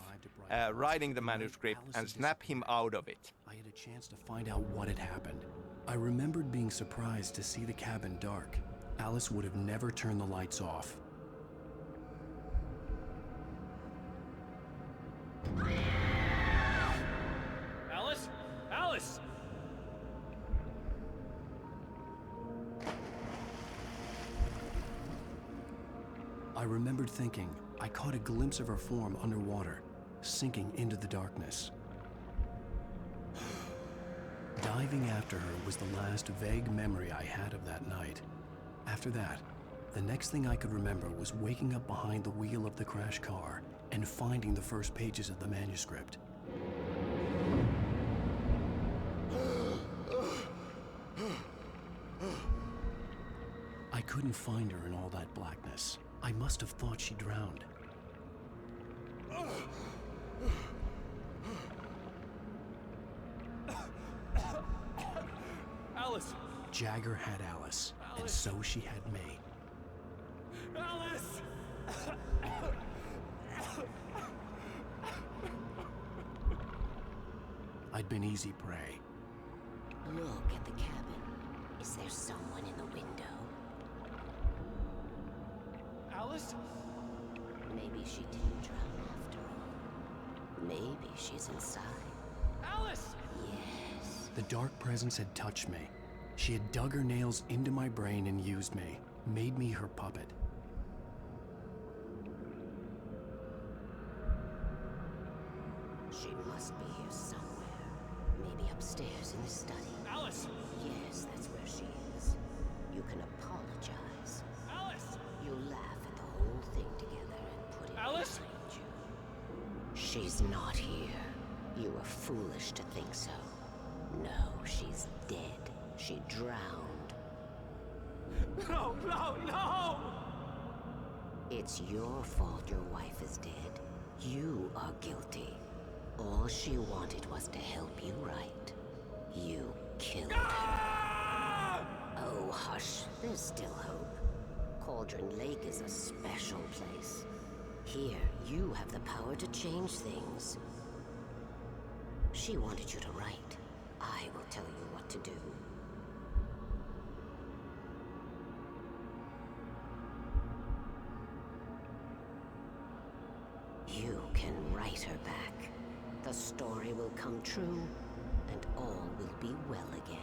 [SPEAKER 1] writing the manuscript and snap him out of it.
[SPEAKER 17] I had a chance to find out what had happened. I remembered being surprised to see the cabin dark. Alice would have never turned the lights off.
[SPEAKER 3] Alice? Alice!
[SPEAKER 17] I remembered thinking I caught a glimpse of her form underwater, sinking into the darkness. Diving after her was the last vague memory I had of that night. After that, the next thing I could remember was waking up behind the wheel of the crash car and finding the first pages of the manuscript. I couldn't find her in all that blackness. I must have thought she drowned.
[SPEAKER 3] Alice!
[SPEAKER 17] Jagger had Alice, and so she had me.
[SPEAKER 3] Alice!
[SPEAKER 17] I'd been easy prey.
[SPEAKER 18] Look at the cabin. Is there someone in the window?
[SPEAKER 3] Alice?
[SPEAKER 18] Maybe she didn't drown after all. Maybe she's inside.
[SPEAKER 3] Alice!
[SPEAKER 18] Yes.
[SPEAKER 17] The Dark Presence had touched me. She had dug her nails into my brain and used me, made me her puppet.
[SPEAKER 18] She must be here somewhere. Maybe upstairs in the study.
[SPEAKER 3] Alice!
[SPEAKER 18] Yes,
[SPEAKER 13] She's not here. You were foolish to think so. No, she's dead. She drowned.
[SPEAKER 21] No, no, no!
[SPEAKER 13] It's your fault your wife is dead. You are guilty. All she wanted was to help you right. You killed her. Oh, hush. There's still hope. Cauldron Lake is a special place. Here, you have the power to change things. She wanted you to write. I will tell you what to do. You can write her back. The story will come true, and all will be well again.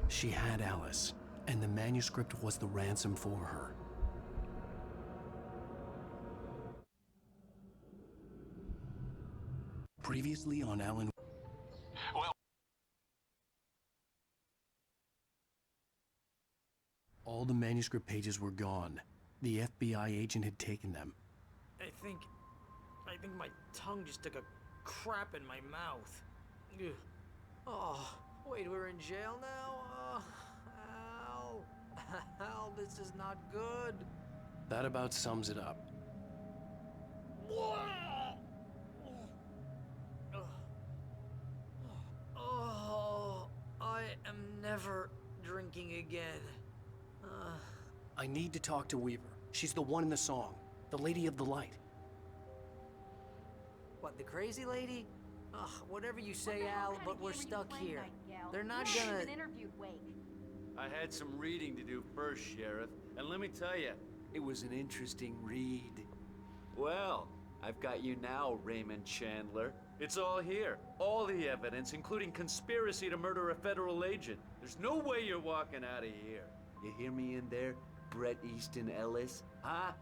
[SPEAKER 5] She had Alice, and the manuscript was the ransom for her. Previously on Alan...
[SPEAKER 21] Well...
[SPEAKER 5] All the manuscript pages were gone. The FBI agent had taken them.
[SPEAKER 2] I think my tongue just took a crap in my mouth. Ugh. Oh, wait, we're in jail now? Al. Al, this is not good.
[SPEAKER 5] That about sums it up.
[SPEAKER 2] Oh, I am never drinking again.
[SPEAKER 5] I need to talk to Weaver. She's the one in the song. The Lady of the Light.
[SPEAKER 2] What, the crazy lady? Ugh, whatever you say, Al, but we're stuck here. They're not gonna...
[SPEAKER 3] I had some reading to do first, Sheriff, and let me tell you, it was an interesting read. Well, I've got you now, Raymond Chandler. It's all here. All the evidence, including conspiracy to murder a federal agent. There's no way you're walking out of here. You hear me in there, Bret Easton Ellis? Huh?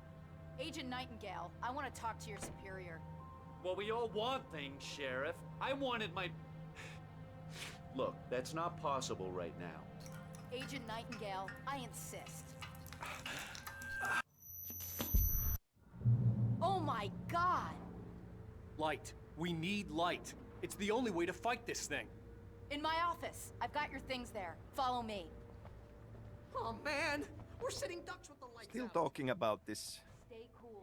[SPEAKER 20] Agent Nightingale, I want to talk to your superior.
[SPEAKER 3] Well, we all want things, Sheriff. I wanted my... Look, that's not possible right now.
[SPEAKER 20] Agent Nightingale, I insist. Oh my God!
[SPEAKER 17] Light. We need light. It's the only way to fight this thing.
[SPEAKER 20] In my office. I've got your things there. Follow me.
[SPEAKER 2] Oh man! We're sitting ducks with the lights
[SPEAKER 1] Still
[SPEAKER 2] out.
[SPEAKER 1] talking about this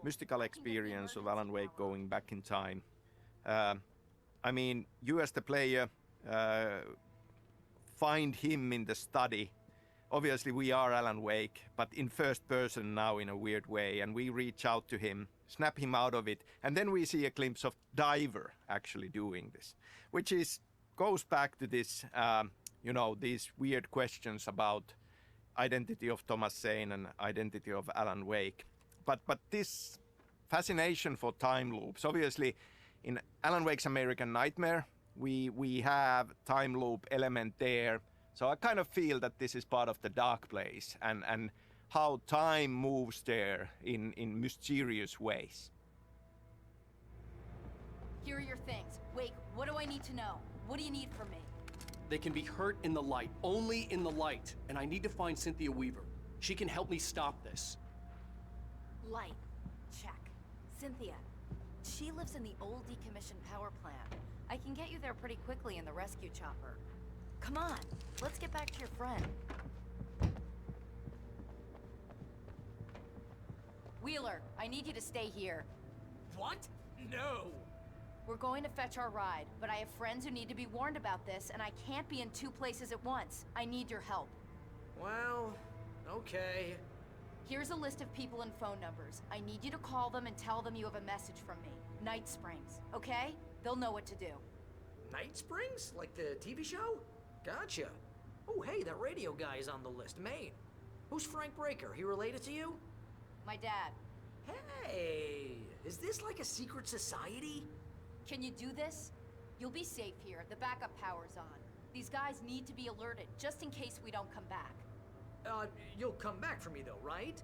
[SPEAKER 1] mystical experience of Alan Wake going back in time. I mean, you as the player find him in the study. Obviously we are Alan Wake, but in first person now in a weird way, and we reach out to him, snap him out of it, and then we see a glimpse of Diver actually doing this, which goes back to this, you know, these weird questions about identity of Thomas Zane and identity of Alan Wake. But this fascination for time loops, obviously in Alan Wake's American Nightmare, we have time loop element there. So I kind of feel that this is part of the dark place and how time moves there in mysterious ways.
[SPEAKER 20] Here are your things. Wake, what do I need to know? What do you need from me?
[SPEAKER 17] They can be hurt in the light, only in the light. And I need to find Cynthia Weaver. She can help me stop this.
[SPEAKER 20] Light. Check. Cynthia. She lives in the old decommissioned power plant. I can get you there pretty quickly in the rescue chopper. Come on, let's get back to your friend. Wheeler, I need you to stay here.
[SPEAKER 2] What? No!
[SPEAKER 20] We're going to fetch our ride, but I have friends who need to be warned about this, and I can't be in two places at once. I need your help.
[SPEAKER 2] Well, okay.
[SPEAKER 20] Here's a list of people and phone numbers. I need you to call them and tell them you have a message from me. Night Springs, okay? They'll know what to do.
[SPEAKER 2] Night Springs? Like the TV show? Gotcha. Oh, hey, that radio guy is on the list, Maine. Who's Frank Breaker? He related to you?
[SPEAKER 20] My dad.
[SPEAKER 2] Hey, is this like a secret society?
[SPEAKER 20] Can you do this? You'll be safe here. The backup power's on. These guys need to be alerted, just in case we don't come back.
[SPEAKER 2] You'll come back for me though, right?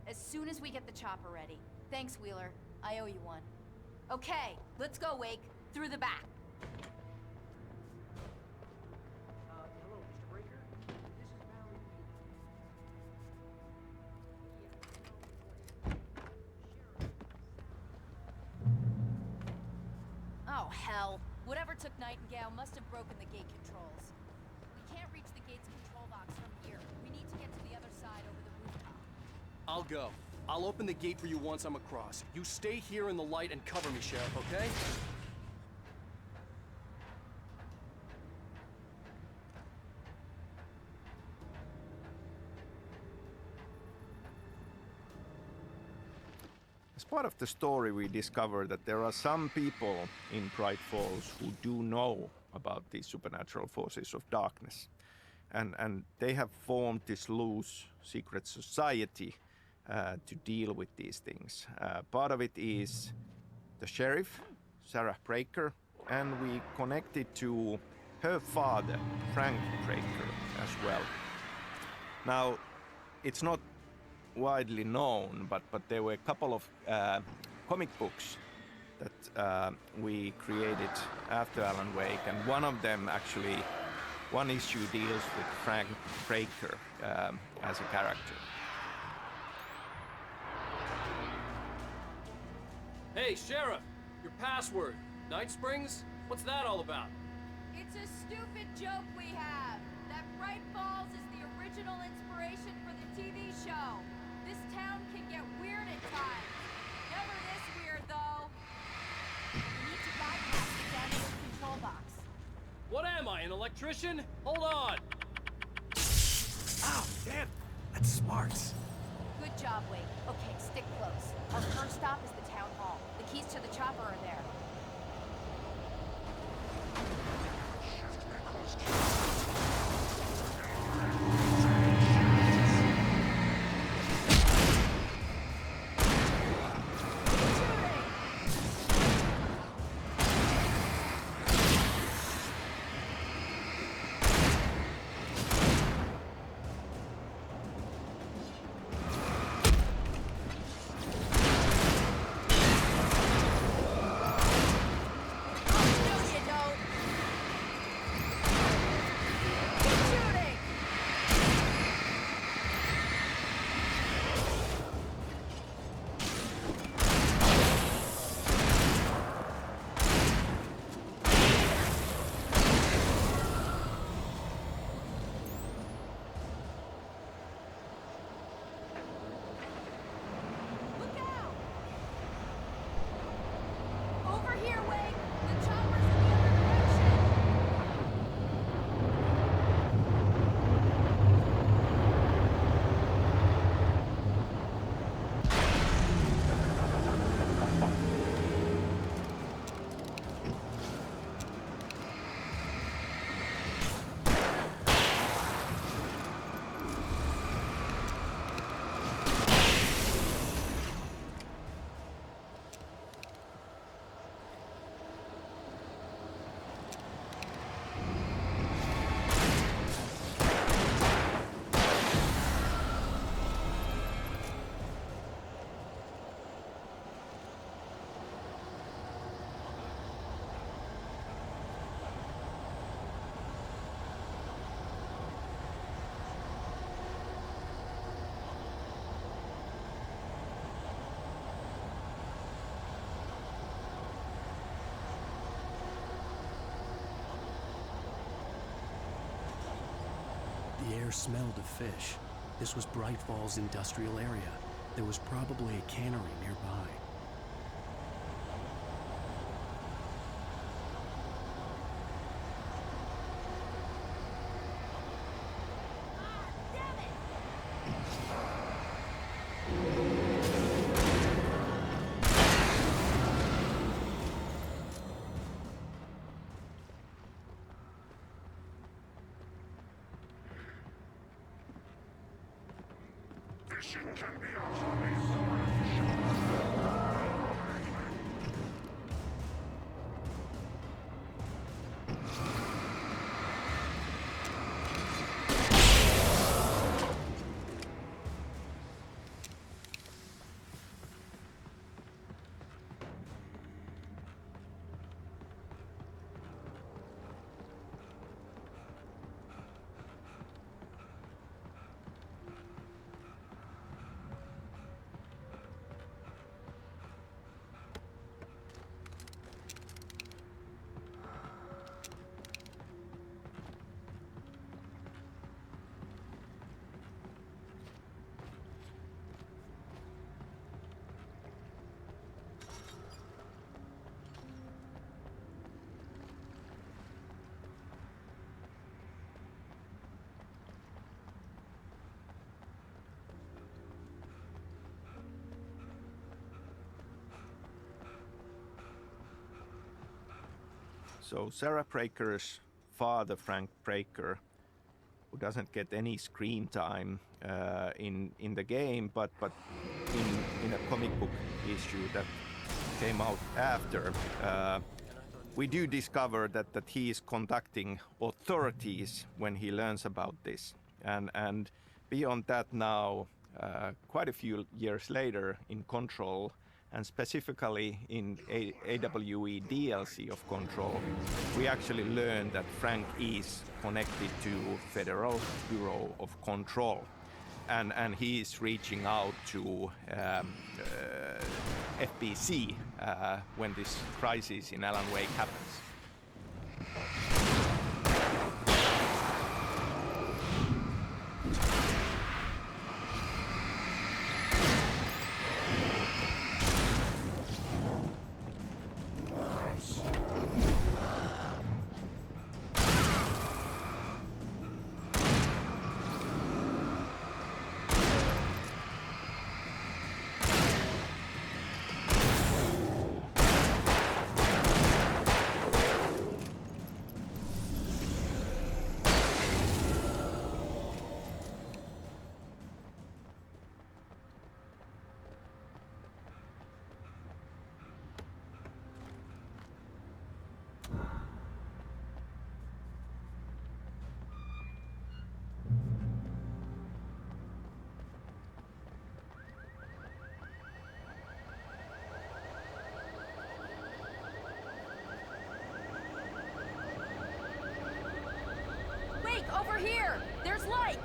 [SPEAKER 20] As soon as we get the chopper ready. Thanks, Wheeler. I owe you one. Okay, let's go, Wake. Through the back.
[SPEAKER 2] Hello, Mr. Breaker. This is Valerie.
[SPEAKER 20] hell? Whatever took Nightingale must have broken the gate controls. We can't reach the gate's control box from here. We need to get to the other side over the rooftop.
[SPEAKER 17] I'll go. I'll open the gate for you once I'm across. You stay here in the light and cover me, Sheriff, okay?
[SPEAKER 1] As part of the story, we discover that there are some people in Bright Falls who do know about these supernatural forces of darkness. And they have formed this loose secret society to deal with these things. Part of it is the sheriff, Sarah Breaker, and we connected to her father, Frank Breaker, as well. Now, it's not widely known, but there were a couple of comic books that we created after Alan Wake, and one of them actually, one issue deals with Frank Breaker as a character.
[SPEAKER 17] Hey, Sheriff! Your password. Night Springs? What's that all about?
[SPEAKER 20] It's a stupid joke we have. That Bright Falls is the original inspiration for the TV show. This town can get weird at times. Never this weird, though. We need to bypass the damaged control box.
[SPEAKER 17] What am I, an electrician? Hold on! Ow, damn! That's smart.
[SPEAKER 20] Good job, Wake. Okay, stick close. Our first stop is the town hall. The keys to the chopper are there.
[SPEAKER 5] The air smelled of fish. This was Bright Falls industrial area. There was probably a cannery nearby.
[SPEAKER 7] Ishin can be a
[SPEAKER 1] So Sarah Breaker's father, Frank Breaker, who doesn't get any screen time in the game, but in a comic book issue that came out after, we do discover that he is contacting authorities when he learns about this. And beyond that now, quite a few years later in Control, and specifically in AWE DLC of Control, we actually learn that Frank is connected to Federal Bureau of Control. And he is reaching out to FBC when this crisis in Alan Wake happens.
[SPEAKER 20] Over here! There's light!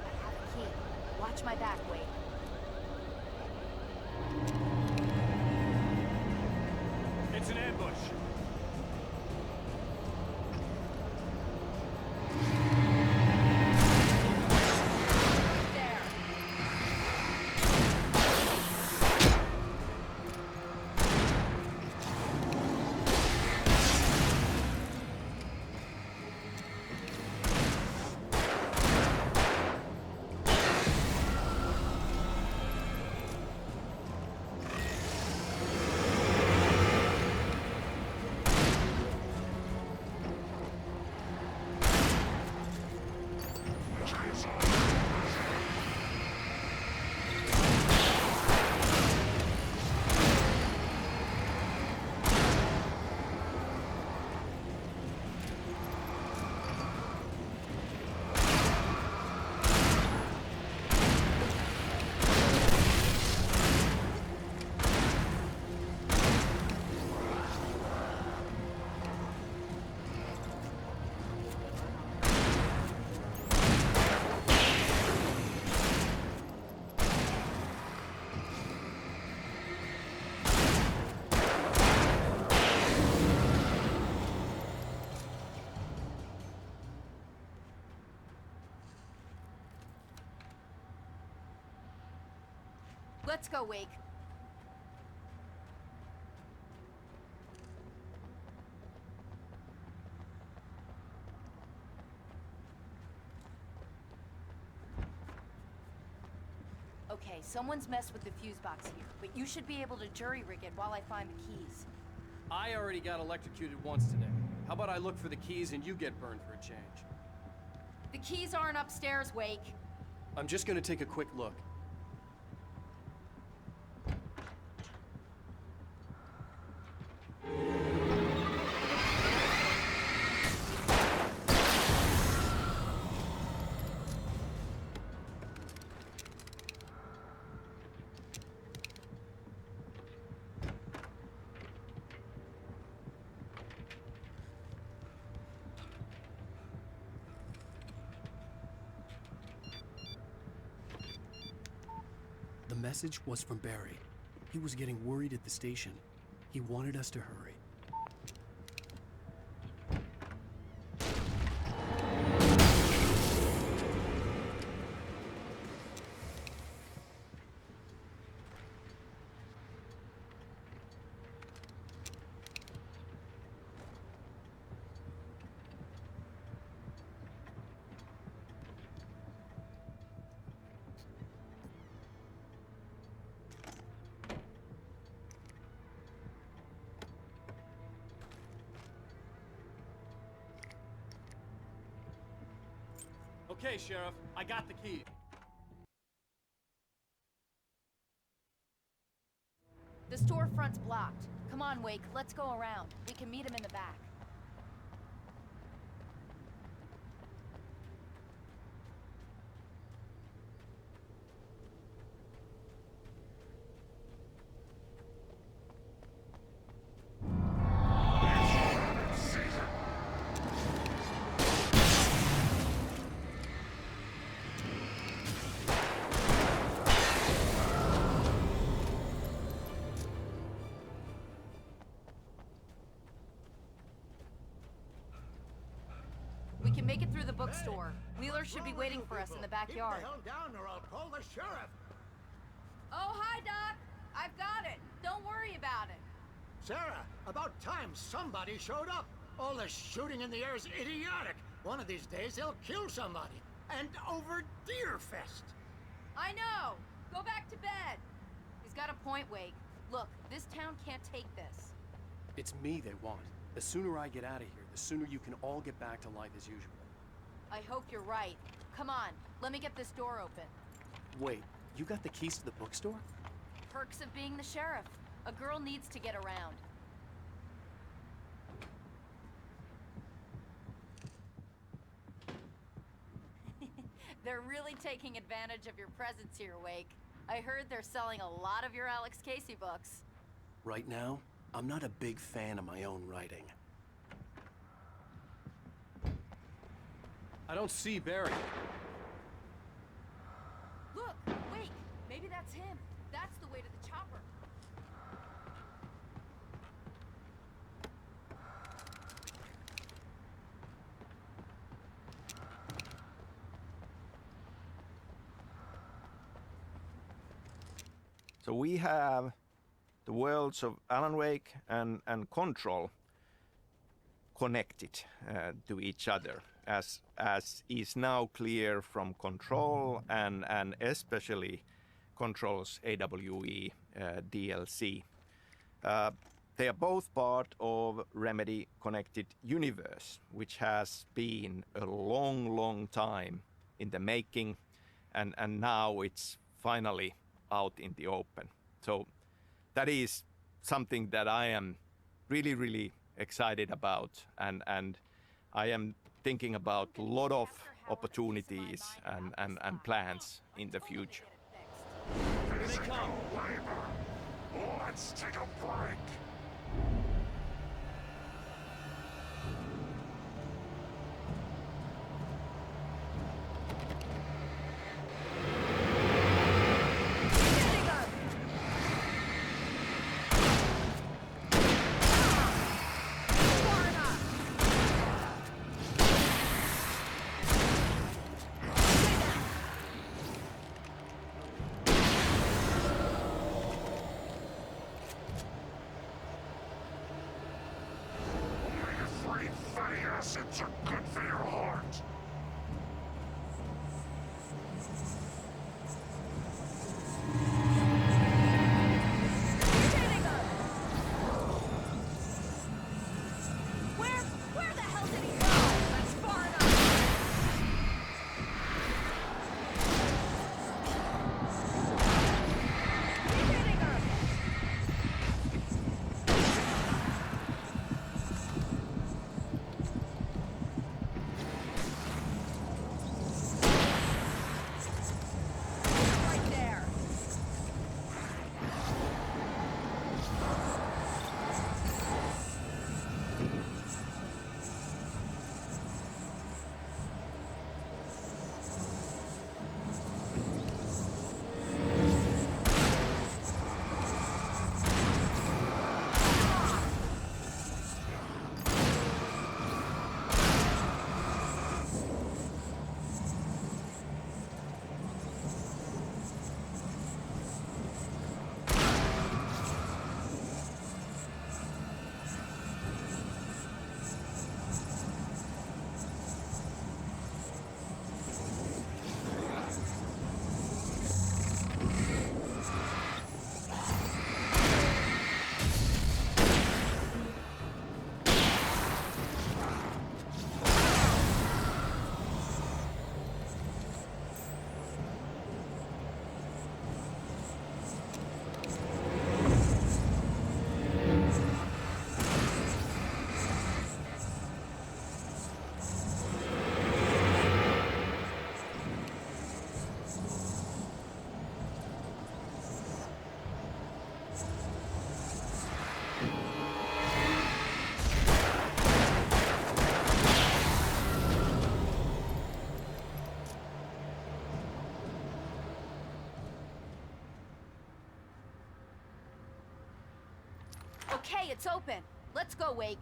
[SPEAKER 20] I have a key. Watch my back, Wade.
[SPEAKER 22] It's an ambush.
[SPEAKER 20] Let's go, Wake. Okay, someone's messed with the fuse box here, but you should be able to jury rig it while I find the keys.
[SPEAKER 17] I already got electrocuted once today. How about I look for the keys and you get burned for a change?
[SPEAKER 20] The keys aren't upstairs, Wake.
[SPEAKER 17] I'm just gonna take a quick look. The message was from Barry. He was getting worried at the station. He wanted us to hurry.
[SPEAKER 5] Okay, Sheriff. I got the key.
[SPEAKER 20] The storefront's blocked. Come on, Wake. Let's go around. We can meet him in the back. We can make it through the bookstore. Wheeler should be waiting for us in the backyard.
[SPEAKER 14] Keep the hell down or I'll call the sheriff.
[SPEAKER 20] Oh, hi, Doc. I've got it. Don't worry about it.
[SPEAKER 14] Sarah, about time somebody showed up. All the shooting in the air is idiotic. One of these days they'll kill somebody. And over Deerfest.
[SPEAKER 20] I know. Go back to bed. He's got a point, Wake. Look, this town can't take this.
[SPEAKER 17] It's me they want. The sooner I get out of here, the sooner you can all get back to life as usual.
[SPEAKER 20] I hope you're right. Come on, let me get this door open.
[SPEAKER 17] Wait, you got the keys to the bookstore?
[SPEAKER 20] Perks of being the sheriff. A girl needs to get around. They're really taking advantage of your presence here, Wake. I heard they're selling a lot of your Alex Casey books.
[SPEAKER 17] Right now, I'm not a big fan of my own writing. I don't see Barry.
[SPEAKER 20] Look, Wake, maybe that's him. That's the way to the chopper.
[SPEAKER 1] So we have the worlds of Alan Wake and Control connected to each other, as is now clear from Control and especially Control's AWE DLC. They are both part of Remedy Connected Universe, which has been a long time in the making, and now it's finally out in the open. So that is something that I am really excited about, and I am thinking about a lot of opportunities and plans in the future.
[SPEAKER 14] Here they come.
[SPEAKER 7] Let's take a break. Acids are good for your heart.
[SPEAKER 20] Where the hell did he go? That's far enough. Keep hitting her. Okay, it's open. Let's go, Wake.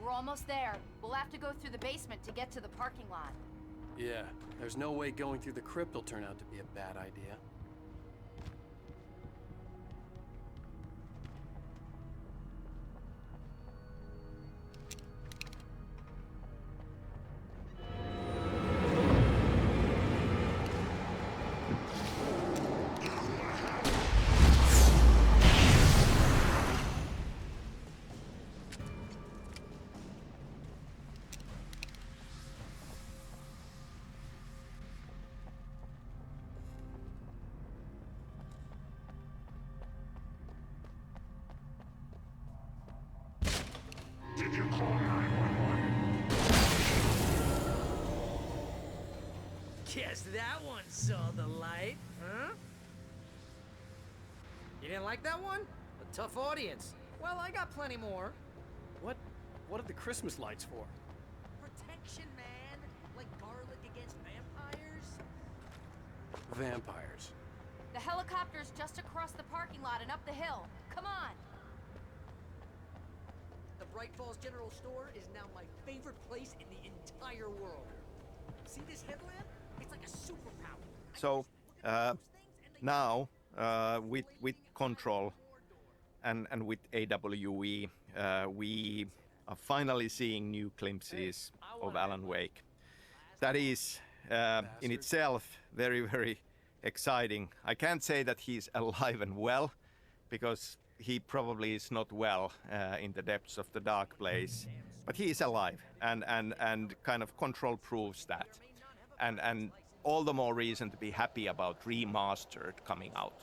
[SPEAKER 20] We're almost there. We'll have to go through the basement to get to the parking lot.
[SPEAKER 5] Yeah, there's no way going through the crypt will turn out to be a bad idea.
[SPEAKER 7] Did you call 911?
[SPEAKER 2] Guess that one saw the light, huh? You didn't like that one? A tough audience. Well, I got plenty more.
[SPEAKER 5] What are the Christmas lights for?
[SPEAKER 2] Protection, man. Like garlic against vampires.
[SPEAKER 5] Vampires.
[SPEAKER 20] The helicopter's just across the parking lot and up the hill. Come on!
[SPEAKER 2] The Bright Falls General Store is now my favorite place in the entire world. See this headlamp? It's like a superpower.
[SPEAKER 1] So now with Control and with AWE, we are finally seeing new glimpses of Alan Wake. That is in itself very, very exciting. I can't say that he's alive and well, because he probably is not well in the depths of the dark place, but he is alive, and kind of Control proves that, and all the more reason to be happy about Remastered coming out.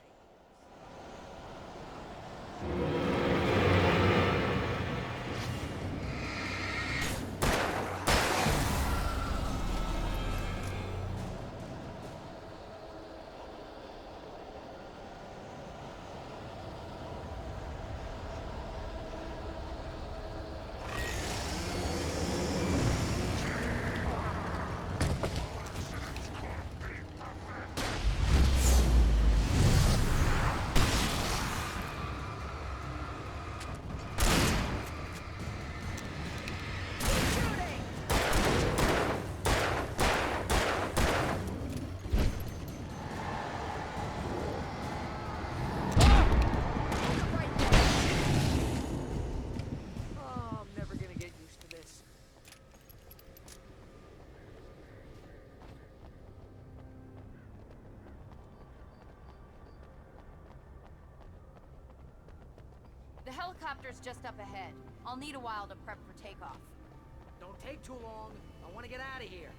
[SPEAKER 20] The helicopter's just up ahead. I'll need a while to prep for takeoff.
[SPEAKER 2] Don't take too long. I want to get out of here.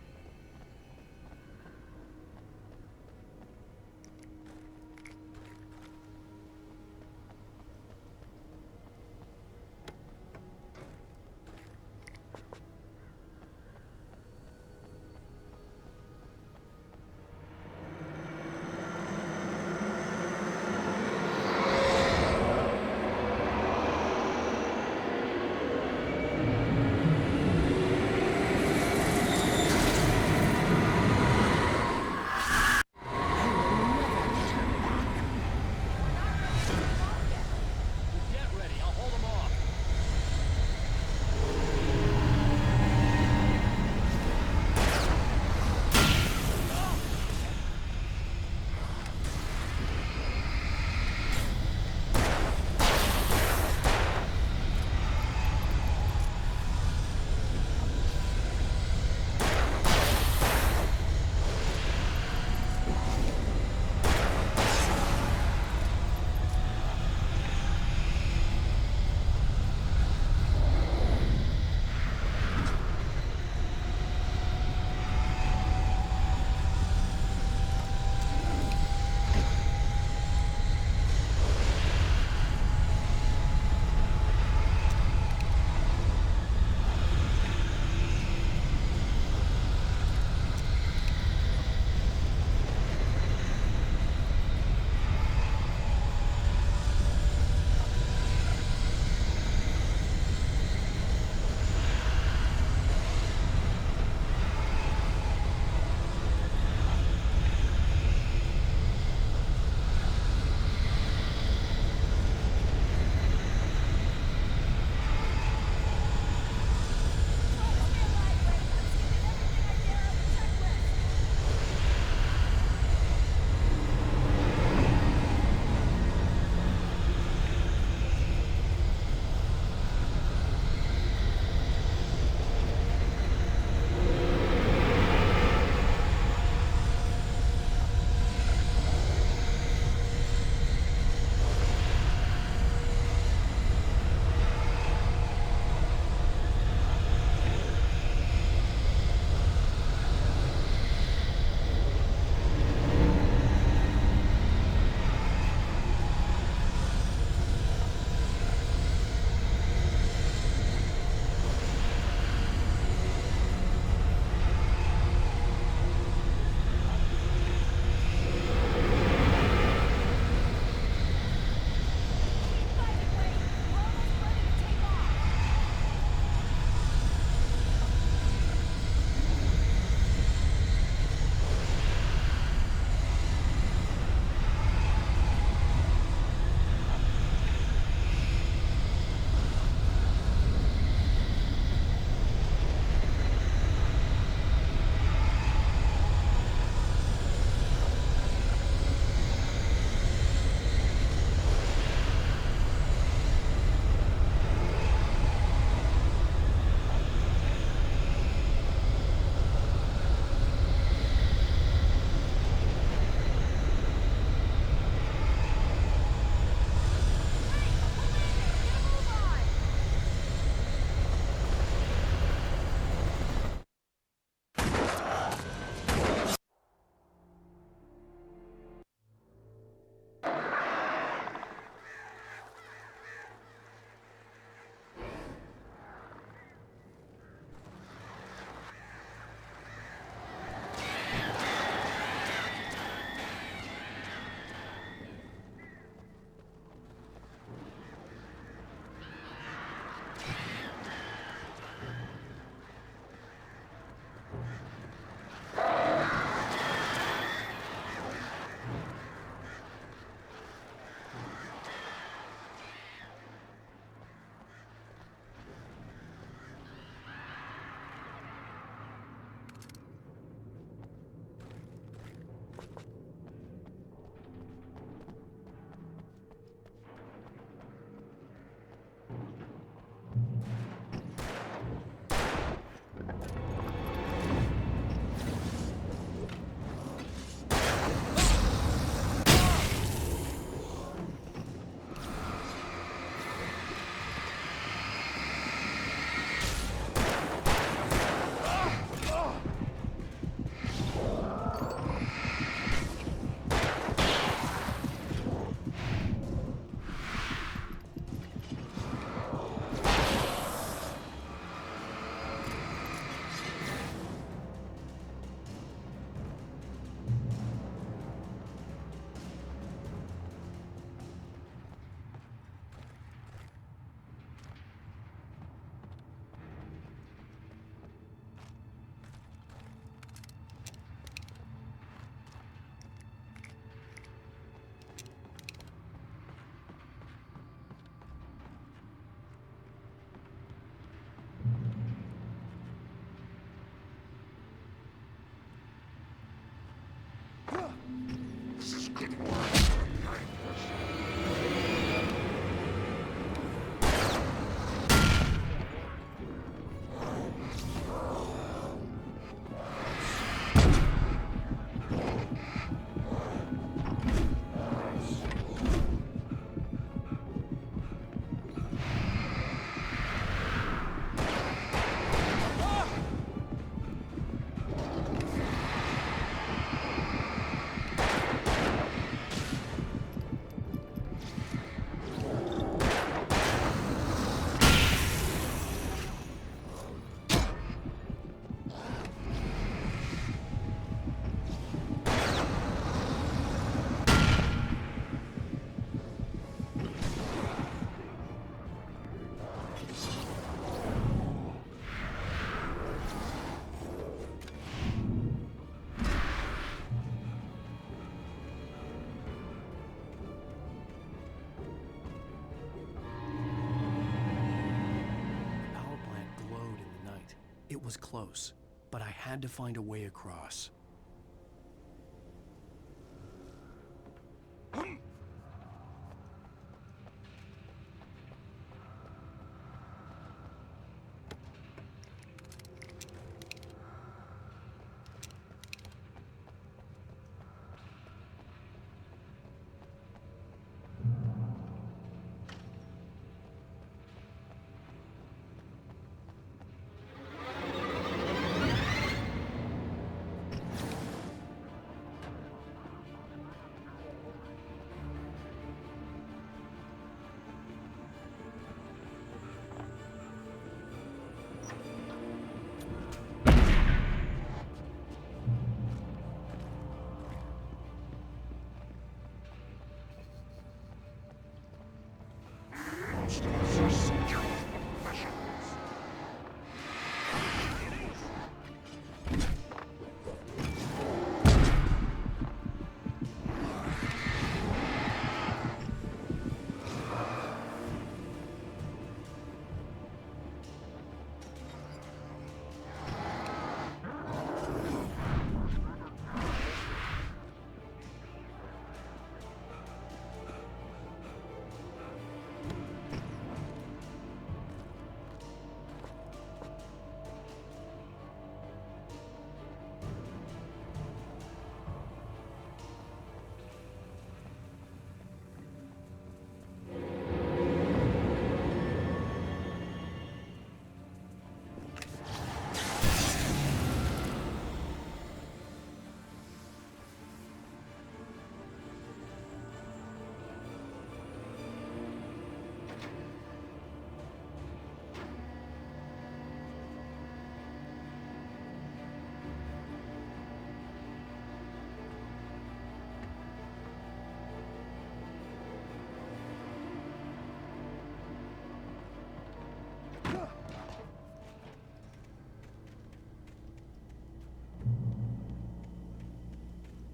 [SPEAKER 5] It was close, but I had to find a way across.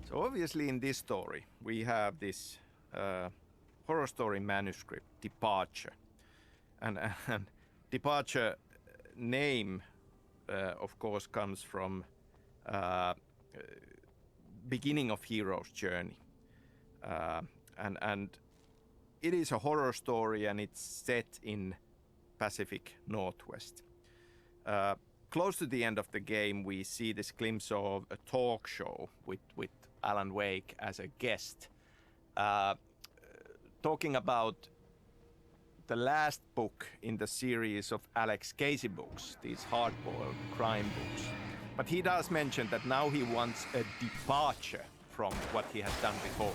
[SPEAKER 1] So obviously in this story, we have this horror story manuscript, Departure. And Departure name, of course, comes from beginning of hero's journey. And it is a horror story, and it's set in Pacific Northwest. Close to the end of the game, we see this glimpse of a talk show with Alan Wake as a guest, talking about the last book in the series of Alex Casey books, these hard-boiled crime books. But he does mention that now he wants a departure from what he has done before.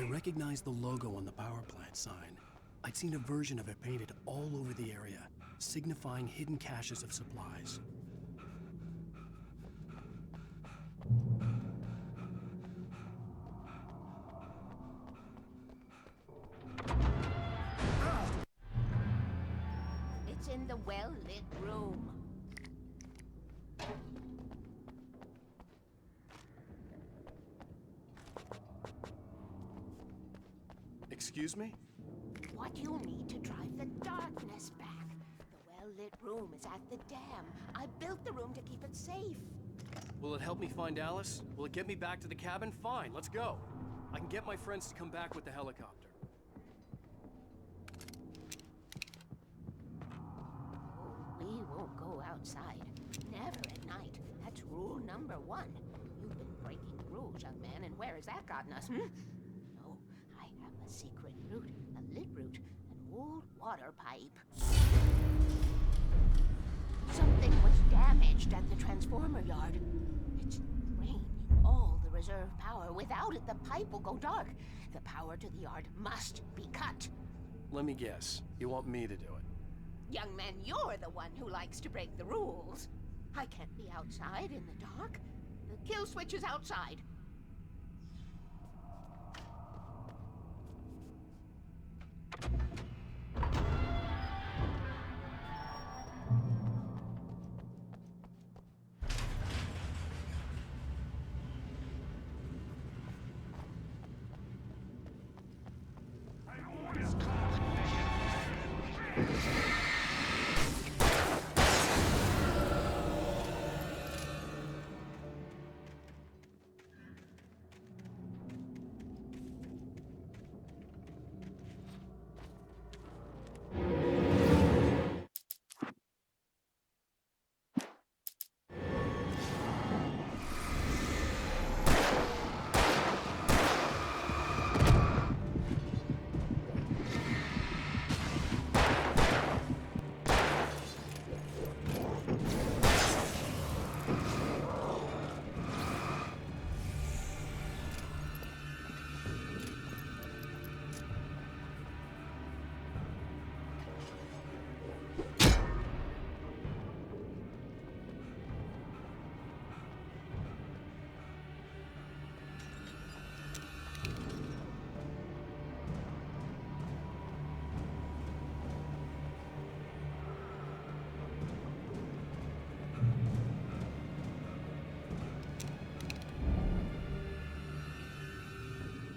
[SPEAKER 5] I recognized the logo on the power plant sign. I'd seen a version of it painted all over the area, signifying hidden caches of supplies.
[SPEAKER 13] It's in the well-lit room.
[SPEAKER 5] Excuse me?
[SPEAKER 13] What you need to drive the darkness back. The well-lit room is at the dam. I built the room to keep it safe.
[SPEAKER 17] Will it help me find Alice? Will it get me back to the cabin? Fine, let's go. I can get my friends to come back with the helicopter.
[SPEAKER 13] We won't go outside. Never at night. That's rule number 1. You've been breaking the rules, young man, and where has that gotten us, No, I have a secret route, a lit route, an old water pipe. Something was damaged at the transformer yard. It's draining all the reserve power. Without it, the pipe will go dark. The power to the yard must be cut.
[SPEAKER 17] Let me guess. You want me to do it?
[SPEAKER 13] Young man, you're the one who likes to break the rules. I can't be outside in the dark. The kill switch is outside.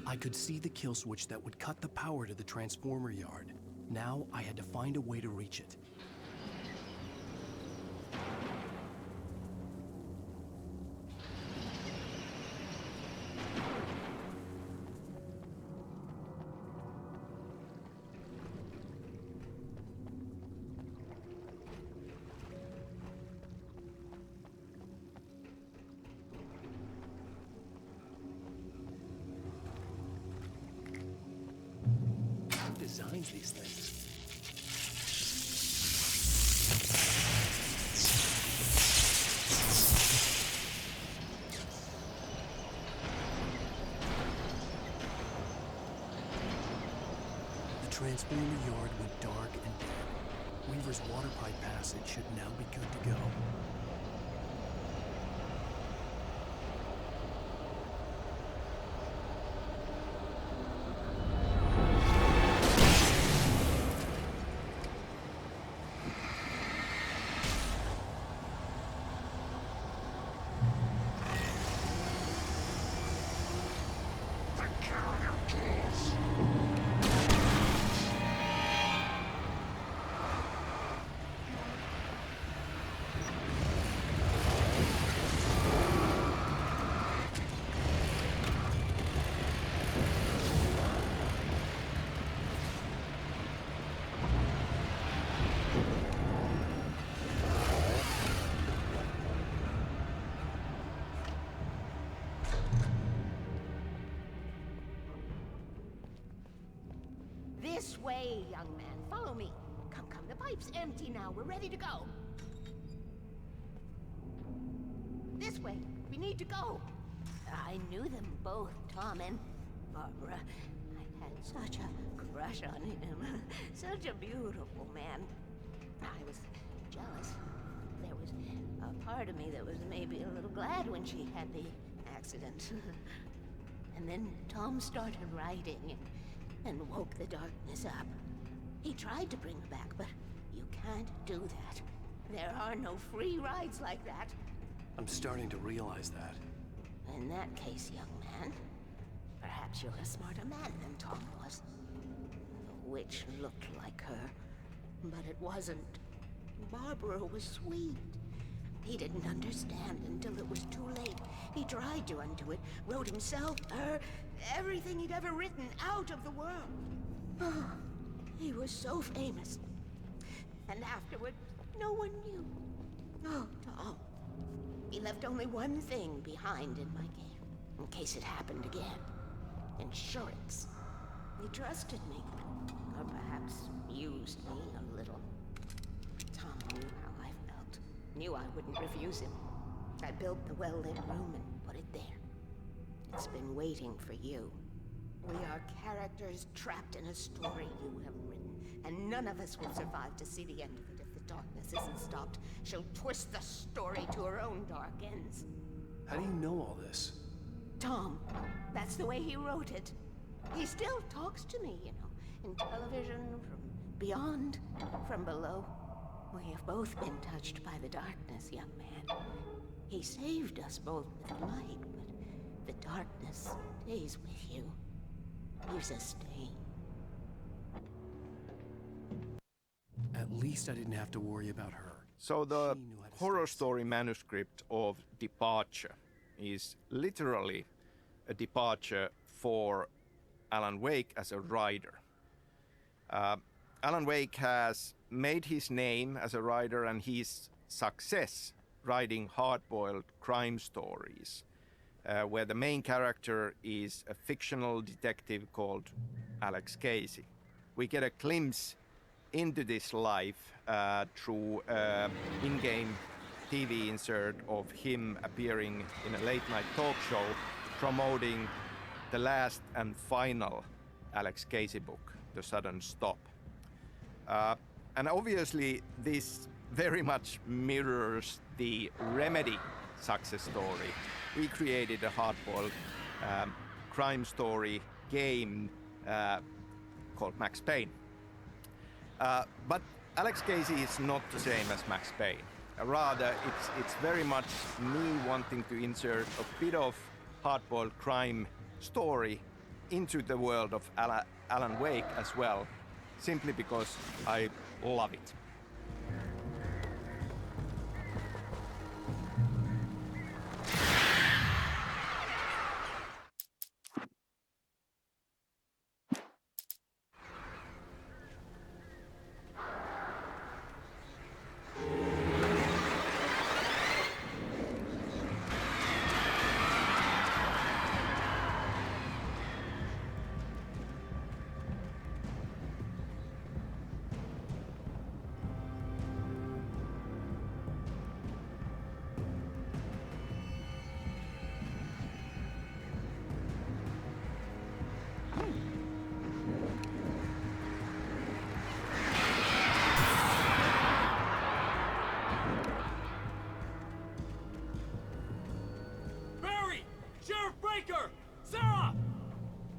[SPEAKER 5] I could see the kill switch that would cut the power to the transformer yard. Now I had to find a way to reach it. Designs these things. The transformer yard went dark and dead. Weaver's water pipe passage should now be good to go.
[SPEAKER 13] This way, young man. Follow me. Come, come. The pipe's empty now. We're ready to go. This way. We need to go. I knew them both, Tom, and Barbara. I had such a crush on him. Such a beautiful man. I was jealous. There was a part of me that was maybe a little glad when she had the accident. And then Tom started writing and woke the darkness up. He tried to bring her back, but you can't do that. There are no free rides like that.
[SPEAKER 5] I'm starting to realize that.
[SPEAKER 13] In that case, young man, perhaps you're a smarter man than Tom was. The witch looked like her, but it wasn't. Barbara was sweet. He didn't understand until it was too late. He tried to undo it, wrote himself, her, everything he'd ever written out of the world. He was so famous. And afterward, no one knew. Oh, Tom. He left only one thing behind in my game, in case it happened again. Insurance. He trusted me, or perhaps used me a little. Tom knew how I felt, knew I wouldn't refuse him. I built the well-lit room and put it there. It's been waiting for you. We are characters trapped in a story you have written, and none of us will survive to see the end of it if the darkness isn't stopped. She'll twist the story to her own dark ends.
[SPEAKER 5] How do you know all this?
[SPEAKER 13] Tom, that's the way he wrote it. He still talks to me, you know, in television, from beyond, from below. We have both been touched by the darkness, young man. He saved us both with the light, but the darkness stays with you. Leaves a stain.
[SPEAKER 5] At least I didn't have to worry about her.
[SPEAKER 1] So the horror story manuscript of Departure is literally a departure for Alan Wake as a writer. Alan Wake has made his name as a writer and his success writing hard-boiled crime stories, where the main character is a fictional detective called Alex Casey. We get a glimpse into this life through in-game TV insert of him appearing in a late-night talk show promoting the last and final Alex Casey book, The Sudden Stop. And obviously this very much mirrors the Remedy success story. We created a hard-boiled crime story game called Max Payne. But Alex Casey is not the same as Max Payne. Rather, it's very much me wanting to insert a bit of hard-boiled crime story into the world of Alan Wake as well, simply because I love it.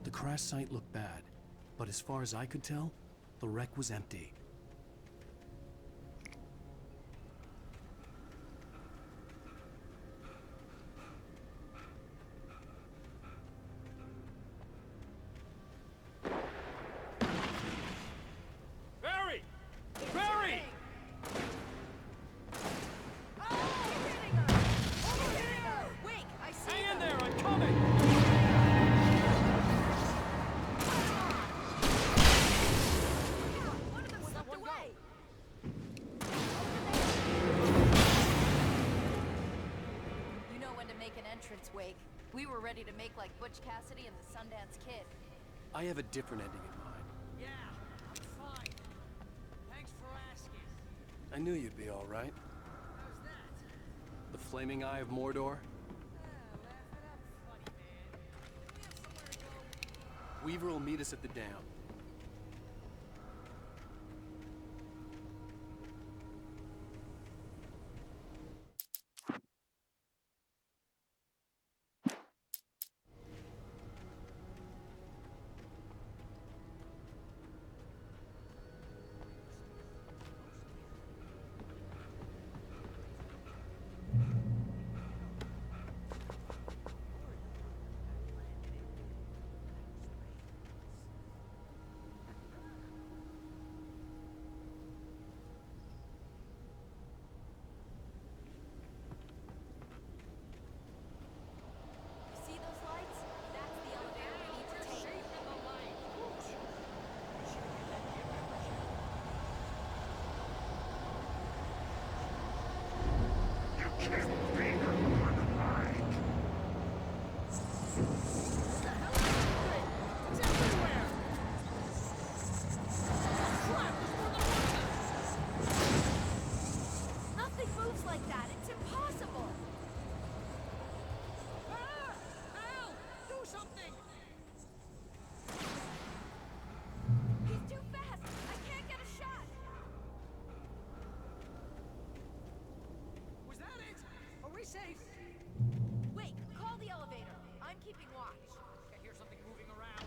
[SPEAKER 5] The crash site looked bad, but as far as I could tell, the wreck was empty.
[SPEAKER 22] Barry! Barry!
[SPEAKER 20] Wake, I see
[SPEAKER 22] Hang in
[SPEAKER 20] them.
[SPEAKER 22] there, I'm coming!
[SPEAKER 20] One of them slipped away. You know when to make an entrance, Wake. We were ready to make like Butch Cassidy and the Sundance Kid.
[SPEAKER 5] I have a different ending in mind.
[SPEAKER 21] Yeah, I'm fine. Thanks for asking.
[SPEAKER 5] I knew you'd be all right.
[SPEAKER 21] How's that?
[SPEAKER 5] The flaming eye of Mordor?
[SPEAKER 21] Laugh it up, funny man. We have somewhere to go.
[SPEAKER 17] Weaver will meet us at the dam.
[SPEAKER 20] See those lights? That's the elevator we need to take.
[SPEAKER 7] You can't be on the line.
[SPEAKER 14] It's everywhere! Crap, there's more than one!
[SPEAKER 20] Nothing moves like that. It's impossible.
[SPEAKER 14] Ah! Al! Do something!
[SPEAKER 20] He's too fast. I can't get a shot.
[SPEAKER 14] Was that it? Are we safe?
[SPEAKER 20] Wait, call the elevator. I'm keeping watch.
[SPEAKER 14] I hear something moving around.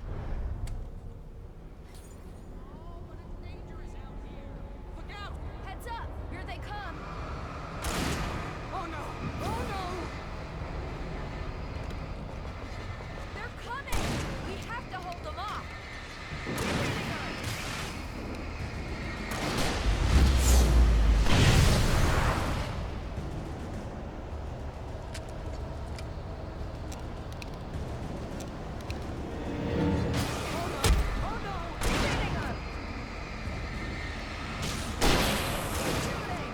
[SPEAKER 14] Oh, but it's dangerous out here. Look out!
[SPEAKER 20] Heads up! Here they come.
[SPEAKER 14] Oh no! Oh no!
[SPEAKER 20] They're coming. We have to hold them off. Keep hitting them.
[SPEAKER 14] Oh no!
[SPEAKER 20] Keep hitting them. Keep shooting.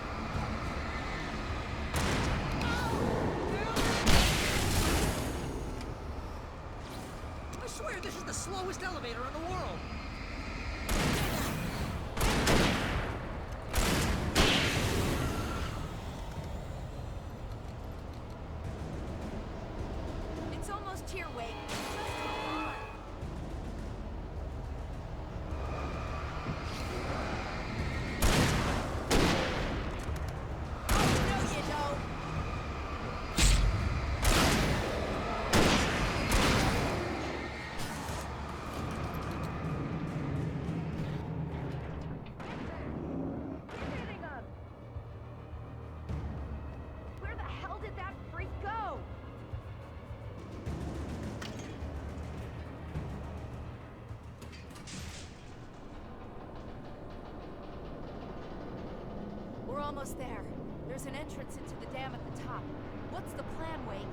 [SPEAKER 14] I swear this is the slowest elevator in the world!
[SPEAKER 20] It's almost here, Wake. Just hold on. Oh, no, you don't. Keep hitting them. Where the hell did that freak go? We're almost there. There's an entrance into the dam at the top. What's the plan, Wake?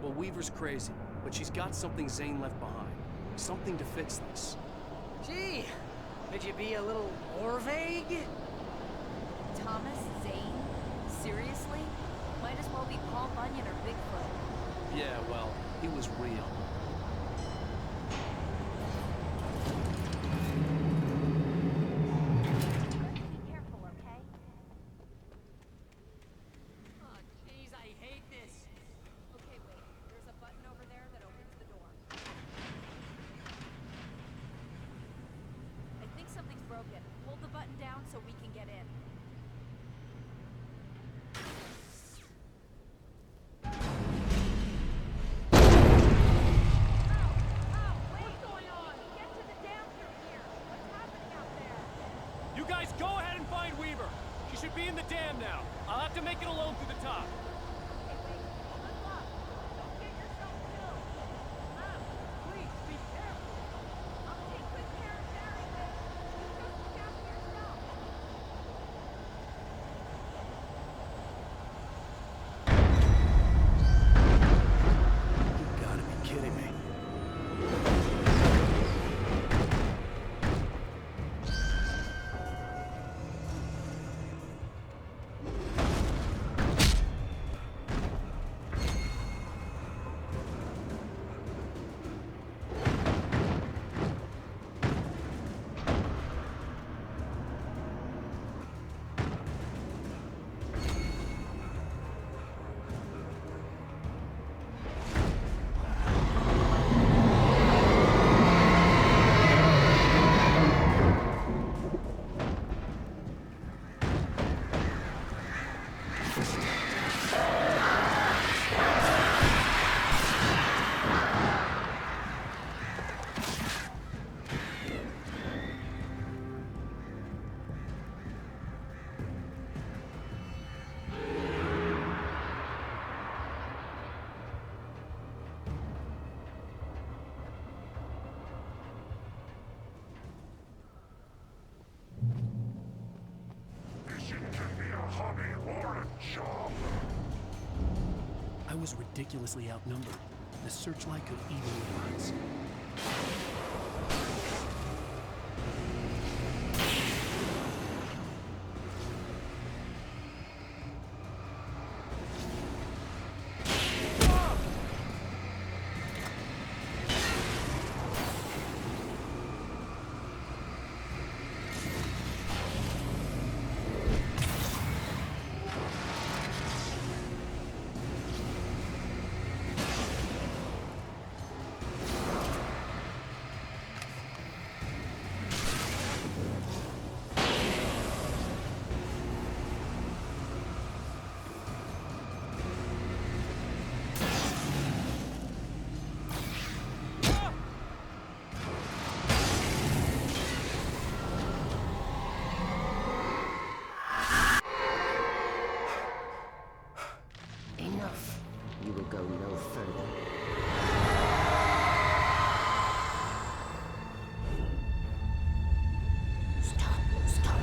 [SPEAKER 17] Well, Weaver's crazy, but she's got something Zane left behind. Something to fix this.
[SPEAKER 14] Gee, could you be a little more vague?
[SPEAKER 20] Thomas Zane? Seriously? Might as well be Paul Bunyan or Bigfoot.
[SPEAKER 17] Yeah, well, he was real.
[SPEAKER 20] Be careful, okay?
[SPEAKER 14] Oh, jeez, I hate this.
[SPEAKER 20] Okay, wait. There's a button over there that opens the door. I think something's broken. Hold the button down so we can get in. What's going on? Get to the dam from here. What's happening out there?
[SPEAKER 22] You guys go ahead and find Weaver. She should be in the dam now. I'll have to make it alone through the top.
[SPEAKER 14] Please, be careful.
[SPEAKER 20] I'll take good care of Barry, Wade. You just look after yourself.
[SPEAKER 17] You gotta be kidding me. ridiculously outnumbered. The searchlight could even the odds.
[SPEAKER 13] Enough. You will go no further. Stop now.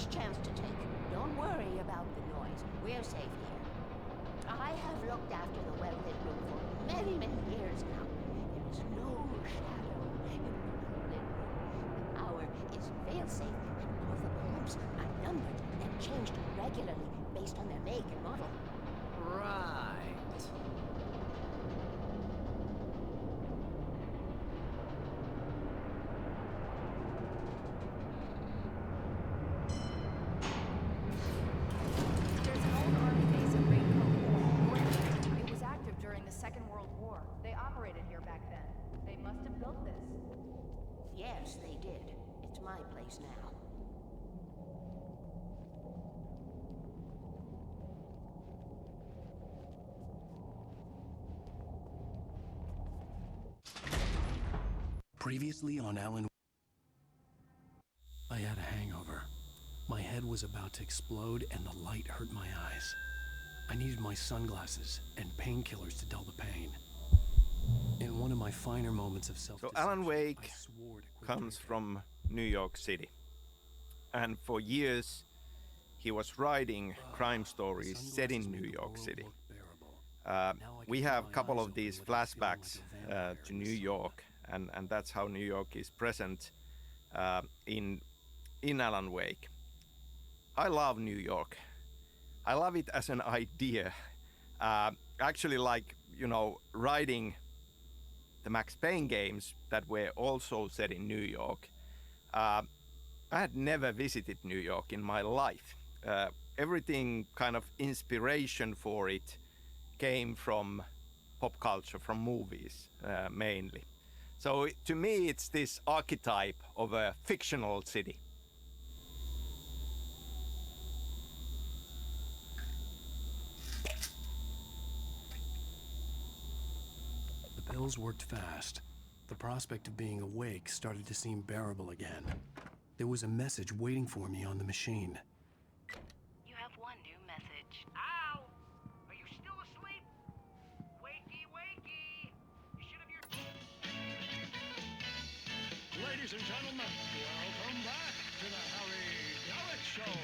[SPEAKER 12] Chance to take. Don't worry about the noise. We're safe here. I have looked after the well-lit room for many, many years now. There is no shadow in the well-lit room. The power is fail-safe, and all the bulbs are numbered and changed regularly based on their make and model.
[SPEAKER 2] Right.
[SPEAKER 20] Second World War. They operated here back then. They must have built this.
[SPEAKER 12] Yes, they did. It's my place now.
[SPEAKER 17] Previously on Alan... I had a hangover. My head was about to explode and the light hurt my eyes. I needed my sunglasses and painkillers to dull the pain. In one of my finer moments of self-deception,
[SPEAKER 1] So Alan Wake comes from New York City. And for years, he was writing crime stories set in New York City. We have a couple of these flashbacks to New York, and that's how New York is present in Alan Wake. I love New York. I love it as an idea. Actually, like, you know, writing the Max Payne games that were also set in New York. I had never visited New York in my life. Everything kind of inspiration for it came from pop culture, from movies mainly. So to me, it's this archetype of a fictional city.
[SPEAKER 17] The pills worked fast. The prospect of being awake started to seem bearable again. There was a message waiting for me on the machine.
[SPEAKER 11] You have one new message.
[SPEAKER 8] Ow! Are you still asleep? Wakey,
[SPEAKER 7] Ladies and gentlemen, welcome back to the Harry Garrett Show.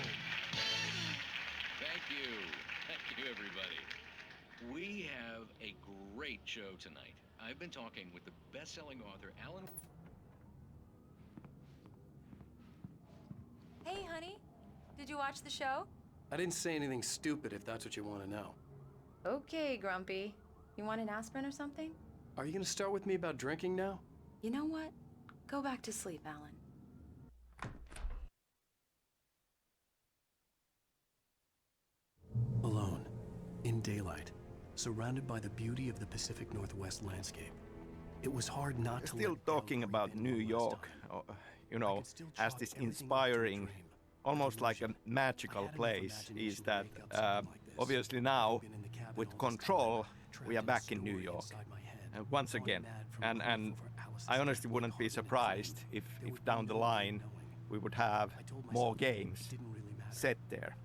[SPEAKER 16] Thank you. Thank you, everybody. We have a great show tonight. I've been talking with the best-selling author, Alan...
[SPEAKER 20] Hey, honey. Did you watch the show?
[SPEAKER 5] I didn't say anything stupid if that's what you want to know.
[SPEAKER 20] Okay, Grumpy. You want an aspirin or something?
[SPEAKER 5] Are you gonna start with me about drinking now?
[SPEAKER 20] You know what? Go back to sleep, Alan.
[SPEAKER 5] Alone, in daylight, surrounded by the beauty of the Pacific Northwest landscape. It was hard not to
[SPEAKER 1] Still talking about New York, you know, as this inspiring, almost like a magical place, is that obviously now, with Control, we are back in New York. Once again. And I honestly wouldn't be surprised if down the line we would have more games set there.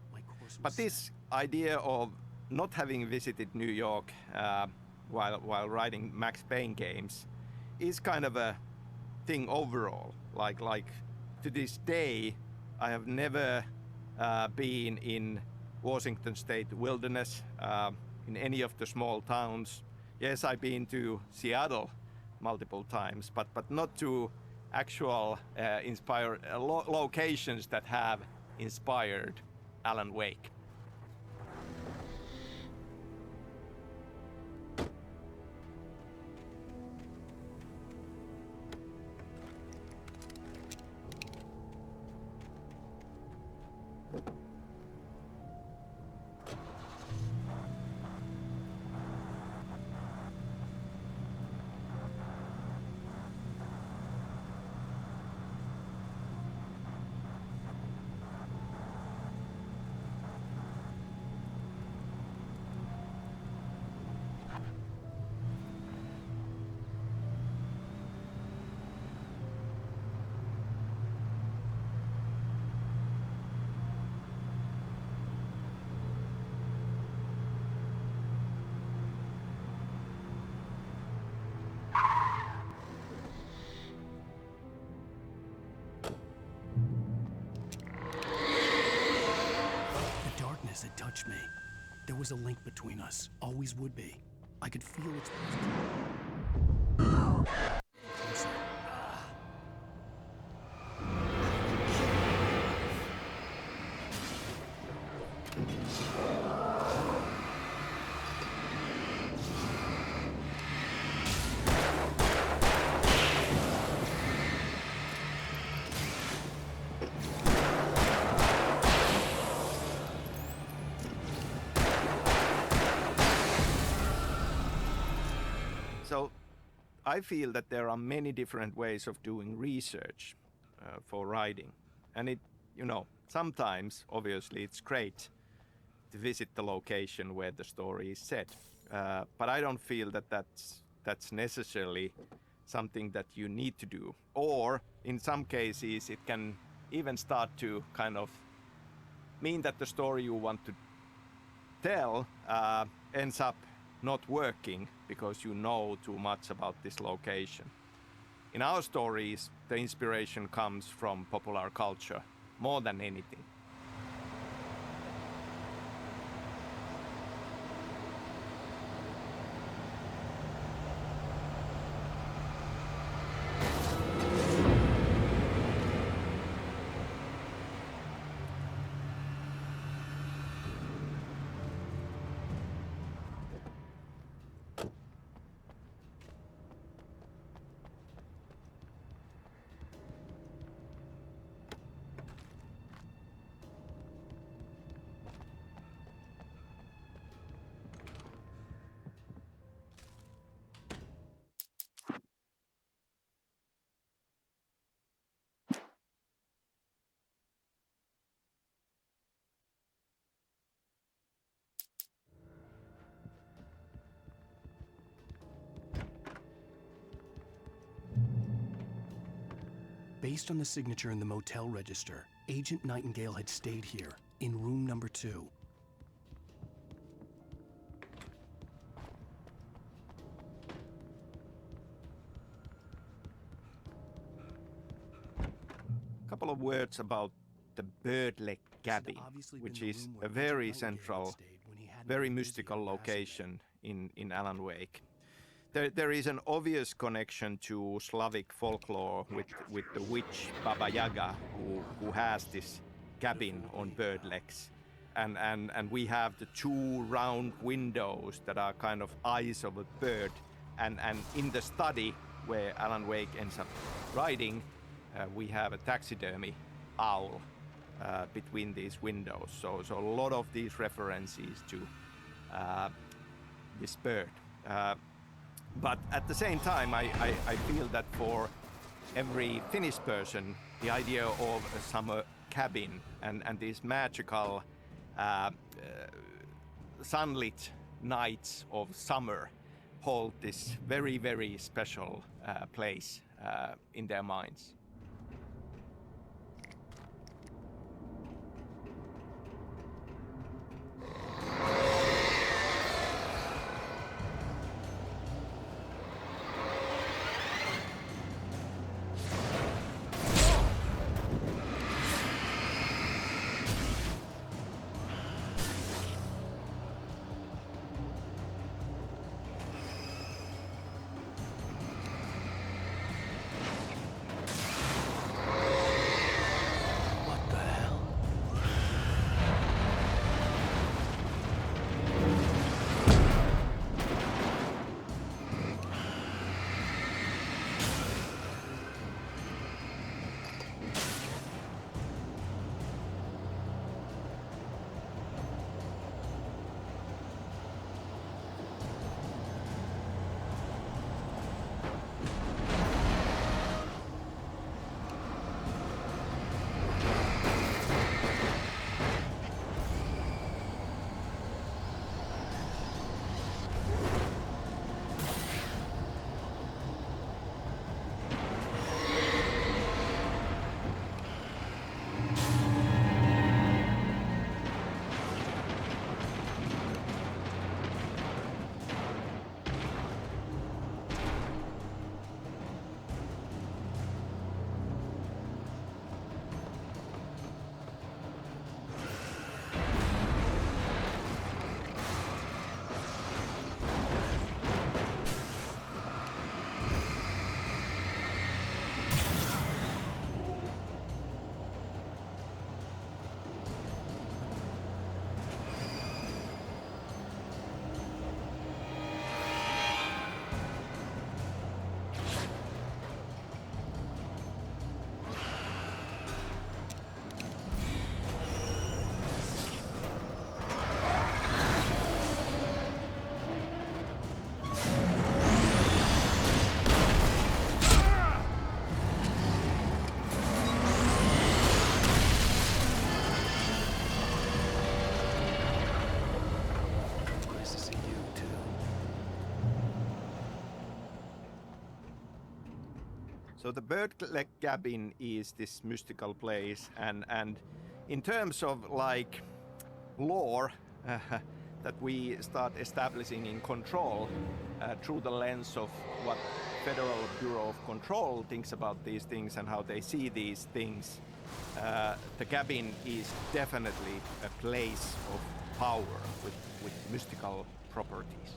[SPEAKER 1] But this idea of not having visited New York while writing Max Payne games is kind of a thing overall. Like to this day, I have never been in Washington State wilderness, in any of the small towns. Yes, I've been to Seattle multiple times, but not to actual locations that have inspired Alan Wake.
[SPEAKER 5] Had touched me. There was a link between us. Always would be. I could feel its closer.
[SPEAKER 1] So I feel that there are many different ways of doing research for writing. And it, you know, sometimes, obviously, it's great to visit the location where the story is set. But I don't feel that that's necessarily something that you need to do. Or, in some cases, it can even start to kind of mean that the story you want to tell ends up not working because you know too much about this location. In our stories, the inspiration comes from popular culture more than anything.
[SPEAKER 5] Based on the signature in the motel register, Agent Nightingale had stayed here, in room number 2.
[SPEAKER 1] couple of words about the Birdleg Cabin, which is a very central, very mystical location in Alan Wake. There is an obvious connection to Slavic folklore with the witch Baba Yaga, who has this cabin on bird legs. And we have the two round windows that are kind of eyes of a bird. And in the study where Alan Wake ends up riding, we have a taxidermy owl between these windows. So a lot of these references to this bird. But at the same time, I feel that for every Finnish person, the idea of a summer cabin and these magical sunlit nights of summer hold this very, very special place in their minds. So the Birdleg Cabin is this mystical place, and in terms of like lore that we start establishing in Control through the lens of what Federal Bureau of Control thinks about these things and how they see these things, the cabin is definitely a place of power with mystical properties.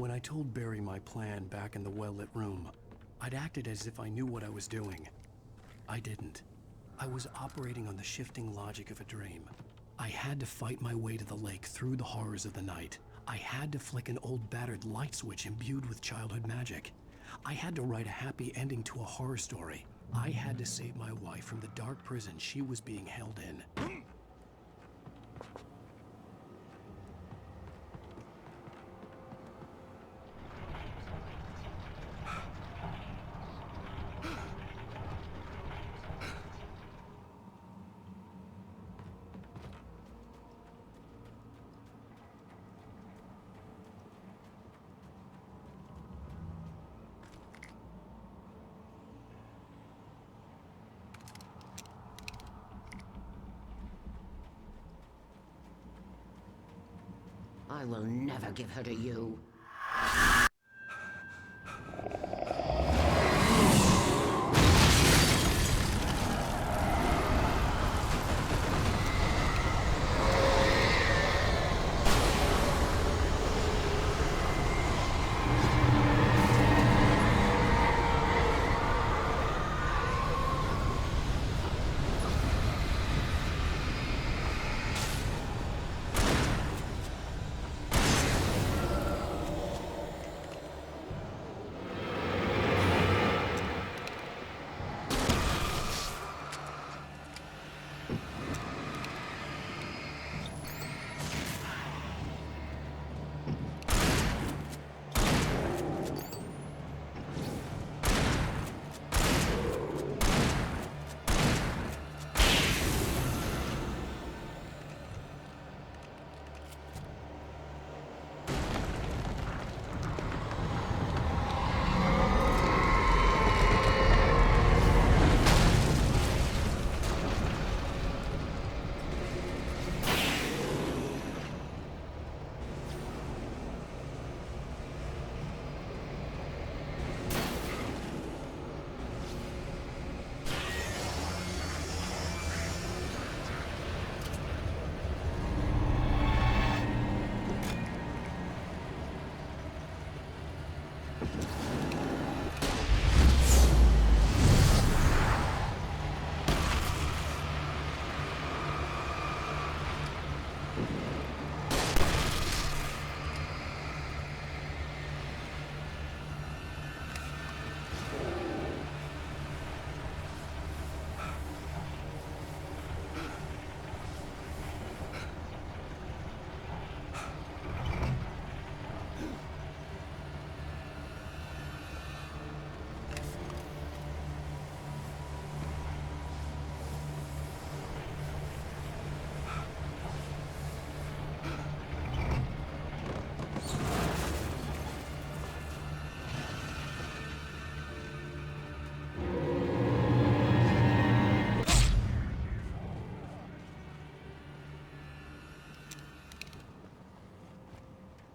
[SPEAKER 5] When I told Barry my plan back in the well-lit room, I'd acted as if I knew what I was doing. I didn't. I was operating on the shifting logic of a dream. I had to fight my way to the lake through the horrors of the night. I had to flick an old battered light switch imbued with childhood magic. I had to write a happy ending to a horror story. I had to save my wife from the dark prison she was being held in.
[SPEAKER 13] I will never give her to you.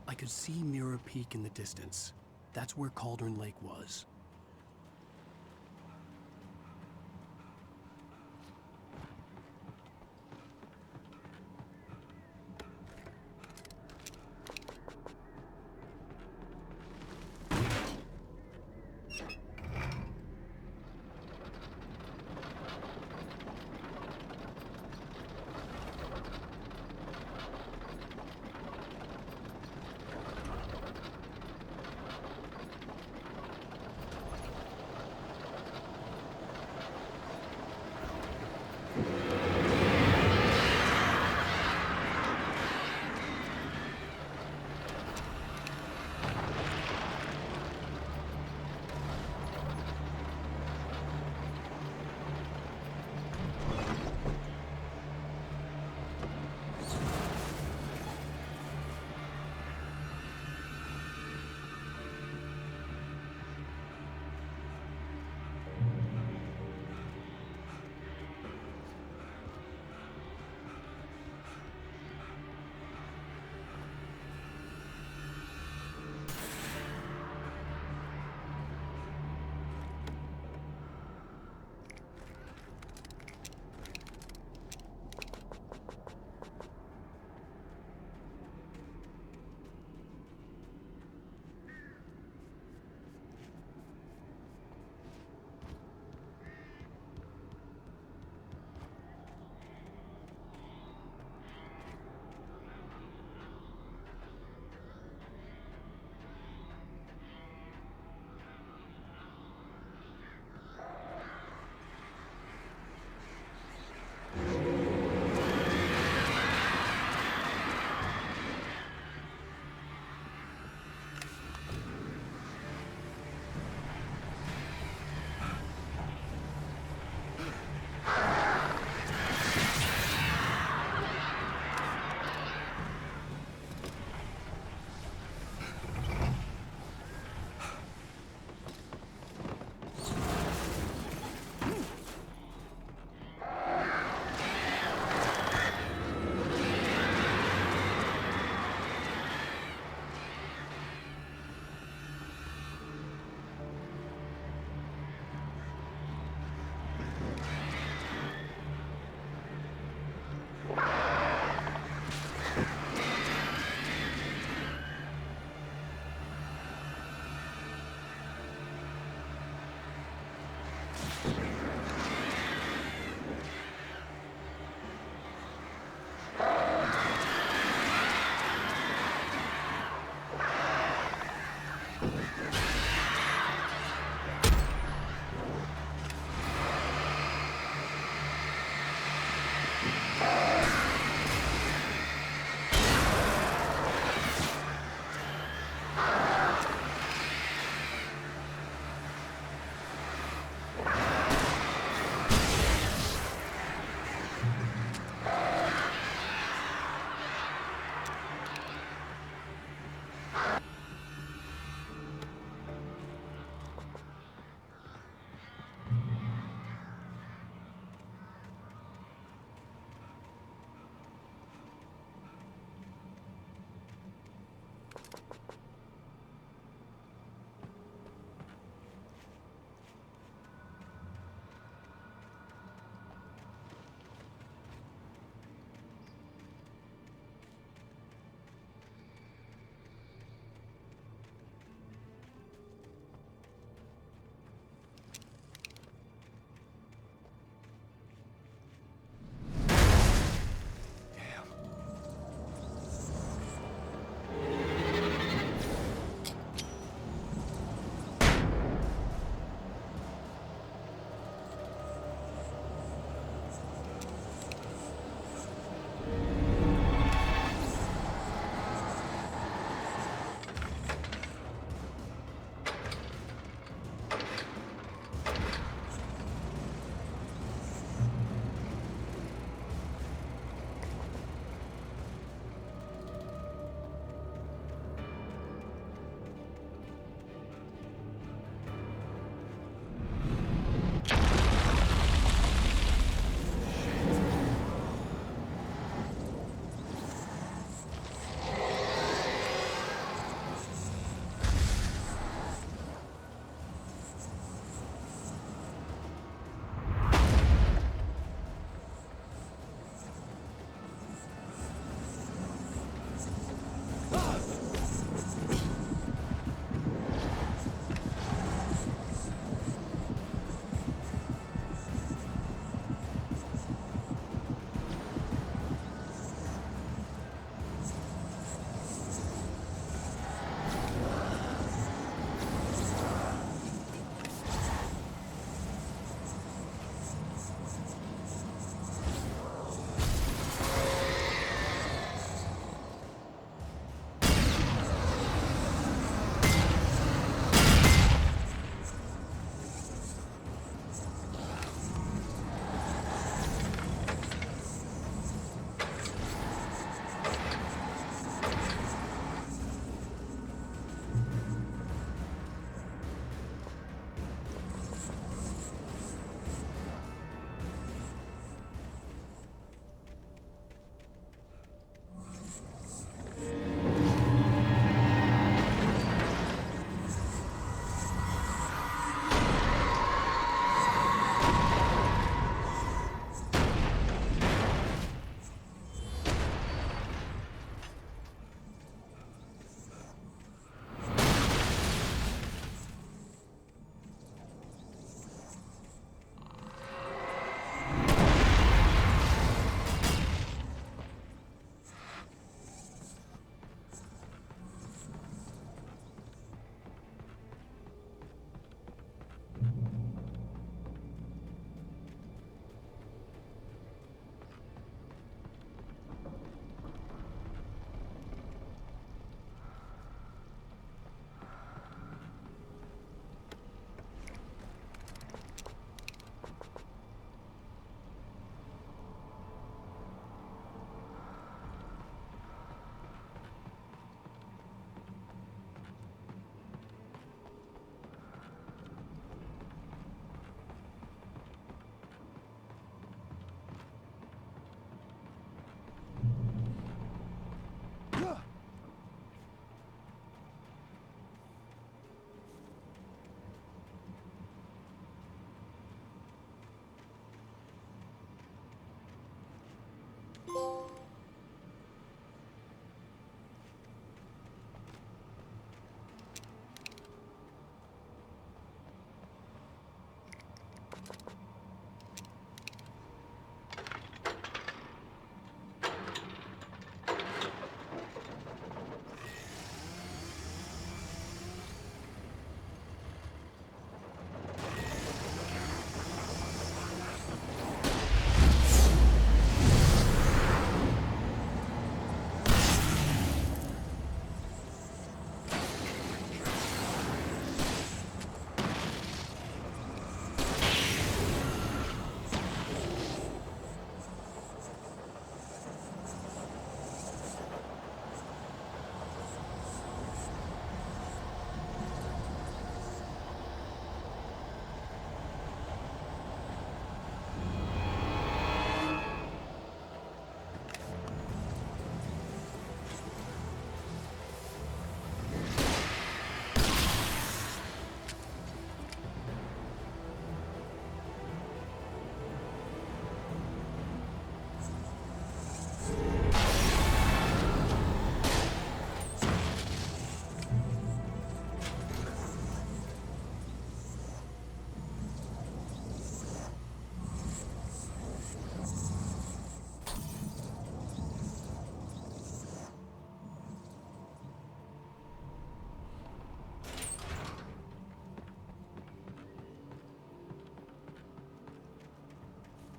[SPEAKER 5] I could see Mirror Peak in the distance. That's where Cauldron Lake was.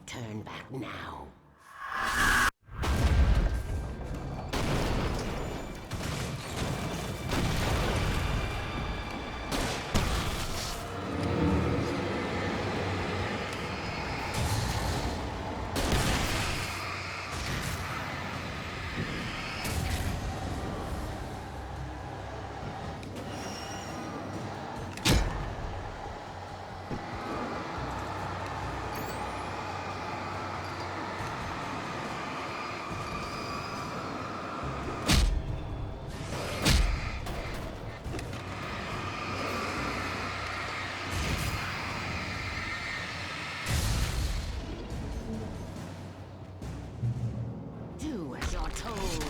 [SPEAKER 13] turn back now. Do as you're told.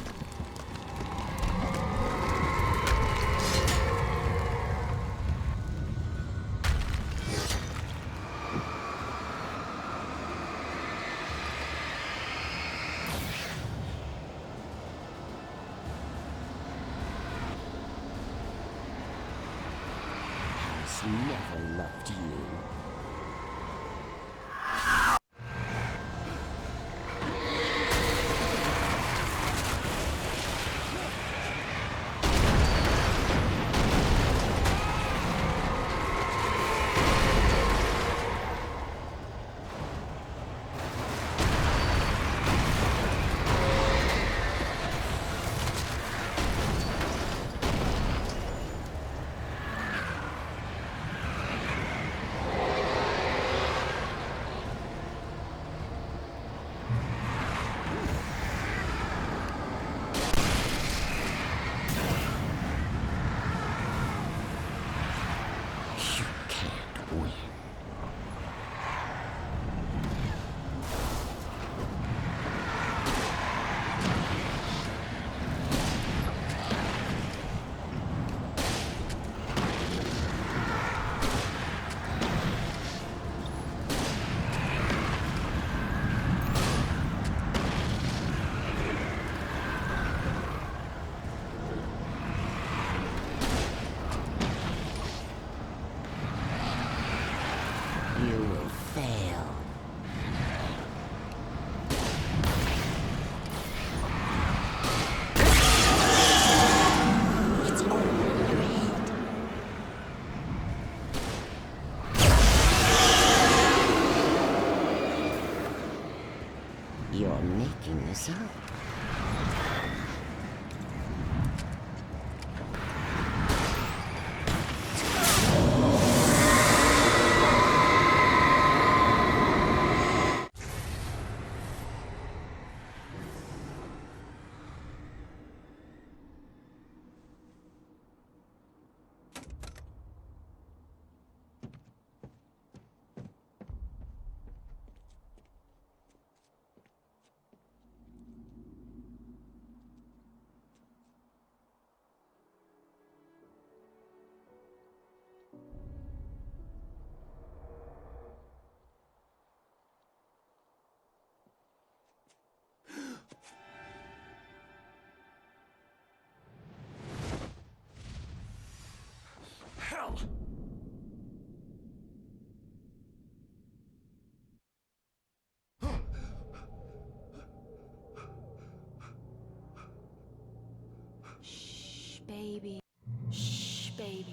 [SPEAKER 13] Has never loved you. You're making this up.
[SPEAKER 4] Hell!
[SPEAKER 20] Shh, baby. Shh, baby.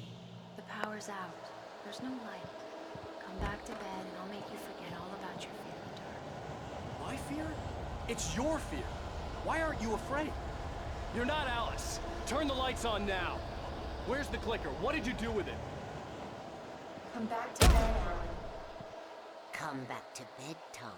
[SPEAKER 20] The power's out. There's no light. Come back to bed and I'll make you forget all about your fear of the dark.
[SPEAKER 17] My fear? It's your fear. Why aren't you afraid?
[SPEAKER 9] You're not Alice. Turn the lights on now. Where's the clicker? What did you do with it?
[SPEAKER 20] Come back to bed, Merlin.
[SPEAKER 13] Come back to bedtime.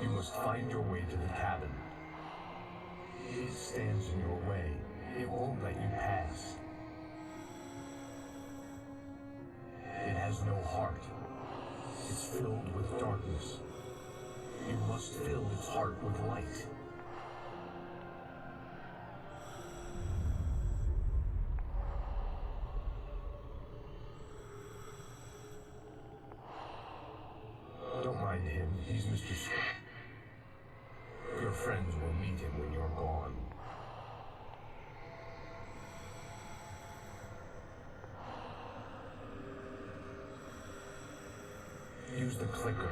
[SPEAKER 19] You must find your way to the cabin. It stands in your way. It won't let you pass. It has no heart. It's filled with darkness. You must fill its heart with light. to say. Your friends will meet him when you're gone. Use the clicker.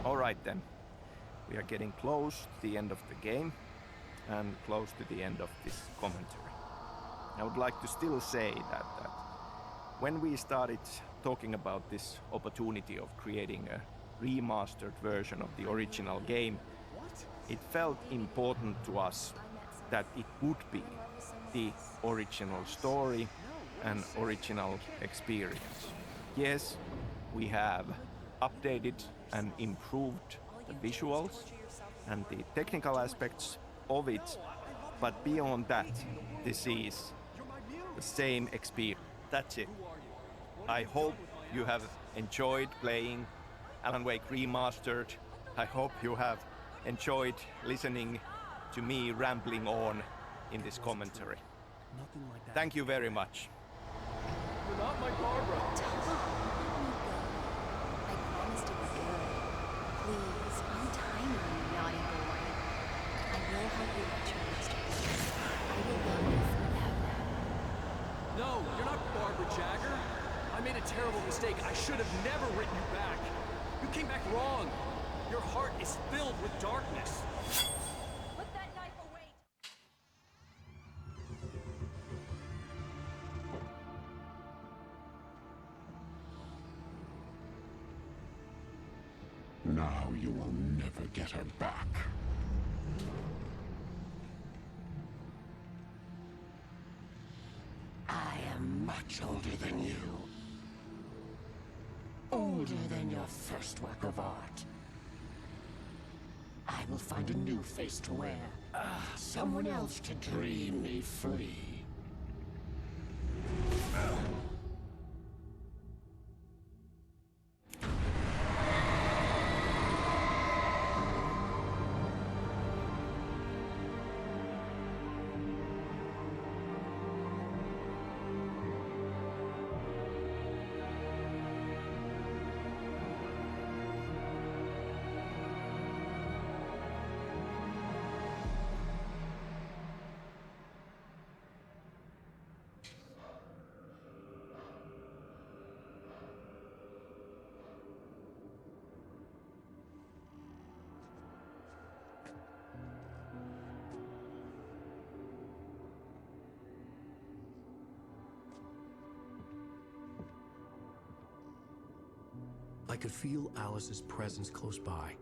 [SPEAKER 1] All right then. We are getting close to the end of the game and close to the end of this commentary. I would like to still say that when we started talking about this opportunity of creating a remastered version of the original game, it felt important to us that it would be the original story and original experience. Yes, we have updated and improved the visuals and the technical aspects of it, but beyond that, this is the same experience. That's it. I hope you have enjoyed playing Alan Wake Remastered. I hope you have enjoyed listening to me rambling on in this commentary. Thank you very much.
[SPEAKER 9] You're not my Barbara.
[SPEAKER 20] I promised to be good. Please, untie me, you naughty boy. I will help you reach your masterpiece. I will love you forever.
[SPEAKER 9] No, you're not Barbara Jagger. I made a terrible mistake. I should have never written you back. You came back wrong. Your heart is filled with darkness.
[SPEAKER 20] Put that knife away!
[SPEAKER 7] Now you will never get her back. I am much older than you. Older than your first work of art. I will find a new face to wear. Someone else to dream me free.
[SPEAKER 5] I could feel Alice's presence close by.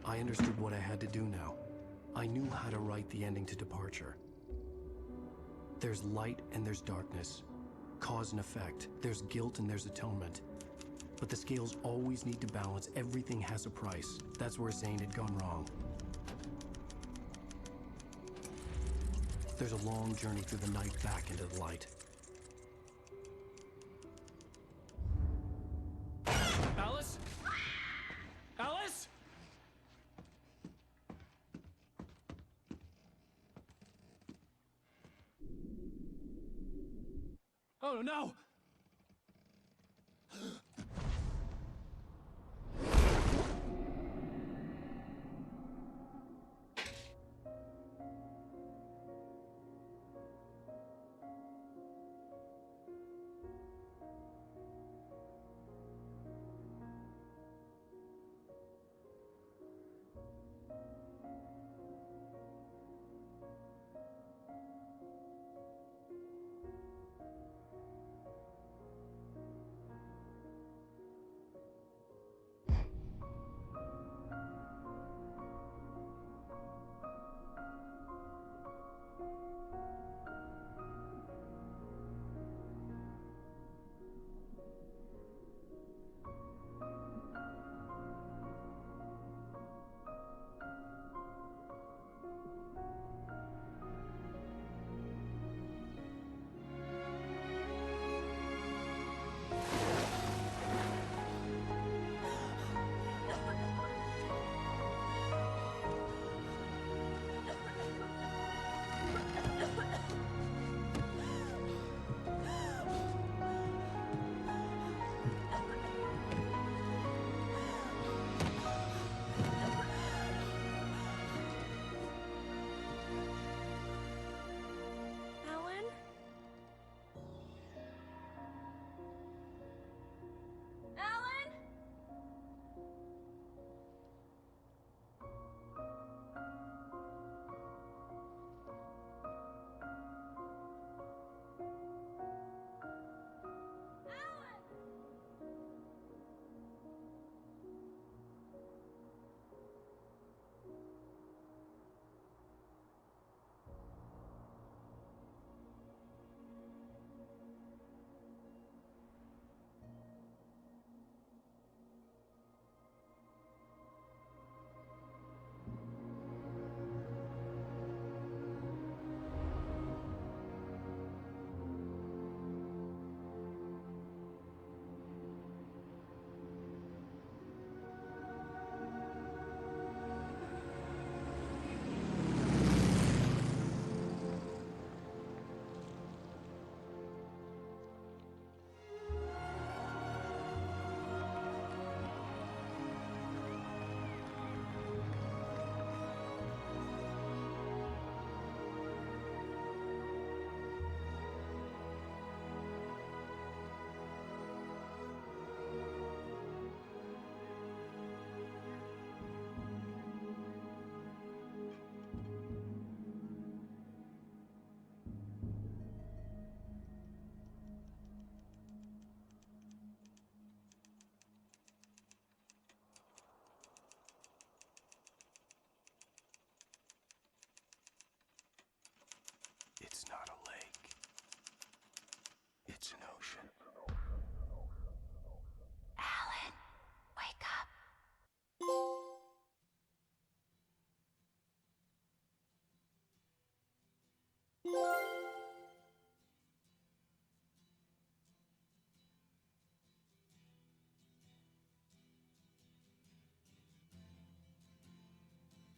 [SPEAKER 5] I understood what I had to do now. I knew how to write the ending to Departure. There's light and there's darkness. Cause and effect. There's guilt and there's atonement. But the scales always need to balance. Everything has a price. That's where Zane had gone wrong. There's a long journey through the night back into the light.
[SPEAKER 9] Alice? Alice? Oh no!